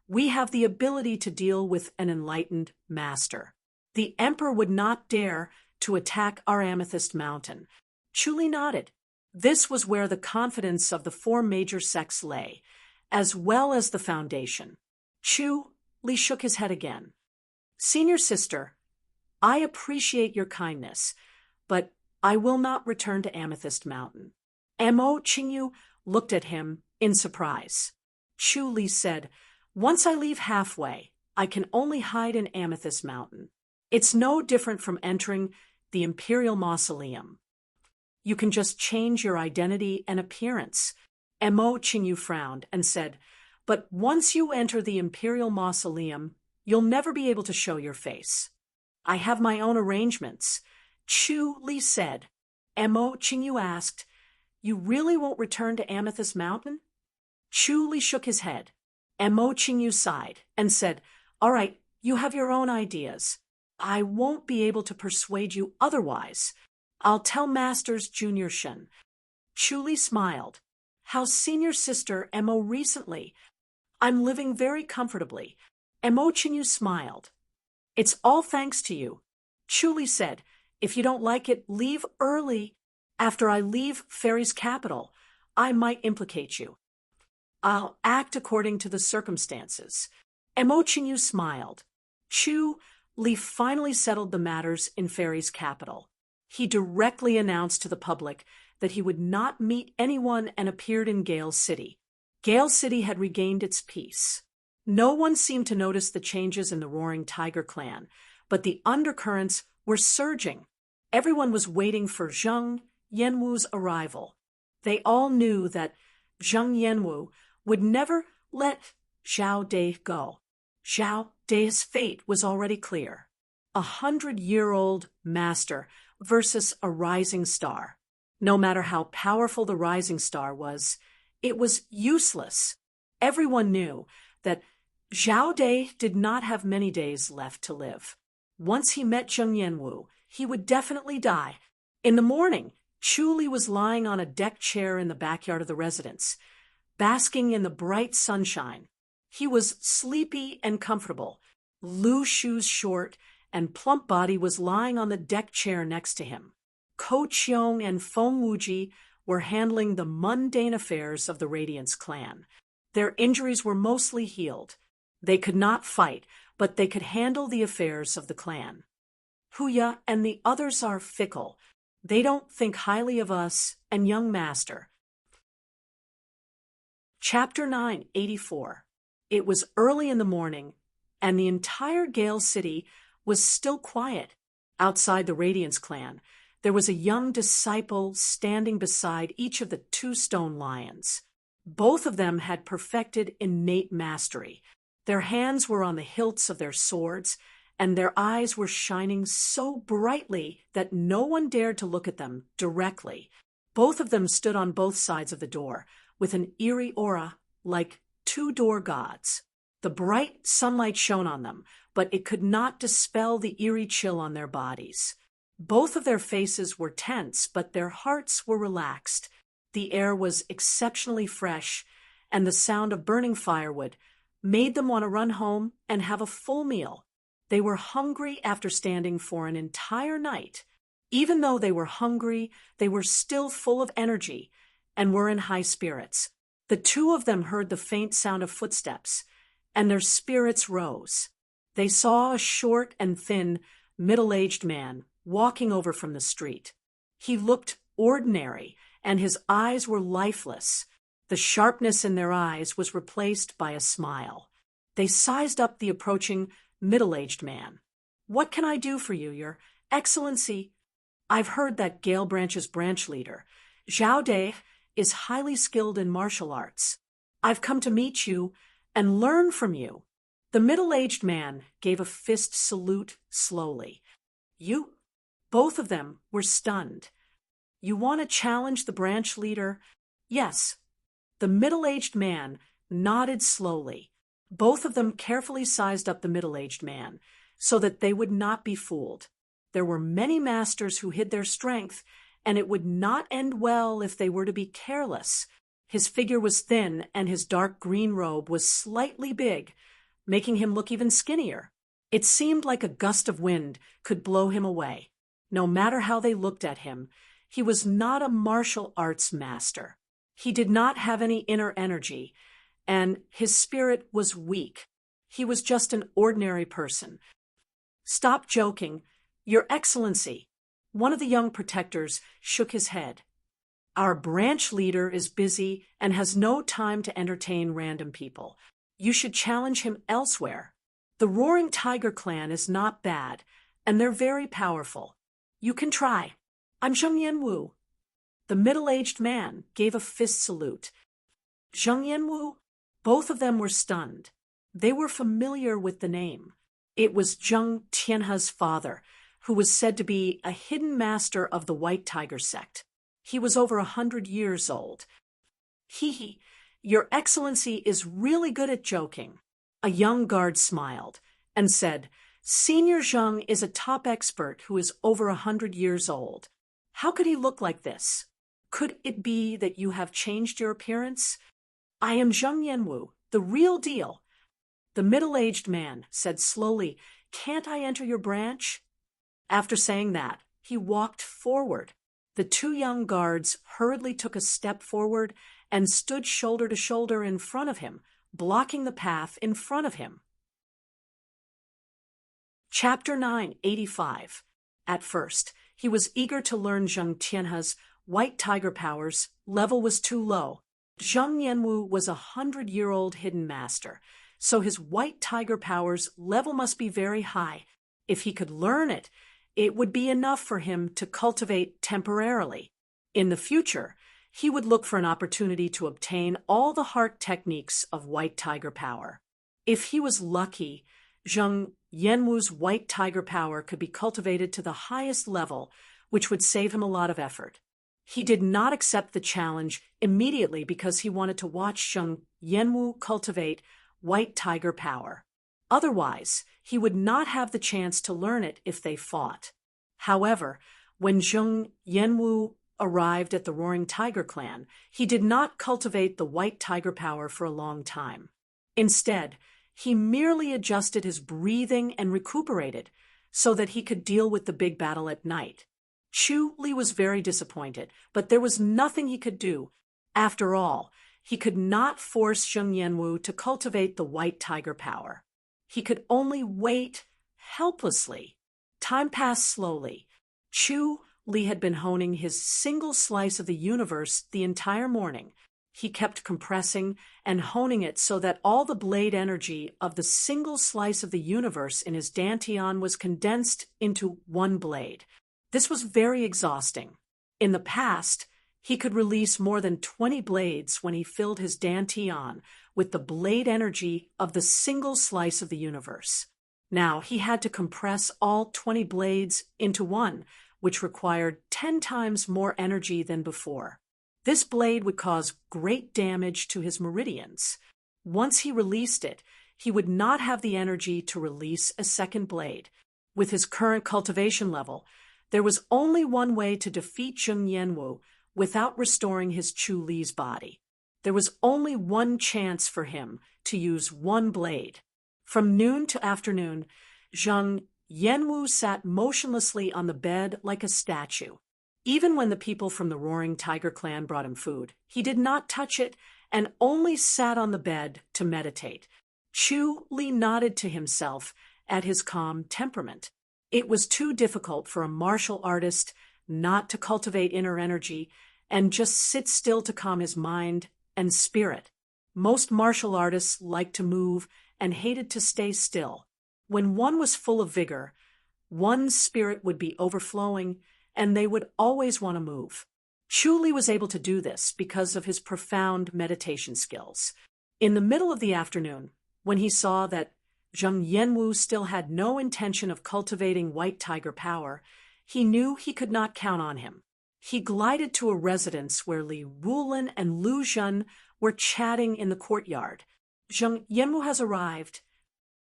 we have the ability to deal with an enlightened master. The Emperor would not dare to attack our Amethyst Mountain." Chu nodded. This was where the confidence of the four major sects lay, as well as the foundation. Chu shook his head again. "Senior sister, I appreciate your kindness, but I will not return to Amethyst Mountain." Mo Qingyu looked at him in surprise. Chu said, "Once I leave halfway, I can only hide in Amethyst Mountain. It's no different from entering the Imperial Mausoleum. You can just change your identity and appearance." Mo Qingyu frowned and said, "But once you enter the Imperial Mausoleum, you'll never be able to show your face." "I have my own arrangements." Chu said. Mo Qingyu asked, "You really won't return to Amethyst Mountain?" Chu shook his head. Mo Qingyu sighed and said, "All right, you have your own ideas. I won't be able to persuade you otherwise. I'll tell Masters Junior Shen." Chu smiled. "How's Senior Sister Mo recently?" "I'm living very comfortably." Mo Qingyu smiled. "It's all thanks to you." Chu said, "If you don't like it, leave early. After I leave Fairy's capital, I might implicate you. I'll act according to the circumstances." Mo Qingyu smiled. Chu finally settled the matters in Fairy's capital. He directly announced to the public that he would not meet anyone and appeared in Gale City. Gale City had regained its peace. No one seemed to notice the changes in the Roaring Tiger clan, but the undercurrents were surging. Everyone was waiting for Zheng Yanwu's arrival. They all knew that Zheng Yanwu would never let Zhao Dai go. Zhao Dai's fate was already clear. 100-year-old master versus a rising star. No matter how powerful the rising star was, it was useless. Everyone knew that Zhao Dai did not have many days left to live. Once he met Zheng Yanwu, he would definitely die. In the morning, Chu Li was lying on a deck chair in the backyard of the residence, basking in the bright sunshine. He was sleepy and comfortable. Loose shoes short and plump body was lying on the deck chair next to him. Ko Qiong and Feng Wuji were handling the mundane affairs of the Radiance clan. Their injuries were mostly healed. They could not fight, but they could handle the affairs of the clan. Huya and the others are fickle. They don't think highly of us and young master. Chapter 984. It was early in the morning, and the entire Gale City was still quiet. Outside the Radiance clan, there was a young disciple standing beside each of the two stone lions. Both of them had perfected innate mastery. Their hands were on the hilts of their swords, and their eyes were shining so brightly that no one dared to look at them directly. Both of them stood on both sides of the door, with an eerie aura like two door gods. The bright sunlight shone on them, but it could not dispel the eerie chill on their bodies. Both of their faces were tense, but their hearts were relaxed. The air was exceptionally fresh, and the sound of burning firewood made them want to run home and have a full meal. They were hungry after standing for an entire night. Even though they were hungry, they were still full of energy and were in high spirits. The two of them heard the faint sound of footsteps, and their spirits rose. They saw a short and thin, middle-aged man walking over from the street. He looked ordinary, and his eyes were lifeless. The sharpness in their eyes was replaced by a smile. They sized up the approaching middle-aged man. "What can I do for you, Your Excellency?" "I've heard that Gale Branch's branch leader, Zhao Dai, is highly skilled in martial arts. I've come to meet you and learn from you." The middle-aged man gave a fist salute slowly. "You?" Both of them were stunned. "You want to challenge the branch leader?" "Yes." The middle-aged man nodded slowly. Both of them carefully sized up the middle-aged man so that they would not be fooled. There were many masters who hid their strength, and it would not end well if they were to be careless. His figure was thin, and his dark green robe was slightly big, making him look even skinnier. It seemed like a gust of wind could blow him away. No matter how they looked at him, he was not a martial arts master. He did not have any inner energy, and his spirit was weak. He was just an ordinary person. "Stop joking, Your Excellency." One of the young protectors shook his head. "Our branch leader is busy and has no time to entertain random people. You should challenge him elsewhere. The Roaring Tiger clan is not bad, and they're very powerful. You can try. I'm Zheng Yanwu." The middle-aged man gave a fist salute. "Zheng Yanwu?" Both of them were stunned. They were familiar with the name. It was Zheng Tianhe's father, who was said to be a hidden master of the White Tiger sect. He was over 100 years old. "Hee, Your Excellency is really good at joking." A young guard smiled and said, "Senior Zheng is a top expert who is over 100 years old. How could he look like this? Could it be that you have changed your appearance?" "I am Zheng Yanwu, the real deal." The middle-aged man said slowly, "Can't I enter your branch?" After saying that, he walked forward. The two young guards hurriedly took a step forward and stood shoulder to shoulder in front of him, blocking the path in front of him. Chapter 985. At first, he was eager to learn Zheng Tianhe's White Tiger powers. Level was too low. Zheng Yanwu was 100-year-old hidden master, so his White Tiger powers level must be very high. If he could learn it, it would be enough for him to cultivate temporarily. In the future, he would look for an opportunity to obtain all the heart techniques of White Tiger power. If he was lucky, Zheng Yanwu's White Tiger power could be cultivated to the highest level which would save him a lot of effort. He did not accept the challenge immediately because he wanted to watch Zheng Yanwu cultivate white tiger power. Otherwise, he would not have the chance to learn it if they fought. However, when Zheng Yanwu arrived at the Roaring Tiger clan, he did not cultivate the white tiger power for a long time. Instead, he merely adjusted his breathing and recuperated so that he could deal with the big battle at night. Chu Li was very disappointed, but there was nothing he could do. After all, he could not force Zheng Yanwu to cultivate the white tiger power. He could only wait helplessly. Time passed slowly. Chu Li had been honing his single slice of the universe the entire morning. He kept compressing and honing it so that all the blade energy of the single slice of the universe in his dantian was condensed into one blade. This was very exhausting. In the past, he could release more than 20 blades when he filled his dantian with the blade energy of the single slice of the universe. Now he had to compress all 20 blades into one, which required 10 times more energy than before. This blade would cause great damage to his meridians. Once he released it, he would not have the energy to release a second blade. With his current cultivation level, there was only one way to defeat Zheng Yanwu without restoring his Chu Li's body. There was only one chance for him to use one blade. From noon to afternoon, Zheng Yanwu sat motionlessly on the bed like a statue. Even when the people from the Roaring Tiger clan brought him food, he did not touch it and only sat on the bed to meditate. Chu Li nodded to himself at his calm temperament. It was too difficult for a martial artist not to cultivate inner energy and just sit still to calm his mind and spirit. Most martial artists liked to move and hated to stay still. When one was full of vigor, one's spirit would be overflowing and they would always want to move. Chu Li was able to do this because of his profound meditation skills. In the middle of the afternoon, when he saw that Zheng Yanwu still had no intention of cultivating white tiger power, he knew he could not count on him. He glided to a residence where Li Rulin and Lu Zhen were chatting in the courtyard. Zheng Yanwu has arrived,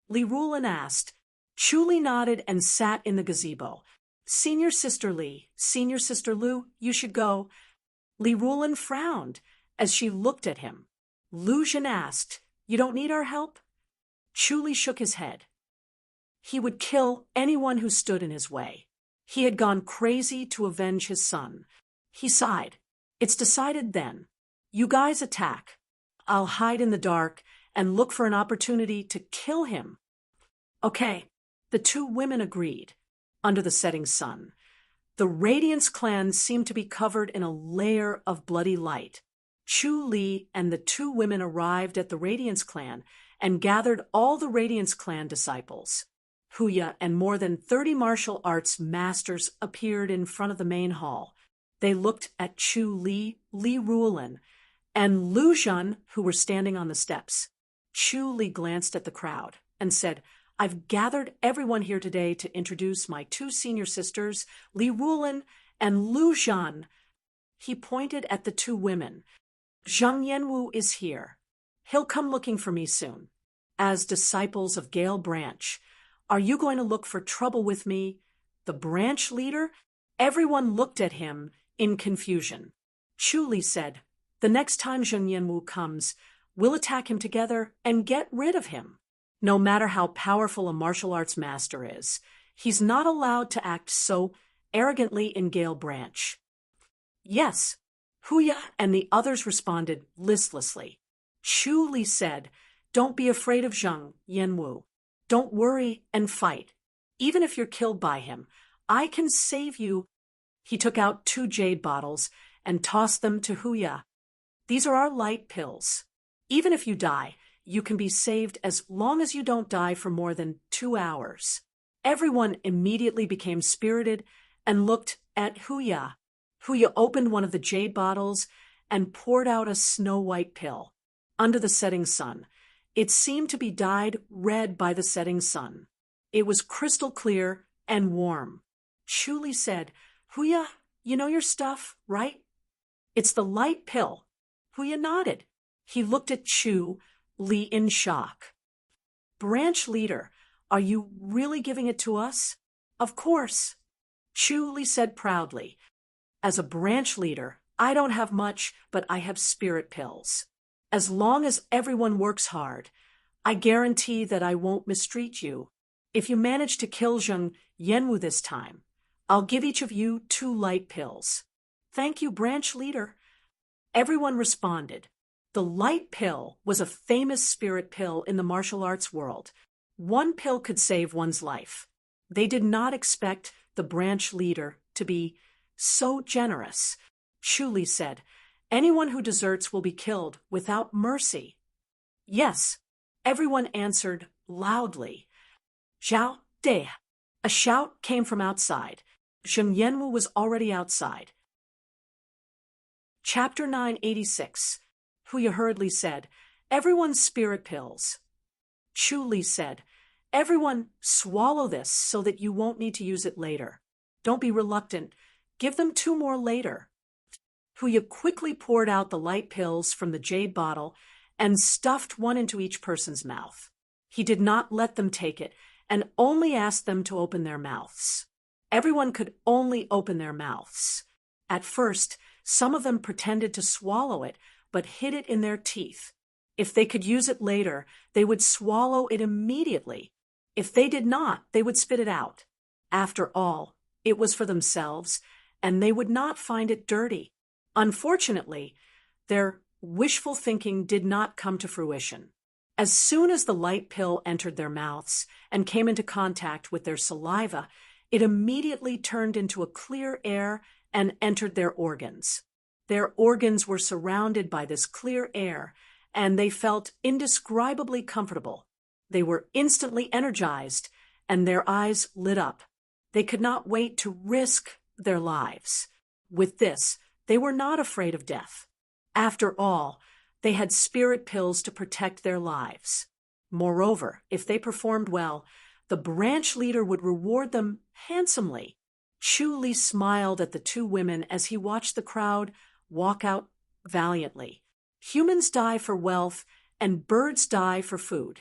Li Rulin asked. Chu Li nodded and sat in the gazebo. Senior Sister Li, Senior Sister Lu, you should go. Li Rulin frowned as she looked at him. Lu Zhen asked, you don't need our help? Chu Li shook his head. He would kill anyone who stood in his way. He had gone crazy to avenge his son. He sighed. It's decided then. You guys attack. I'll hide in the dark and look for an opportunity to kill him. Okay, the two women agreed. Under the setting sun, the Radiance clan seemed to be covered in a layer of bloody light. Chu Li and the two women arrived at the Radiance clan and gathered all the Radiance clan disciples. Huya and more than 30 martial arts masters appeared in front of the main hall. They looked at Chu Li, Li Rulin, and Lu Zhen, who were standing on the steps. Chu Li glanced at the crowd and said, I've gathered everyone here today to introduce my two senior sisters, Li Rulin and Lu Zhen. He pointed at the two women. Zheng Yanwu is here. He'll come looking for me soon. As disciples of Gale Branch, are you going to look for trouble with me, the branch leader? Everyone looked at him in confusion. Chu Li said, the next time Zheng Yanwu comes, we'll attack him together and get rid of him. No matter how powerful a martial arts master is, he's not allowed to act so arrogantly in Gale Branch. Yes, Huya and the others responded listlessly. Chu Li said, don't be afraid of Zheng Yanwu. Don't worry and fight. Even if you're killed by him, I can save you. He took out 2 jade bottles and tossed them to Huya. These are our light pills. Even if you die, you can be saved as long as you don't die for more than 2 hours. Everyone immediately became spirited and looked at Huya. Huya opened one of the jade bottles and poured out a snow-white pill. Under the setting sun, it seemed to be dyed red by the setting sun. It was crystal clear and warm. Chu Li said, Huya, you know your stuff, right? It's the light pill. Huya nodded. He looked at Chu Li in shock. Branch leader, are you really giving it to us? Of course. Chu Li said proudly. As a branch leader, I don't have much, but I have spirit pills. As long as everyone works hard, I guarantee that I won't mistreat you. If you manage to kill Zheng Yanwu this time, I'll give each of you 2 light pills. Thank you, branch leader. Everyone responded. The light pill was a famous spirit pill in the martial arts world. 1 pill could save one's life. They did not expect the branch leader to be so generous. Chu Li said, anyone who deserts will be killed without mercy. Yes, everyone answered loudly. Zhao De. A shout came from outside. Zheng Yanwu was already outside. Chapter 986. Huya hurriedly said, everyone's spirit pills. Chu Li said, everyone swallow this so that you won't need to use it later. Don't be reluctant. Give them 2 more later. Huya quickly poured out the light pills from the jade bottle and stuffed 1 into each person's mouth. He did not let them take it and only asked them to open their mouths. Everyone could only open their mouths. At first, some of them pretended to swallow it, but hid it in their teeth. If they could use it later, they would swallow it immediately. If they did not, they would spit it out. After all, it was for themselves, and they would not find it dirty. Unfortunately, their wishful thinking did not come to fruition. As soon as the light pill entered their mouths and came into contact with their saliva, it immediately turned into a clear air and entered their organs. Their organs were surrounded by this clear air, and they felt indescribably comfortable. They were instantly energized, and their eyes lit up. They could not wait to risk their lives. With this, they were not afraid of death. After all, they had spirit pills to protect their lives. Moreover, if they performed well, the branch leader would reward them handsomely. Chu Li smiled at the 2 women as he watched the crowd walk out valiantly. Humans die for wealth, and birds die for food.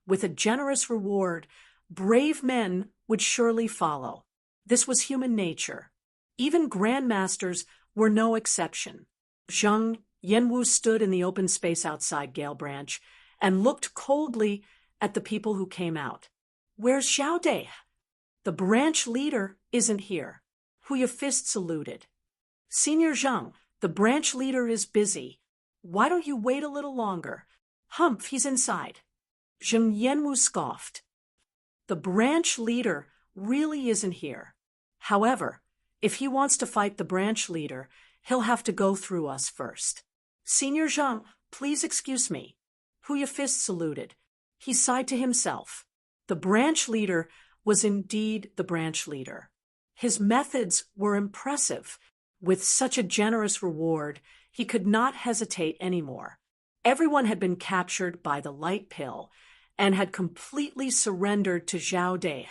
With a generous reward, brave men would surely follow. This was human nature. Even grandmasters were no exception. Zheng Yanwu stood in the open space outside Gale Branch and looked coldly at the people who came out. Where's Xiao De? The branch leader isn't here. Huya Fist saluted. Senior Zheng, the branch leader is busy. Why don't you wait a little longer? Humph, he's inside. Zheng Yanwu scoffed. The branch leader really isn't here. However, if he wants to fight the branch leader, he'll have to go through us first. Senior Zheng, please excuse me. Huya Fist saluted. He sighed to himself. The branch leader was indeed the branch leader. His methods were impressive. With such a generous reward, he could not hesitate anymore. Everyone had been captured by the light pill and had completely surrendered to Xiao De.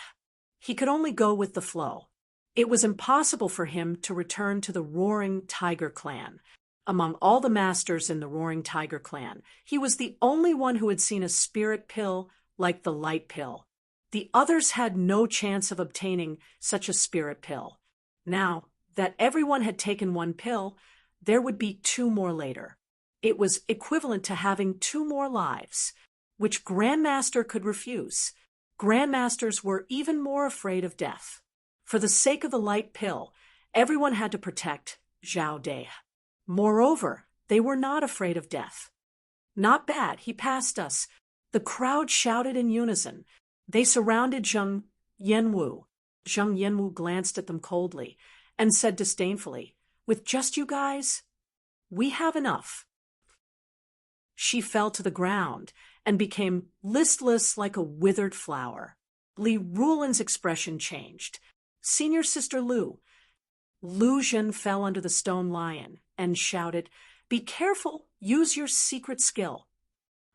He could only go with the flow. It was impossible for him to return to the Roaring Tiger clan. Among all the masters in the Roaring Tiger clan, he was the only one who had seen a spirit pill like the light pill. The others had no chance of obtaining such a spirit pill. Now that everyone had taken 1 pill, there would be 2 more later. It was equivalent to having 2 more lives, which Grandmaster could refuse. Grandmasters were even more afraid of death. For the sake of the light pill, everyone had to protect Xiao De. Moreover, they were not afraid of death. Not bad, he passed us. The crowd shouted in unison. They surrounded Zheng Yanwu. Zheng Yanwu glanced at them coldly and said disdainfully, with just you guys? We have enough. She fell to the ground and became listless like a withered flower. Li Rulin's expression changed. Senior Sister Lu. Lu Zhen fell under the stone lion and shouted, "Be careful, use your secret skill."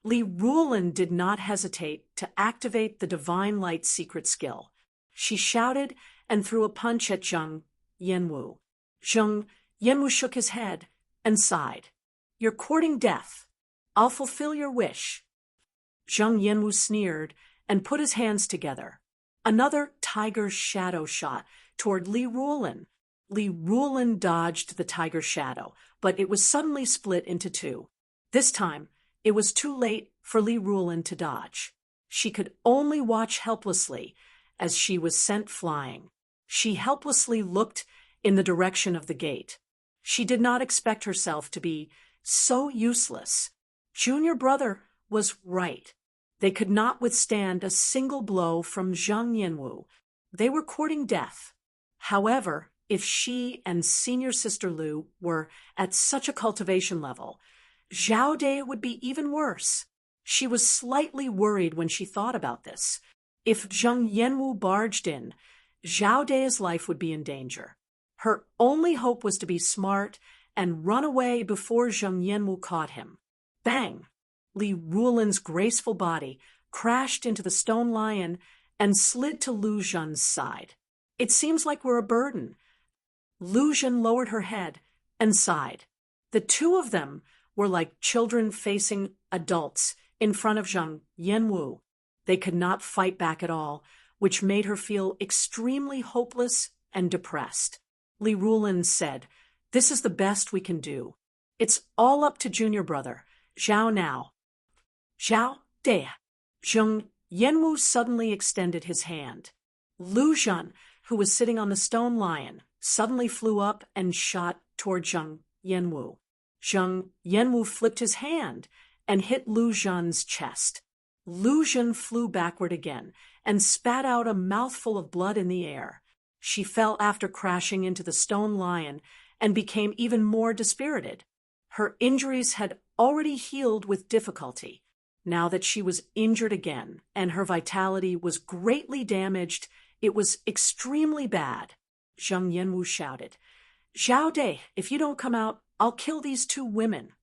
Li Rulin did not hesitate to activate the Divine Light secret skill. She shouted and threw a punch at Zheng Yanwu. Zheng Yanwu shook his head and sighed. You're courting death. I'll fulfill your wish. Zheng Yanwu sneered and put his hands together. Another tiger's shadow shot toward Li Ruolin. Li Ruolin dodged the tiger's shadow, but it was suddenly split into two. This time, it was too late for Li Ruolin to dodge. She could only watch helplessly as she was sent flying. She helplessly looked in the direction of the gate. She did not expect herself to be so useless. Junior brother was right. They could not withstand a single blow from Zheng Yanwu. They were courting death. However, if she and senior sister Lu were at such a cultivation level, Zhao De would be even worse. She was slightly worried when she thought about this. If Zheng Yanwu barged in, Zhao De's life would be in danger. Her only hope was to be smart and run away before Zheng Yanwu caught him. Bang! Li Ruolin's graceful body crashed into the stone lion and slid to Lu Zhen's side. It seems like we're a burden. Lu Zhen lowered her head and sighed. The two of them were like children facing adults in front of Zheng Yanwu. They could not fight back at all, which made her feel extremely hopeless and depressed. Li Ruolin said, "This is the best we can do. It's all up to junior brother, Zhao now." Zhao De. Zheng Yanwu suddenly extended his hand. Lu Zhen, who was sitting on the stone lion, suddenly flew up and shot toward Zheng Yanwu. Zheng Yanwu flipped his hand and hit Lu Zhen's chest. Lu Zhen flew backward again and spat out a mouthful of blood in the air. She fell after crashing into the stone lion and became even more dispirited. Her injuries had already healed with difficulty. Now that she was injured again and her vitality was greatly damaged, it was extremely bad. Zheng Yanwu shouted, "Zhao De, if you don't come out, I'll kill these two women."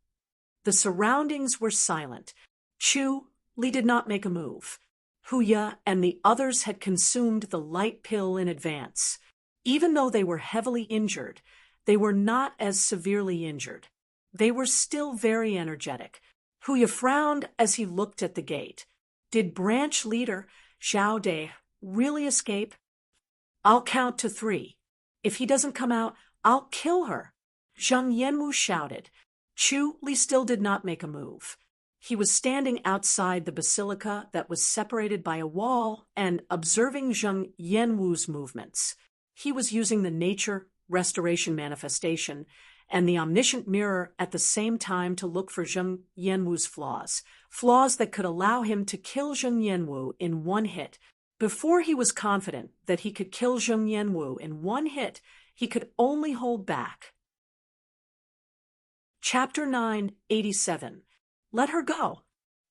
The surroundings were silent. Chu Li did not make a move. Huya and the others had consumed the light pill in advance. Even though they were heavily injured, they were not as severely injured. They were still very energetic. Huya frowned as he looked at the gate. Did branch leader Zhao De really escape? "I'll count to 3. If he doesn't come out, I'll kill her," Zheng Yanwu shouted. Chu Li still did not make a move. He was standing outside the basilica that was separated by a wall and observing Zheng Yanwu's movements. He was using the nature restoration manifestation and the omniscient mirror at the same time to look for Zheng Yanwu's flaws that could allow him to kill Zheng Yanwu in one hit. Before he was confident that he could kill Zheng Yanwu in one hit, he could only hold back. Chapter 987. Let her go.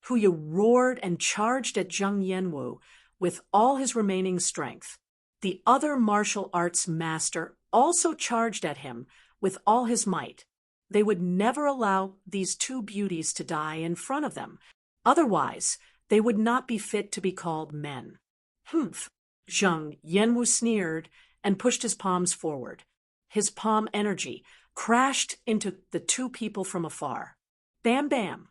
Huya roared and charged at Zheng Yanwu with all his remaining strength. The other martial arts master also charged at him with all his might. They would never allow these two beauties to die in front of them. Otherwise, they would not be fit to be called men. "Humph!" Zheng Yanwu sneered and pushed his palms forward. His palm energy crashed into the two people from afar. Bam, bam!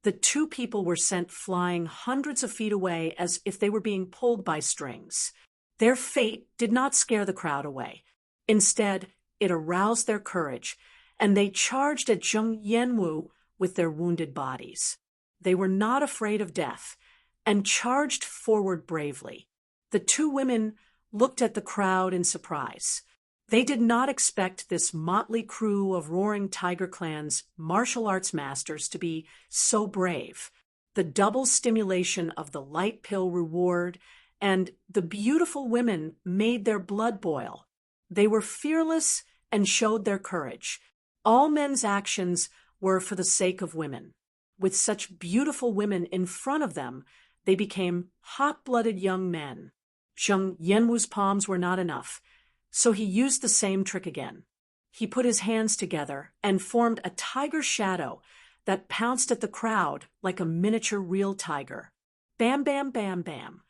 The two people were sent flying hundreds of feet away as if they were being pulled by strings. Their fate did not scare the crowd away. Instead, it aroused their courage, and they charged at Zheng Yanwu with their wounded bodies. They were not afraid of death, and charged forward bravely. The two women looked at the crowd in surprise. They did not expect this motley crew of Roaring Tiger Clan's martial arts masters to be so brave. The double stimulation of the light pill reward and the beautiful women made their blood boil. They were fearless and showed their courage. All men's actions were for the sake of women. With such beautiful women in front of them, they became hot-blooded young men. Zheng Yanwu's palms were not enough, so he used the same trick again. He put his hands together and formed a tiger shadow that pounced at the crowd like a miniature real tiger. Bam, bam, bam, bam.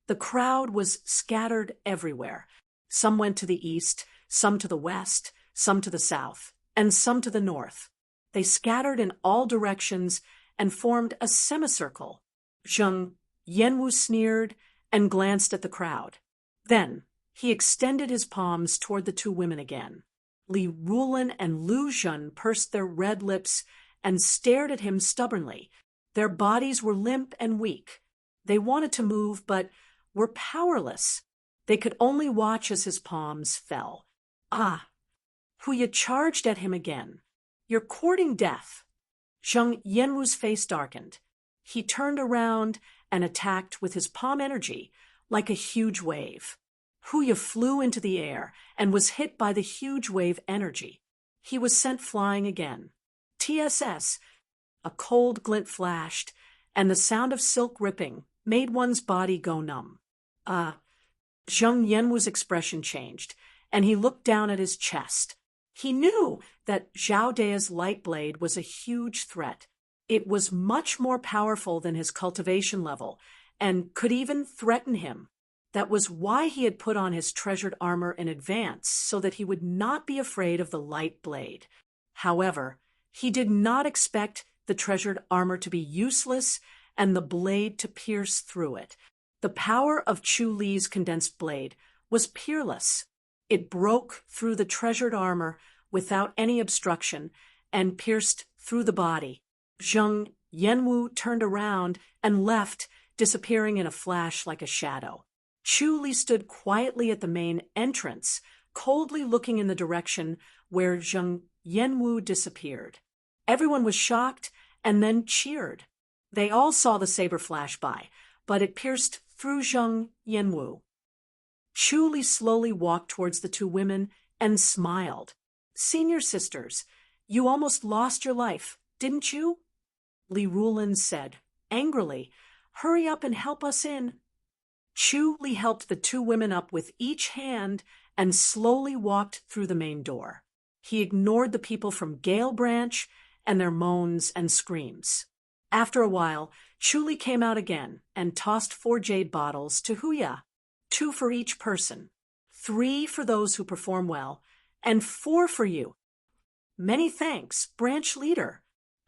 The crowd was scattered everywhere. Some went to the east, some to the west, some to the south, and some to the north. They scattered in all directions and formed a semicircle. Zheng Yanwu sneered and glanced at the crowd. Then he extended his palms toward the two women again. Li Rulin and Lu Zhen pursed their red lips and stared at him stubbornly. Their bodies were limp and weak. They wanted to move, but were powerless. They could only watch as his palms fell. Ah! Huya charged at him again. You're courting death. Zheng Yanwu's face darkened. He turned around and attacked with his palm energy, like a huge wave. Huya flew into the air and was hit by the huge wave energy. He was sent flying again. TSS! A cold glint flashed, and the sound of silk ripping made one's body go numb. Zheng Yanwu's expression changed, and he looked down at his chest. He knew that Zhao De's light blade was a huge threat. It was much more powerful than his cultivation level, and could even threaten him. That was why he had put on his treasured armor in advance, so that he would not be afraid of the light blade. However, he did not expect the treasured armor to be useless and the blade to pierce through it. The power of Chu Li's condensed blade was peerless. It broke through the treasured armor without any obstruction and pierced through the body. Zheng Yanwu turned around and left, disappearing in a flash like a shadow. Chu Li stood quietly at the main entrance, coldly looking in the direction where Zheng Yanwu disappeared. Everyone was shocked and then cheered. They all saw the saber flash by, but it pierced through Zheng Yanwu. Chu Li slowly walked towards the two women and smiled. Senior sisters, you almost lost your life, didn't you? Li Rulin said, angrily, hurry up and help us in. Chu Li helped the two women up with each hand and slowly walked through the main door. He ignored the people from Gale Branch and their moans and screams. After a while, Chu Li came out again and tossed 4 jade bottles to Huya, 2 for each person, 3 for those who perform well, and 4 for you. Many thanks, branch leader.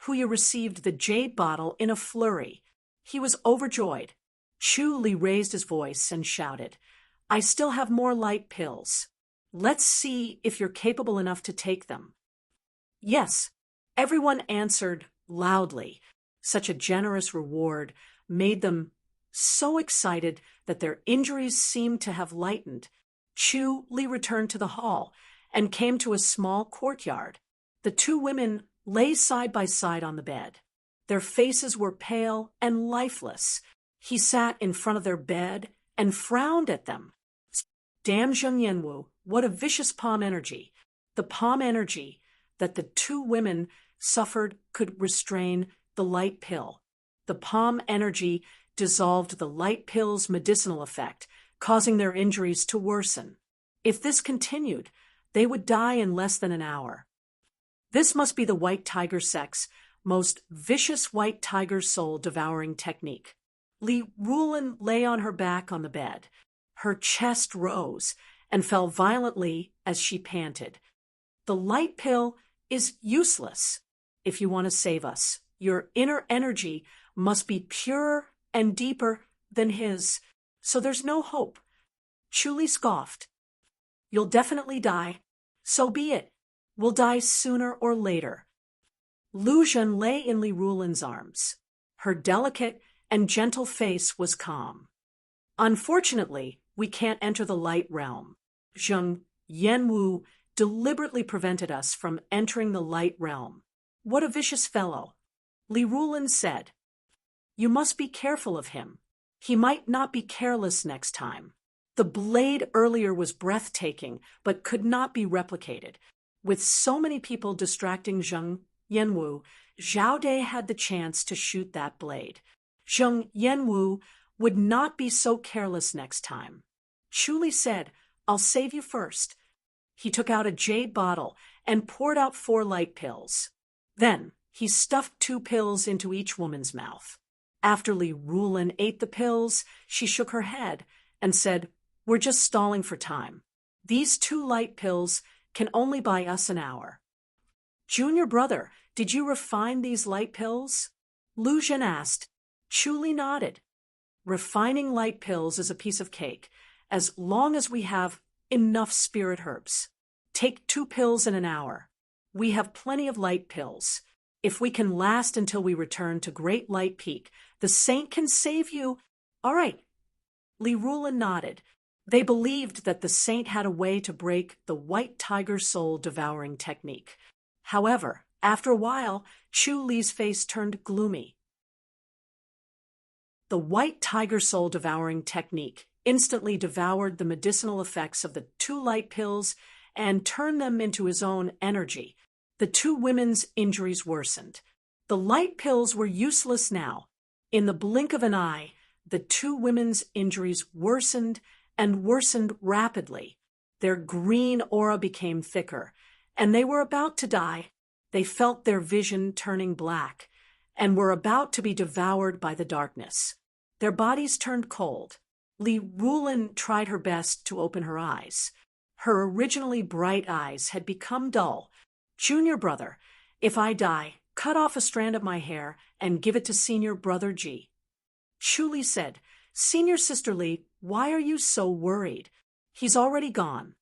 Huya received the jade bottle in a flurry. He was overjoyed. Chu Li raised his voice and shouted, I still have more light pills. Let's see if you're capable enough to take them. Yes, everyone answered loudly. Such a generous reward made them so excited that their injuries seemed to have lightened. Chu Li returned to the hall and came to a small courtyard. The two women lay side by side on the bed. Their faces were pale and lifeless. He sat in front of their bed and frowned at them. Damn Zheng Yanwu, what a vicious palm energy. The palm energy that the two women suffered could restrain the light pill. The palm energy dissolved the light pill's medicinal effect, causing their injuries to worsen. If this continued, they would die in less than an hour. This must be the white tiger sect's most vicious white tiger soul-devouring technique. Li Rulin lay on her back on the bed. Her chest rose and fell violently as she panted. The light pill is useless. If you want to save us, your inner energy must be purer and deeper than his, so there's no hope. Chu Li scoffed. You'll definitely die. So be it. We'll die sooner or later. Lu Zhen lay in Li Rulin's arms. Her delicate and gentle face was calm. Unfortunately, we can't enter the light realm. Zheng Yanwu deliberately prevented us from entering the light realm. What a vicious fellow. Li Rulin said, You must be careful of him. He might not be careless next time. The blade earlier was breathtaking, but could not be replicated. With so many people distracting Zheng Yanwu, Zhao De had the chance to shoot that blade. Zheng Yanwu would not be so careless next time. Chu Li said, I'll save you first. He took out a jade bottle and poured out 4 light pills. Then he stuffed 2 pills into each woman's mouth. After Li Rulin ate the pills, she shook her head and said, We're just stalling for time. These 2 light pills can only buy us an hour. Junior brother, did you refine these light pills? Lu Zhen asked. Chu Li nodded. Refining light pills is a piece of cake, as long as we have enough spirit herbs. Take 2 pills in an hour. We have plenty of light pills. If we can last until we return to Great Light Peak, the saint can save you. All right. Li Rulin nodded. They believed that the saint had a way to break the white tiger soul devouring technique. However, after a while, Chu Li's face turned gloomy. The white tiger soul devouring technique instantly devoured the medicinal effects of the 2 light pills and turned them into his own energy. The 2 women's injuries worsened. The light pills were useless now. In the blink of an eye, the 2 women's injuries worsened and worsened rapidly. Their green aura became thicker, and they were about to die. They felt their vision turning black, and were about to be devoured by the darkness. Their bodies turned cold. Li Rulin tried her best to open her eyes. Her originally bright eyes had become dull. Junior brother, if I die, cut off a strand of my hair and give it to senior brother Ji. Chu Li said, Senior sister Li, why are you so worried? He's already gone.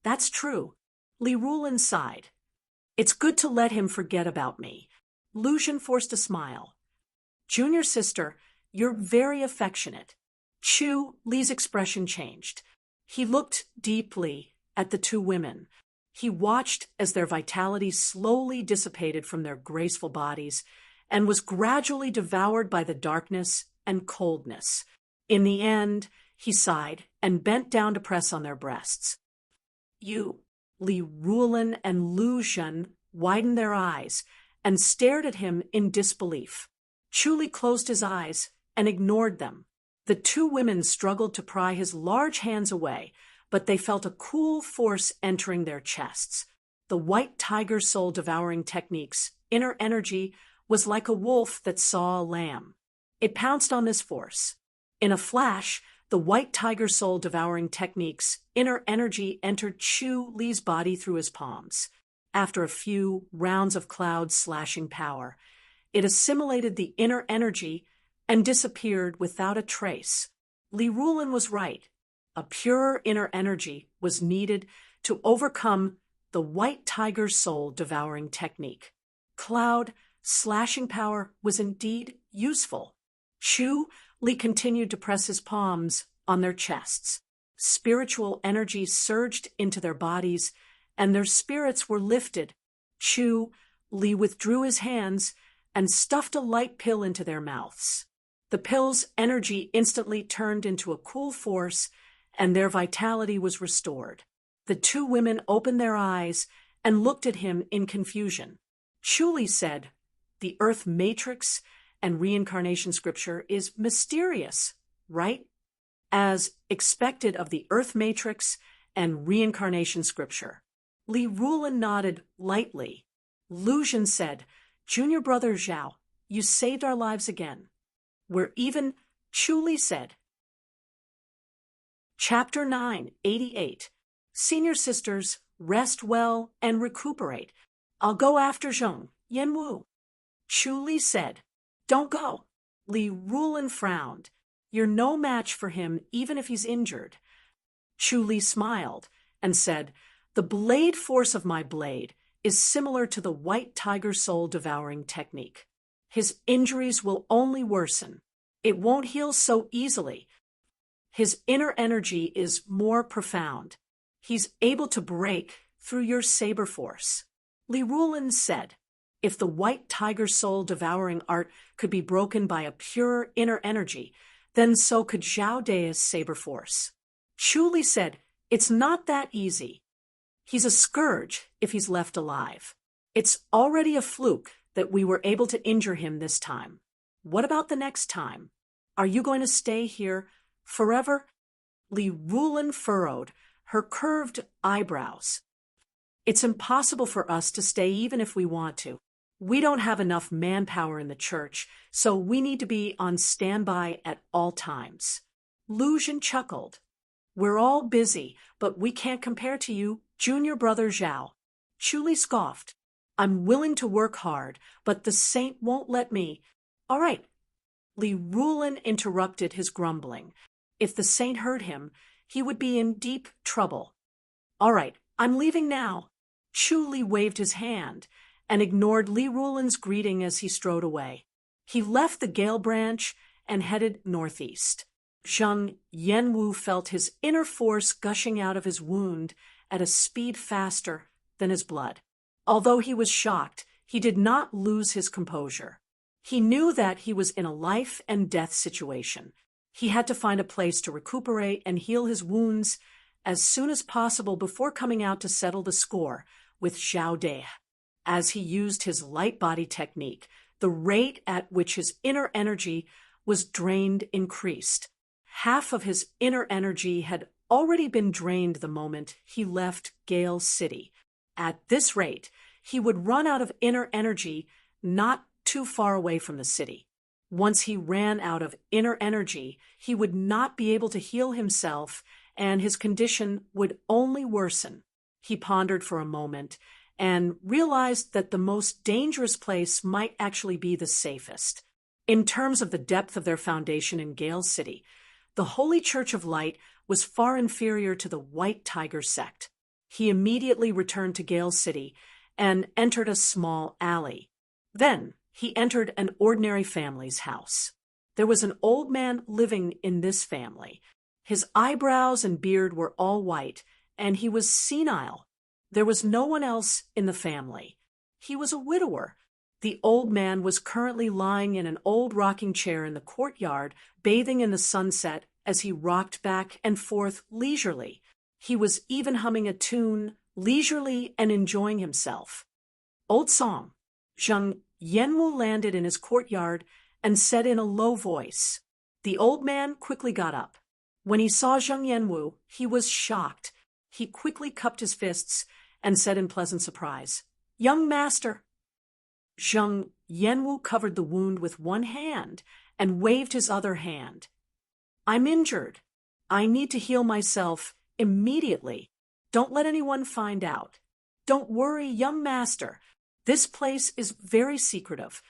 That's true. Li Rulin sighed. It's good to let him forget about me. Lu Zhen forced a smile. Junior sister, you're very affectionate. Chu Li's expression changed. He looked deeply at the 2 women. He watched as their vitality slowly dissipated from their graceful bodies and was gradually devoured by the darkness and coldness. In the end, he sighed and bent down to press on their breasts. You, Li Rulin and Lu Zhen widened their eyes and stared at him in disbelief. Chu Li closed his eyes and ignored them. The 2 women struggled to pry his large hands away, but they felt a cool force entering their chests. The white tiger soul devouring technique's inner energy was like a wolf that saw a lamb. It pounced on this force. In a flash, the white tiger soul devouring technique's inner energy entered Chu Li's body through his palms. After a few rounds of Cloud's slashing power, it assimilated the inner energy and disappeared without a trace. Li Rulin was right. A purer inner energy was needed to overcome the white tiger soul devouring technique. Cloud slashing power was indeed useful. Chu Li continued to press his palms on their chests. Spiritual energy surged into their bodies, and their spirits were lifted. Chu Li withdrew his hands and stuffed a light pill into their mouths. The pill's energy instantly turned into a cool force, and their vitality was restored. The 2 women opened their eyes and looked at him in confusion. Chu Li said, The Earth Matrix and reincarnation scripture is mysterious, right? As expected of the Earth Matrix and reincarnation scripture. Li Rulin nodded lightly. Lu Zhen said, Junior brother Zhao, you saved our lives again. We're even, Chu Li said. Chapter 9, 88. Senior sisters, rest well and recuperate. I'll go after Zhong, Yanwu. Chu Li said, Don't go. Li Rulin frowned. You're no match for him even if he's injured. Chu Li smiled and said, The blade force of my blade is similar to the white tiger soul devouring technique. His injuries will only worsen. It won't heal so easily. His inner energy is more profound. He's able to break through your saber force. Li Rulin said, If the white tiger soul devouring art could be broken by a pure inner energy, then so could Zhao De's saber force. Chu Li said, It's not that easy. He's a scourge if he's left alive. It's already a fluke that we were able to injure him this time. What about the next time? Are you going to stay here forever? Li Rulin furrowed her curved eyebrows. It's impossible for us to stay even if we want to. We don't have enough manpower in the church, so we need to be on standby at all times. Lu Zhen chuckled. We're all busy, but we can't compare to you, junior brother Zhao. Chu Li scoffed. I'm willing to work hard, but the saint won't let me. All right. Li Rulin interrupted his grumbling. If the saint heard him, he would be in deep trouble. All right, I'm leaving now. Chu Li waved his hand and ignored Li Rulin's greeting as he strode away. He left the Gale branch and headed northeast. Zhang Yanwu felt his inner force gushing out of his wound at a speed faster than his blood. Although he was shocked, he did not lose his composure. He knew that he was in a life and death situation. He had to find a place to recuperate and heal his wounds as soon as possible before coming out to settle the score with Zhao De. As he used his light body technique, the rate at which his inner energy was drained increased. Half of his inner energy had already been drained the moment he left Gale City. At this rate, he would run out of inner energy not too far away from the city. Once he ran out of inner energy, he would not be able to heal himself, and his condition would only worsen. He pondered for a moment and realized that the most dangerous place might actually be the safest. In terms of the depth of their foundation in Gale City, the Holy Church of Light was far inferior to the White Tiger sect. He immediately returned to Gale City and entered a small alley. Then he entered an ordinary family's house. There was an old man living in this family. His eyebrows and beard were all white, and he was senile. There was no one else in the family. He was a widower. The old man was currently lying in an old rocking chair in the courtyard, bathing in the sunset as he rocked back and forth leisurely. He was even humming a tune, leisurely and enjoying himself. Old song. Zhang Yanwu landed in his courtyard and said in a low voice. The old man quickly got up. When he saw Zhang Yanwu, he was shocked. He quickly cupped his fists and said in pleasant surprise, Young master. Zhang Yanwu covered the wound with one hand and waved his other hand. I'm injured. I need to heal myself immediately. Don't let anyone find out. Don't worry, young master. This place is very secretive.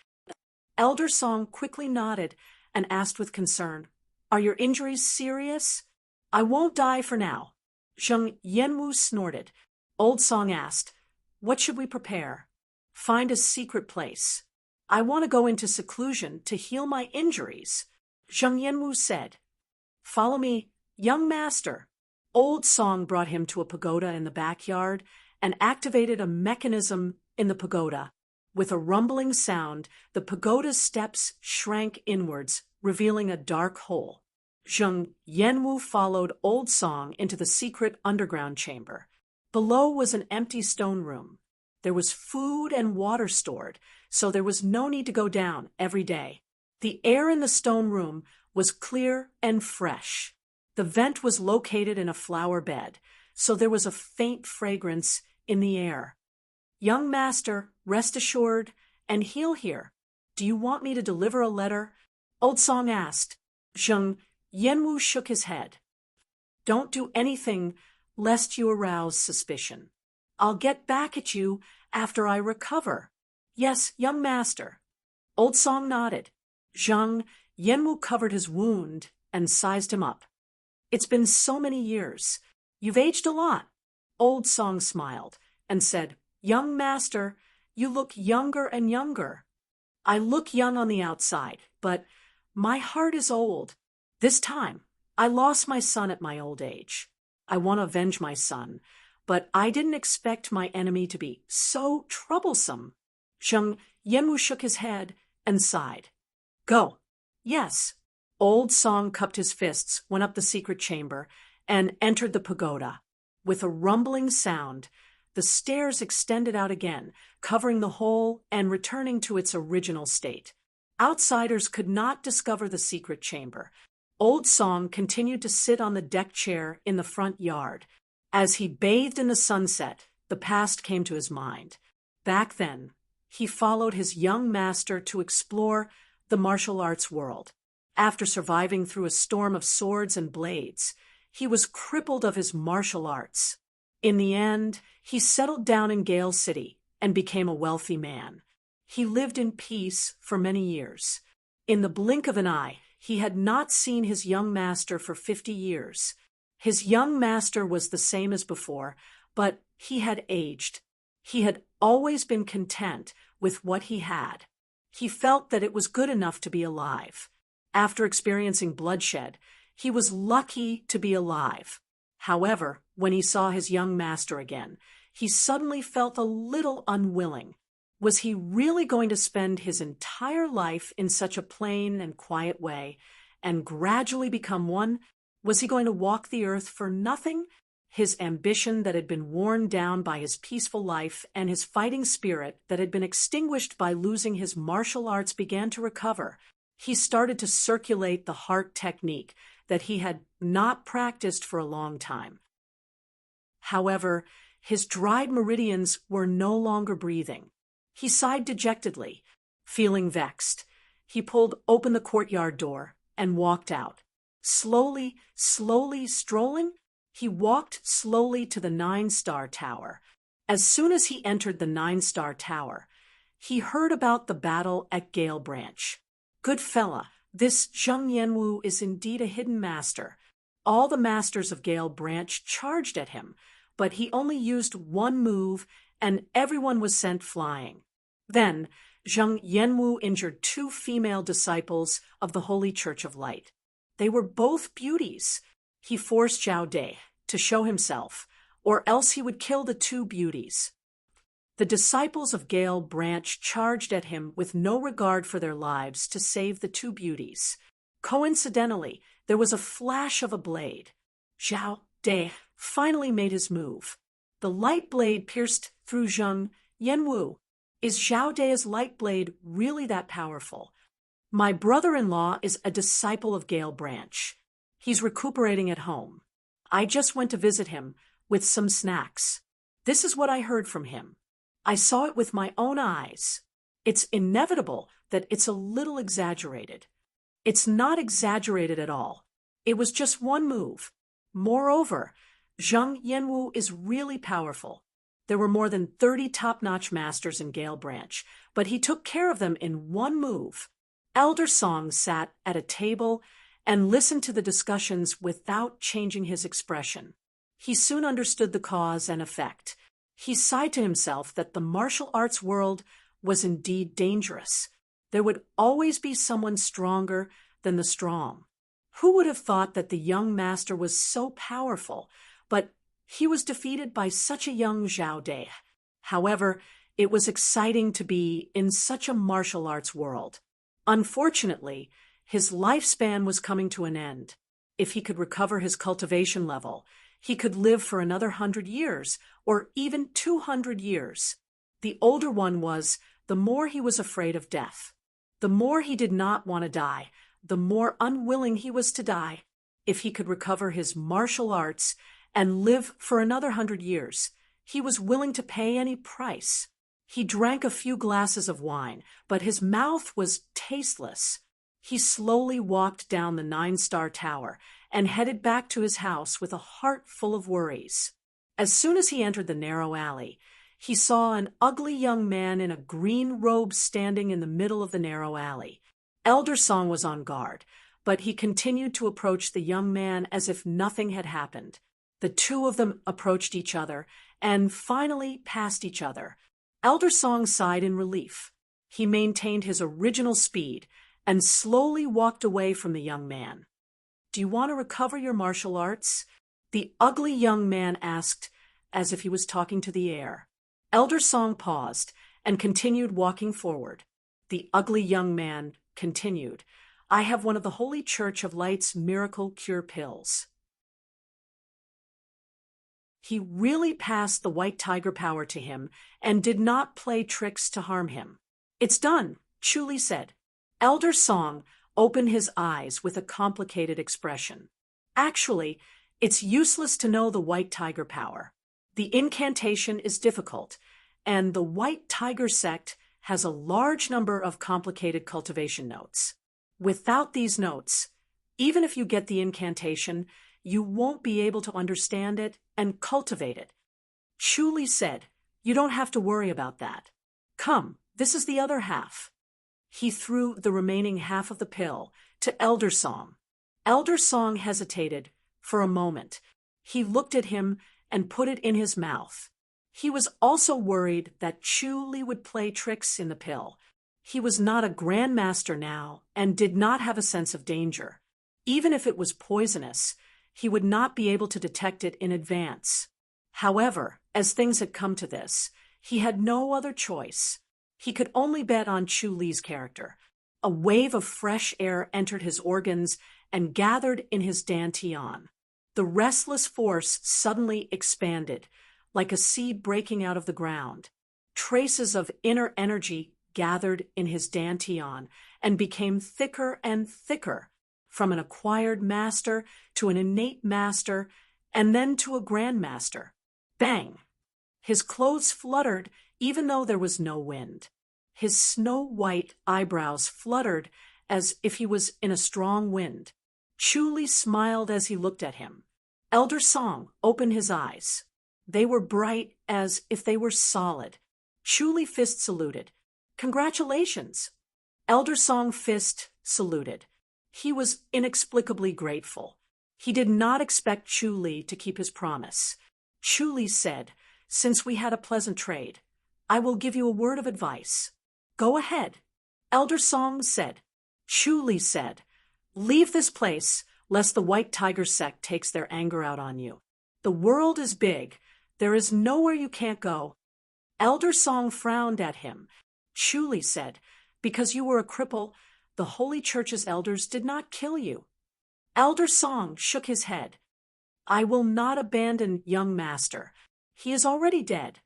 Elder Song quickly nodded and asked with concern, Are your injuries serious? I won't die for now. Zhang Yanwu snorted. Old Song asked, What should we prepare? Find a secret place. I want to go into seclusion to heal my injuries. Zhang Yanwu said, Follow me, young master. Old Song brought him to a pagoda in the backyard and activated a mechanism in the pagoda. With a rumbling sound, the pagoda's steps shrank inwards, revealing a dark hole. Zhang Yanwu followed Old Song into the secret underground chamber. Below was an empty stone room. There was food and water stored, so there was no need to go down every day. The air in the stone room was clear and fresh. The vent was located in a flower bed, so there was a faint fragrance in the air. Young master, rest assured and heal here. Do you want me to deliver a letter? Old Song asked. Zhang Yanwu shook his head. Don't do anything lest you arouse suspicion. I'll get back at you after I recover. Yes, young master. Old Song nodded. Zhang Yanwu covered his wound and sized him up. It's been so many years. You've aged a lot. Old Song smiled and said, Young master, you look younger and younger. I look young on the outside, but my heart is old. This time, I lost my son at my old age. I want to avenge my son, but I didn't expect my enemy to be so troublesome. Zhang Yanwu shook his head and sighed. Go. Yes. Old Song cupped his fists, went up the secret chamber, and entered the pagoda. With a rumbling sound, the stairs extended out again, covering the hole and returning to its original state. Outsiders could not discover the secret chamber. Old Song continued to sit on the deck chair in the front yard. As he bathed in the sunset, the past came to his mind. Back then, he followed his young master to explore the martial arts world. After surviving through a storm of swords and blades, he was crippled of his martial arts. In the end, he settled down in Gale City and became a wealthy man. He lived in peace for many years. In the blink of an eye, he had not seen his young master for 50 years. His young master was the same as before, but he had aged. He had always been content with what he had. He felt that it was good enough to be alive. After experiencing bloodshed, he was lucky to be alive. However, when he saw his young master again, he suddenly felt a little unwilling. Was he really going to spend his entire life in such a plain and quiet way and gradually become one? Was he going to walk the earth for nothing? His ambition that had been worn down by his peaceful life and his fighting spirit that had been extinguished by losing his martial arts began to recover. He started to circulate the heart technique that he had not practiced for a long time. However, his dried meridians were no longer breathing. He sighed dejectedly, feeling vexed. He pulled open the courtyard door and walked out. Slowly strolling, he walked slowly to the 9-star tower. As soon as he entered the 9-star tower, he heard about the battle at Gale Branch. Good fella, this Zheng Yanwu is indeed a hidden master. All the masters of Gale Branch charged at him, but he only used one move and everyone was sent flying. Then, Zheng Yanwu injured 2 female disciples of the Holy Church of Light. They were both beauties. He forced Zhao De to show himself, or else he would kill the 2 beauties. The disciples of Gale Branch charged at him with no regard for their lives to save the 2 beauties. Coincidentally, there was a flash of a blade. Zhao De finally made his move. The light blade pierced through Zheng Yanwu. Is Zhao De's light blade really that powerful? My brother-in-law is a disciple of Gale Branch. He's recuperating at home. I just went to visit him with some snacks. This is what I heard from him. I saw it with my own eyes. It's inevitable that it's a little exaggerated. It's not exaggerated at all. It was just one move. Moreover, Zheng Yanwu is really powerful. There were more than 30 top-notch masters in Gale Branch, but he took care of them in one move. Elder Song sat at a table and listened to the discussions without changing his expression. He soon understood the cause and effect. He sighed to himself that the martial arts world was indeed dangerous. There would always be someone stronger than the strong. Who would have thought that the young master was so powerful, but he was defeated by such a young Zhao De. However, it was exciting to be in such a martial arts world. Unfortunately, his lifespan was coming to an end. If he could recover his cultivation level, he could live for another 100 years, or even 200 years. The older one was, the more he was afraid of death. The more he did not want to die, the more unwilling he was to die. If he could recover his martial arts and live for another 100 years, he was willing to pay any price. He drank a few glasses of wine, but his mouth was tasteless. He slowly walked down the 9-star tower and headed back to his house with a heart full of worries. As soon as he entered the narrow alley, he saw an ugly young man in a green robe standing in the middle of the narrow alley. Elder Song was on guard, but he continued to approach the young man as if nothing had happened. The 2 of them approached each other and finally passed each other. Elder Song sighed in relief. He maintained his original speed and slowly walked away from the young man. Do you want to recover your martial arts? The ugly young man asked, as if he was talking to the air. Elder Song paused and continued walking forward. The ugly young man continued, I have one of the Holy Church of Light's miracle cure pills. He really passed the white tiger power to him and did not play tricks to harm him. It's done, Chuli said. Elder Song opened his eyes with a complicated expression. Actually, it's useless to know the white tiger power. The incantation is difficult, and the white tiger sect has a large number of complicated cultivation notes. Without these notes, even if you get the incantation, you won't be able to understand it and cultivate it. Chu Li said, "You don't have to worry about that. Come, this is the other half." He threw the remaining half of the pill to Elder Song. Elder Song hesitated for a moment. He looked at him and put it in his mouth. He was also worried that Chu Li would play tricks in the pill. He was not a grandmaster now and did not have a sense of danger. Even if it was poisonous, he would not be able to detect it in advance. However, as things had come to this, he had no other choice. He could only bet on Chu Li's character. A wave of fresh air entered his organs and gathered in his dantian. The restless force suddenly expanded, like a seed breaking out of the ground. Traces of inner energy gathered in his dantian and became thicker and thicker, from an acquired master to an innate master, and then to a grandmaster. Bang! His clothes fluttered even though there was no wind. His snow-white eyebrows fluttered as if he was in a strong wind. Chu Li smiled as he looked at him. Elder Song opened his eyes. They were bright as if they were solid. Chu Li fist saluted. "Congratulations." Elder Song fist saluted. He was inexplicably grateful. He did not expect Chu Li to keep his promise. Chu Li said, "Since we had a pleasant trade, I will give you a word of advice." "Go ahead." Elder Song said. Chu Li said, "Leave this place, lest the White Tiger sect takes their anger out on you. The world is big. There is nowhere you can't go." Elder Song frowned at him. Chu Li said, "Because you were a cripple, the Holy Church's elders did not kill you." Elder Song shook his head. "I will not abandon young master. He is already dead."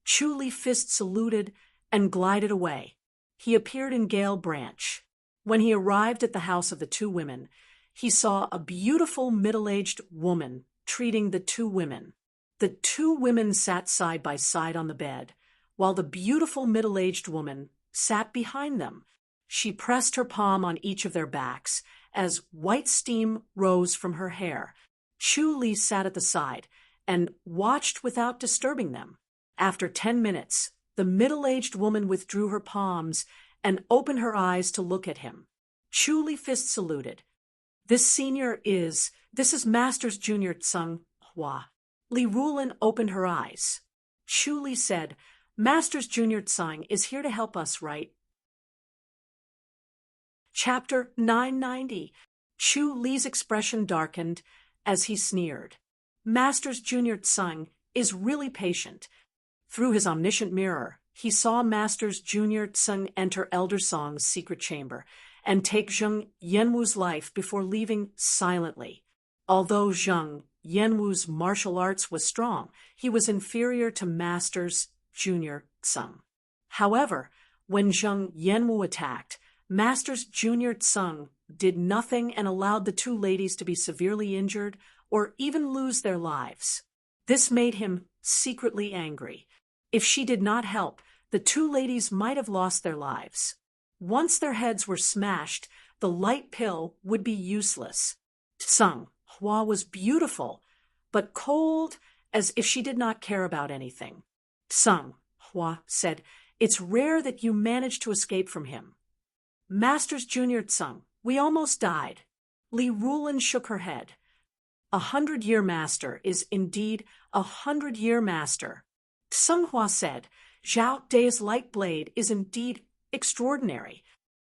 Chu Li fist saluted and glided away. He appeared in Gale Branch. When he arrived at the house of the two women, he saw a beautiful middle-aged woman treating the two women. The two women sat side by side on the bed, while the beautiful middle-aged woman sat behind them. She pressed her palm on each of their backs as white steam rose from her hair. Chu Li sat at the side and watched without disturbing them. After 10 minutes, the middle-aged woman withdrew her palms and opened her eyes to look at him. Chu Li fist saluted. This is Master's Junior Tseng Hua." Li Rulin opened her eyes. Chu Li said, "Master's Junior Tseng is here to help us, right?" Chapter 990. Chu Li's expression darkened as he sneered. Master's Junior Tseng is really patient. Through his omniscient mirror, he saw Master's Junior Tseng enter Elder Song's secret chamber and take Zheng Yanwu's life before leaving silently. Although Zheng Yanwu's martial arts was strong, he was inferior to Master's Junior Tseng. However, when Zheng Yanwu attacked, Master's Junior Tseng did nothing and allowed the two ladies to be severely injured or even lose their lives. This made him secretly angry. If she did not help, the two ladies might have lost their lives. Once their heads were smashed, the light pill would be useless. Tseng Hua was beautiful, but cold as if she did not care about anything. Tseng Hua said, "It's rare that you managed to escape from him." "Master's Junior Tseng, we almost died." Li Rulin shook her head. "A 100-year master is indeed a 100-year master." Tseng Hua said, "Zhao Day's light blade is indeed extraordinary."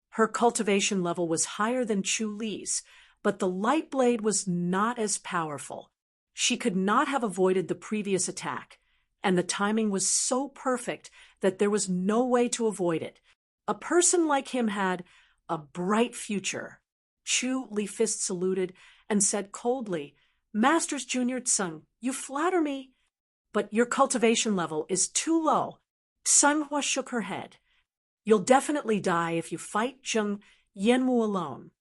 Her cultivation level was higher than Chu Li's, but the light blade was not as powerful. She could not have avoided the previous attack, and the timing was so perfect that there was no way to avoid it. A person like him had a bright future. Chu Li fist saluted and said coldly, "Master's Junior Tseng, you flatter me, but your cultivation level is too low." Tseng Hua shook her head. "You'll definitely die if you fight Zheng Yanwu alone."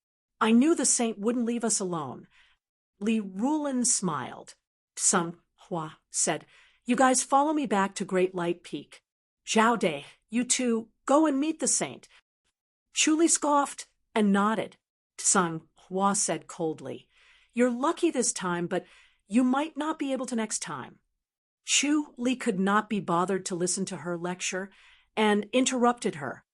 "I knew the saint wouldn't leave us alone." Li Rulin smiled. Tseng Hua said, "You guys follow me back to Great Light Peak. Zhao Day, you two, go and meet the saint." Chu Li scoffed and nodded. Tseng Hua said coldly, You're lucky this time, but you might not be able to next time. Chu Li could not be bothered to listen to her lecture and interrupted her.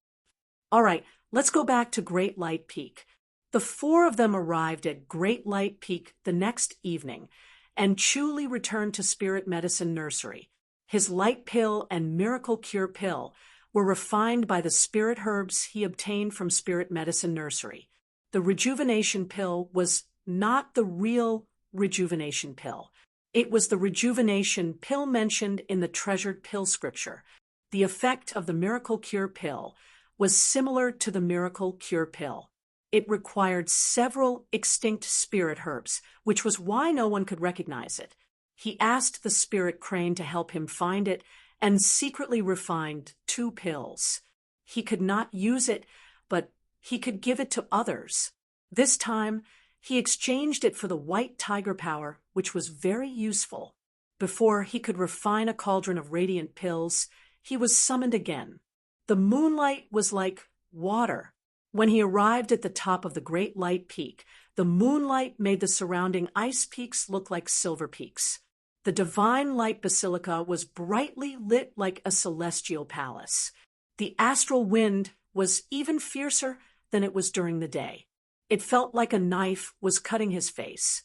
All right, let's go back to Great Light Peak. The four of them arrived at Great Light Peak the next evening, and Chu Li returned to Spirit Medicine Nursery. His light pill and miracle cure pill were refined by the spirit herbs he obtained from Spirit Medicine Nursery. The rejuvenation pill was not the real rejuvenation pill. It was the rejuvenation pill mentioned in the treasured pill scripture. The effect of the miracle cure pill was similar to the miracle cure pill. It required several extinct spirit herbs, which was why no one could recognize it. He asked the spirit crane to help him find it and secretly refined 2 pills. He could not use it, but he could give it to others. This time, he exchanged it for the white tiger power, which was very useful. Before he could refine a cauldron of radiant pills, he was summoned again. The moonlight was like water. When he arrived at the top of the Great Light Peak, the moonlight made the surrounding ice peaks look like silver peaks. The Divine Light Basilica was brightly lit like a celestial palace. The astral wind was even fiercer than it was during the day. It felt like a knife was cutting his face.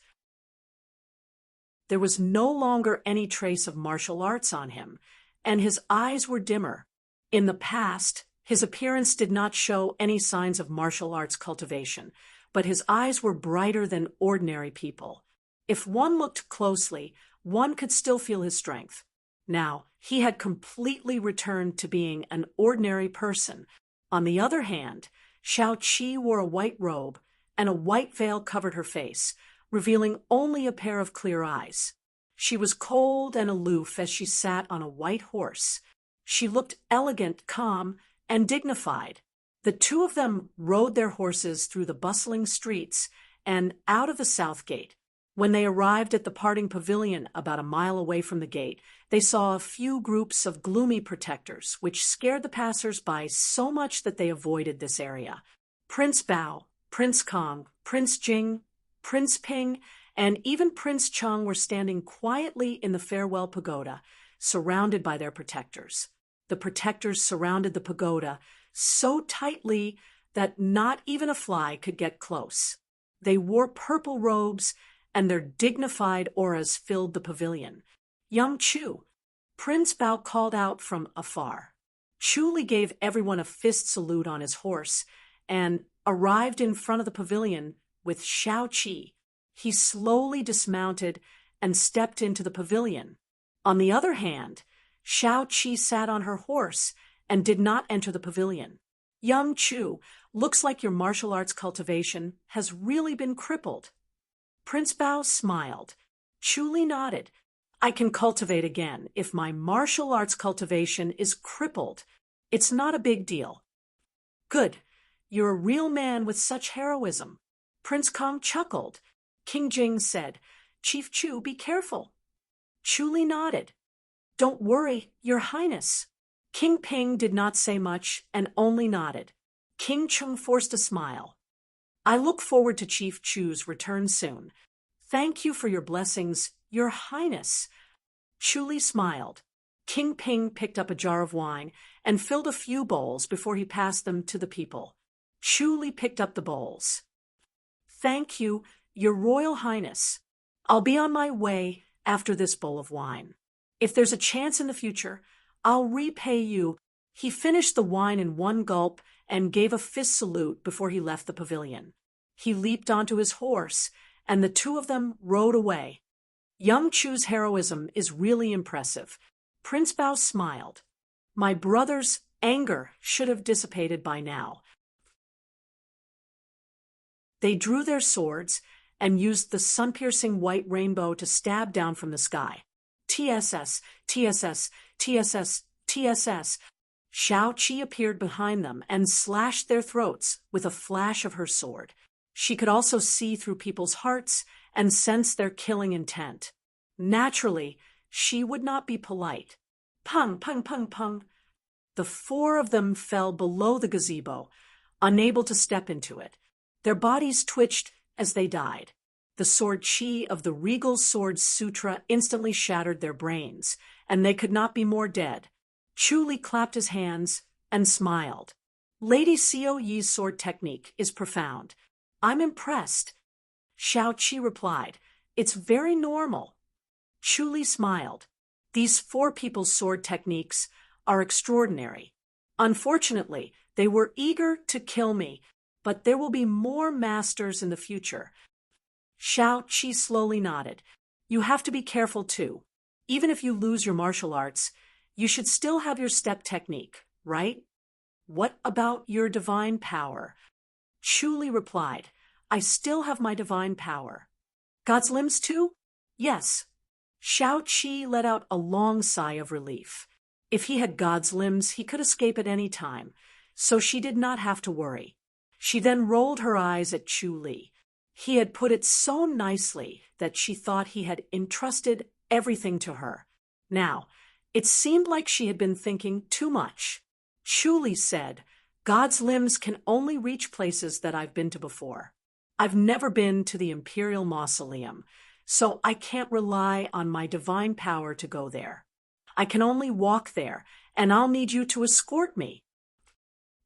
There was no longer any trace of martial arts on him, and his eyes were dimmer. In the past, his appearance did not show any signs of martial arts cultivation, but his eyes were brighter than ordinary people. If one looked closely, one could still feel his strength. Now, he had completely returned to being an ordinary person. On the other hand, Xiao Qi wore a white robe, and a white veil covered her face, revealing only a pair of clear eyes. She was cold and aloof as she sat on a white horse. She looked elegant, calm, and dignified. The 2 of them rode their horses through the bustling streets and out of the south gate. When they arrived at the parting pavilion about a mile away from the gate, they saw a few groups of gloomy protectors, which scared the passers-by so much that they avoided this area. Prince Bao, Prince Kong, Prince Jing, Prince Ping, and even Prince Cheng were standing quietly in the farewell pagoda, surrounded by their protectors. The protectors surrounded the pagoda so tightly that not even a fly could get close. They wore purple robes, and their dignified auras filled the pavilion. Young Chu, Prince Bao called out from afar. Chu Li gave everyone a fist salute on his horse and arrived in front of the pavilion with Xiao Qi. He slowly dismounted and stepped into the pavilion. On the other hand, Xiao Qi sat on her horse and did not enter the pavilion. Young Chu, looks like your martial arts cultivation has really been crippled. Prince Bao smiled. Chu Li nodded. I can cultivate again if my martial arts cultivation is crippled. It's not a big deal. Good. You're a real man with such heroism. Prince Kong chuckled. King Jing said, Chief Chu, be careful. Chu Li nodded. Don't worry, Your Highness. King Ping did not say much and only nodded. King Chung forced a smile. I look forward to Chief Chu's return soon. Thank you for your blessings, Your Highness. Chu Li smiled. King Ping picked up a jar of wine and filled a few bowls before he passed them to the people. Chu Li picked up the bowls. Thank you, Your Royal Highness. I'll be on my way after this bowl of wine. If there's a chance in the future, I'll repay you. He finished the wine in one gulp and gave a fist salute before he left the pavilion. He leaped onto his horse, and the 2 of them rode away. Young Chu's heroism is really impressive. Prince Bao smiled. My brother's anger should have dissipated by now. They drew their swords and used the sun-piercing white rainbow to stab down from the sky. TSS, TSS, TSS, TSS. Xiao Qi appeared behind them and slashed their throats with a flash of her sword. She could also see through people's hearts and sense their killing intent. Naturally, she would not be polite. Pung, pung, pung, pung. The 4 of them fell below the gazebo, unable to step into it. Their bodies twitched as they died. The sword chi of the Regal Sword Sutra instantly shattered their brains, and they could not be more dead. Chu Li clapped his hands and smiled. Lady Xiao Yi's sword technique is profound. I'm impressed. Xiao Qi replied, It's very normal. Chu Li smiled. These 4 people's sword techniques are extraordinary. Unfortunately, they were eager to kill me, but there will be more masters in the future. Xiao Qi slowly nodded. You have to be careful too. Even if you lose your martial arts, you should still have your step technique, right? What about your divine power? Chu Li replied, I still have my divine power. God's limbs too? Yes. Xiao Qi let out a long sigh of relief. If he had God's limbs, he could escape at any time, so she did not have to worry. She then rolled her eyes at Chu Li. He had put it so nicely that she thought he had entrusted everything to her. Now, it seemed like she had been thinking too much. Chu Li said, God's limbs can only reach places that I've been to before. I've never been to the Imperial Mausoleum, so I can't rely on my divine power to go there. I can only walk there, and I'll need you to escort me.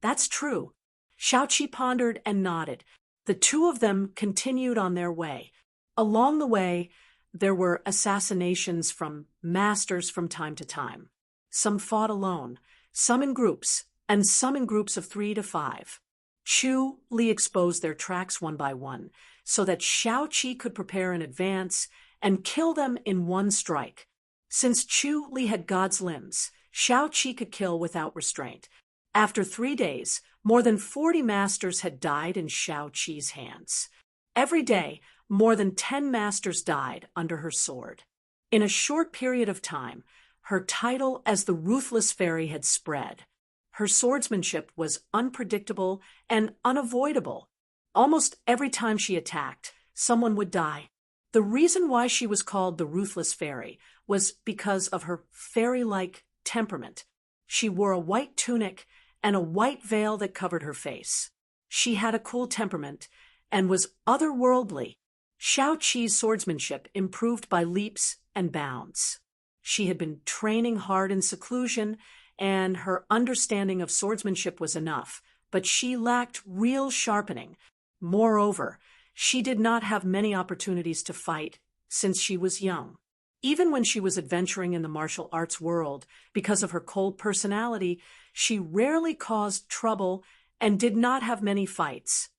That's true. Xiao Qi pondered and nodded. The 2 of them continued on their way. Along the way, there were assassinations from masters from time to time. Some fought alone, some in groups, and some in groups of 3 to 5. Chu Li exposed their tracks one by one, so that Xiao Qi could prepare in advance and kill them in one strike. Since Chu Li had God's limbs, Xiao Qi could kill without restraint. After 3 days, more than 40 masters had died in Xiao Qi's hands. Every day, more than 10 masters died under her sword. In a short period of time, her title as the Ruthless Fairy had spread. Her swordsmanship was unpredictable and unavoidable. Almost every time she attacked, someone would die. The reason why she was called the Ruthless Fairy was because of her fairy-like temperament. She wore a white tunic and a white veil that covered her face. She had a cool temperament and was otherworldly. Xiao Qi's swordsmanship improved by leaps and bounds. She had been training hard in seclusion, and her understanding of swordsmanship was enough, but she lacked real sharpening. Moreover, she did not have many opportunities to fight since she was young. Even when she was adventuring in the martial arts world, because of her cold personality, she rarely caused trouble and did not have many fights.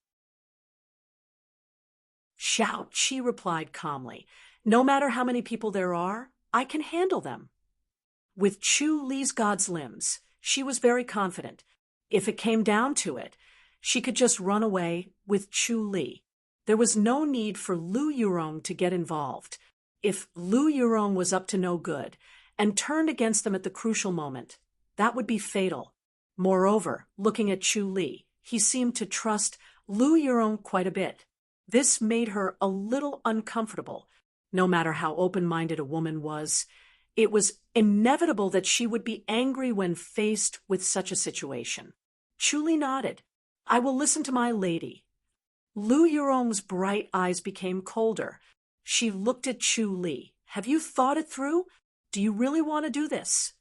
Xiao Qi replied calmly, No matter how many people there are, I can handle them. With Chu Li's God's limbs, she was very confident. If it came down to it, she could just run away with Chu Li. There was no need for Lu Yurong to get involved. If Lu Yurong was up to no good and turned against them at the crucial moment, that would be fatal. Moreover, looking at Chu Li, he seemed to trust Lu Yurong quite a bit. This made her a little uncomfortable. No matter how open-minded a woman was, it was inevitable that she would be angry when faced with such a situation. Chu Li nodded. I will listen to my lady. Lu Yurong's bright eyes became colder. She looked at Chu Li. Have you thought it through? Do you really want to do this?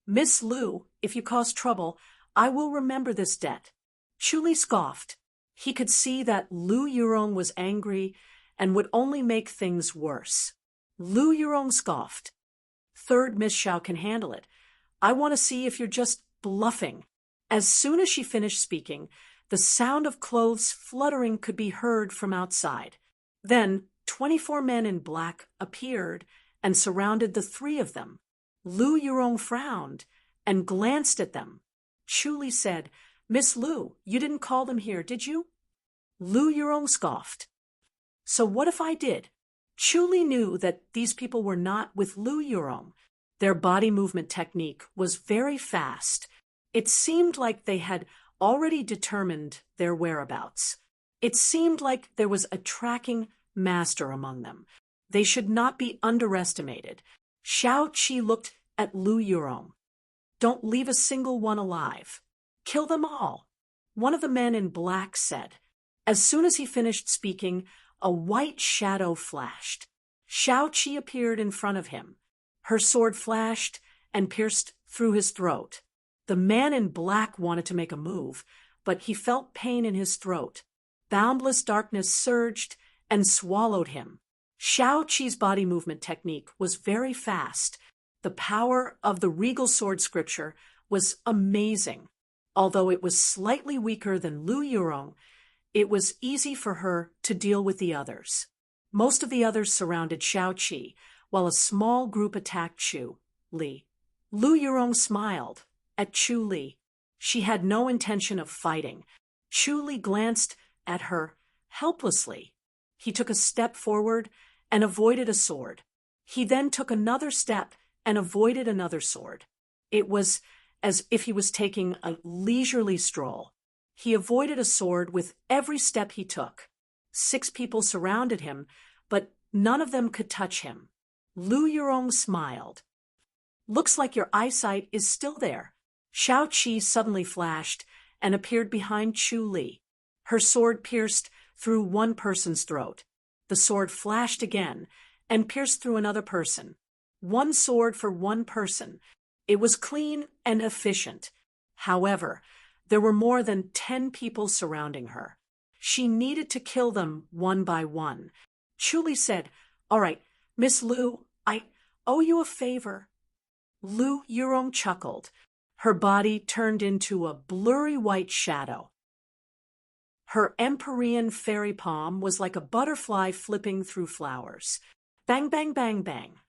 Miss Lu, if you cause trouble, I will remember this debt. Chu Li scoffed. He could see that Lu Yurong was angry and would only make things worse. Lu Yurong scoffed. Third Miss Xiao can handle it. I want to see if you're just bluffing. As soon as she finished speaking, the sound of clothes fluttering could be heard from outside. Then 24 men in black appeared and surrounded the 3 of them. Lu Yurong frowned and glanced at them. Chu Li said, Miss Lu, you didn't call them here, did you? Lu Yurong scoffed. So what if I did? Chu Li knew that these people were not with Lu Yurong. Their body movement technique was very fast. It seemed like they had already determined their whereabouts. It seemed like there was a tracking master among them. They should not be underestimated. Xiao Qi looked at Lu Yurong. Don't leave a single one alive. Kill them all. One of the men in black said. As soon as he finished speaking, a white shadow flashed. Xiao-Qi appeared in front of him. Her sword flashed and pierced through his throat. The man in black wanted to make a move, but he felt pain in his throat. Boundless darkness surged and swallowed him. Xiao-Qi's body movement technique was very fast. The power of the regal sword scripture was amazing. Although it was slightly weaker than Lu Yurong, it was easy for her to deal with the others. Most of the others surrounded Xiao-Qi, while a small group attacked Chu Li. Lu Yurong smiled at Chu Li. She had no intention of fighting. Chu Li glanced at her helplessly. He took a step forward and avoided a sword. He then took another step and avoided another sword. It was as if he was taking a leisurely stroll. He avoided a sword with every step he took. 6 people surrounded him, but none of them could touch him. Lu Yurong smiled. Looks like your eyesight is still there. Xiao-Qi suddenly flashed and appeared behind Chu Li. Her sword pierced through one person's throat. The sword flashed again and pierced through another person. 1 sword for 1 person. It was clean and efficient. However, there were more than 10 people surrounding her. She needed to kill them one by one. Chu Li said, "All right, Miss Lu, I owe you a favor." Lu Yurong chuckled. Her body turned into a blurry white shadow. Her Empyrean fairy palm was like a butterfly flipping through flowers. Bang, bang, bang, bang.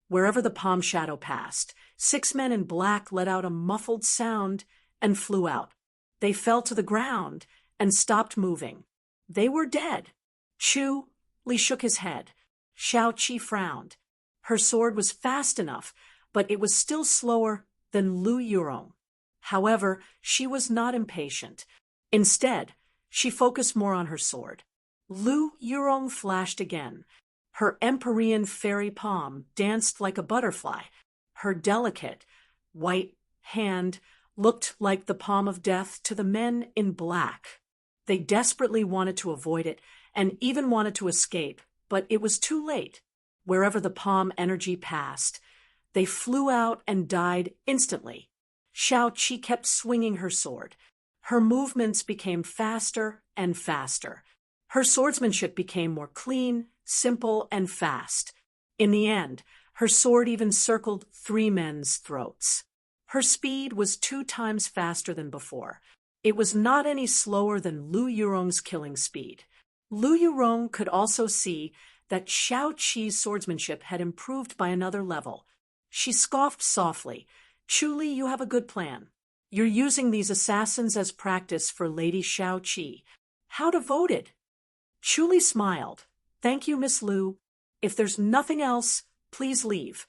Wherever the palm shadow passed, 6 men in black let out a muffled sound and flew out. They fell to the ground and stopped moving. They were dead. Chu Li shook his head. Xiao-Qi frowned. Her sword was fast enough, but it was still slower than Lu Yurong. However, she was not impatient. Instead, she focused more on her sword. Lu Yurong flashed again. Her Empyrean fairy palm danced like a butterfly. Her delicate, white hand looked like the palm of death to the men in black. They desperately wanted to avoid it and even wanted to escape, but it was too late. Wherever the palm energy passed, they flew out and died instantly. Xiao-Qi kept swinging her sword. Her movements became faster and faster. Her swordsmanship became more clean, simple, and fast. In the end, her sword even circled 3 men's throats. Her speed was 2 times faster than before. It was not any slower than Lu Yurong's killing speed. Lu Yurong could also see that Xiao-Qi's swordsmanship had improved by another level. She scoffed softly. "Chu Li, you have a good plan. You're using these assassins as practice for Lady Xiao-Qi. How devoted." Chu Li smiled. "Thank you, Miss Lu. If there's nothing else, please leave.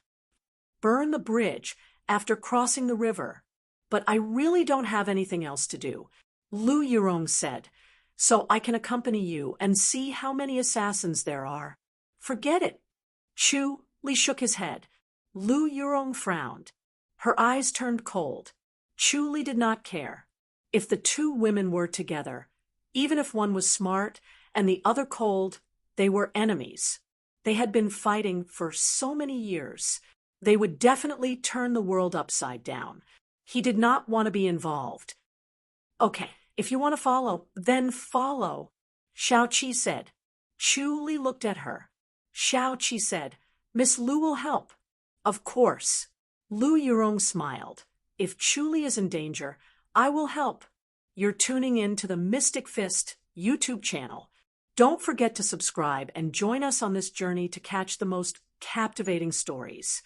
Burn the bridge after crossing the river." "But I really don't have anything else to do," Lu Yurong said, "so I can accompany you and see how many assassins there are." "Forget it." Chu Li shook his head. Lu Yurong frowned. Her eyes turned cold. Chu Li did not care. If the 2 women were together, even if one was smart and the other cold, they were enemies. They had been fighting for so many years. They would definitely turn the world upside down. He did not want to be involved. "Okay, if you want to follow, then follow," Xiao-Qi said. Chu Li looked at her. Xiao-Qi said, "Miss Lu will help." "Of course." Lu Yurong smiled. "If Chu Li is in danger, I will help." You're tuning in to the Mystic Fist YouTube channel. Don't forget to subscribe and join us on this journey to catch the most captivating stories.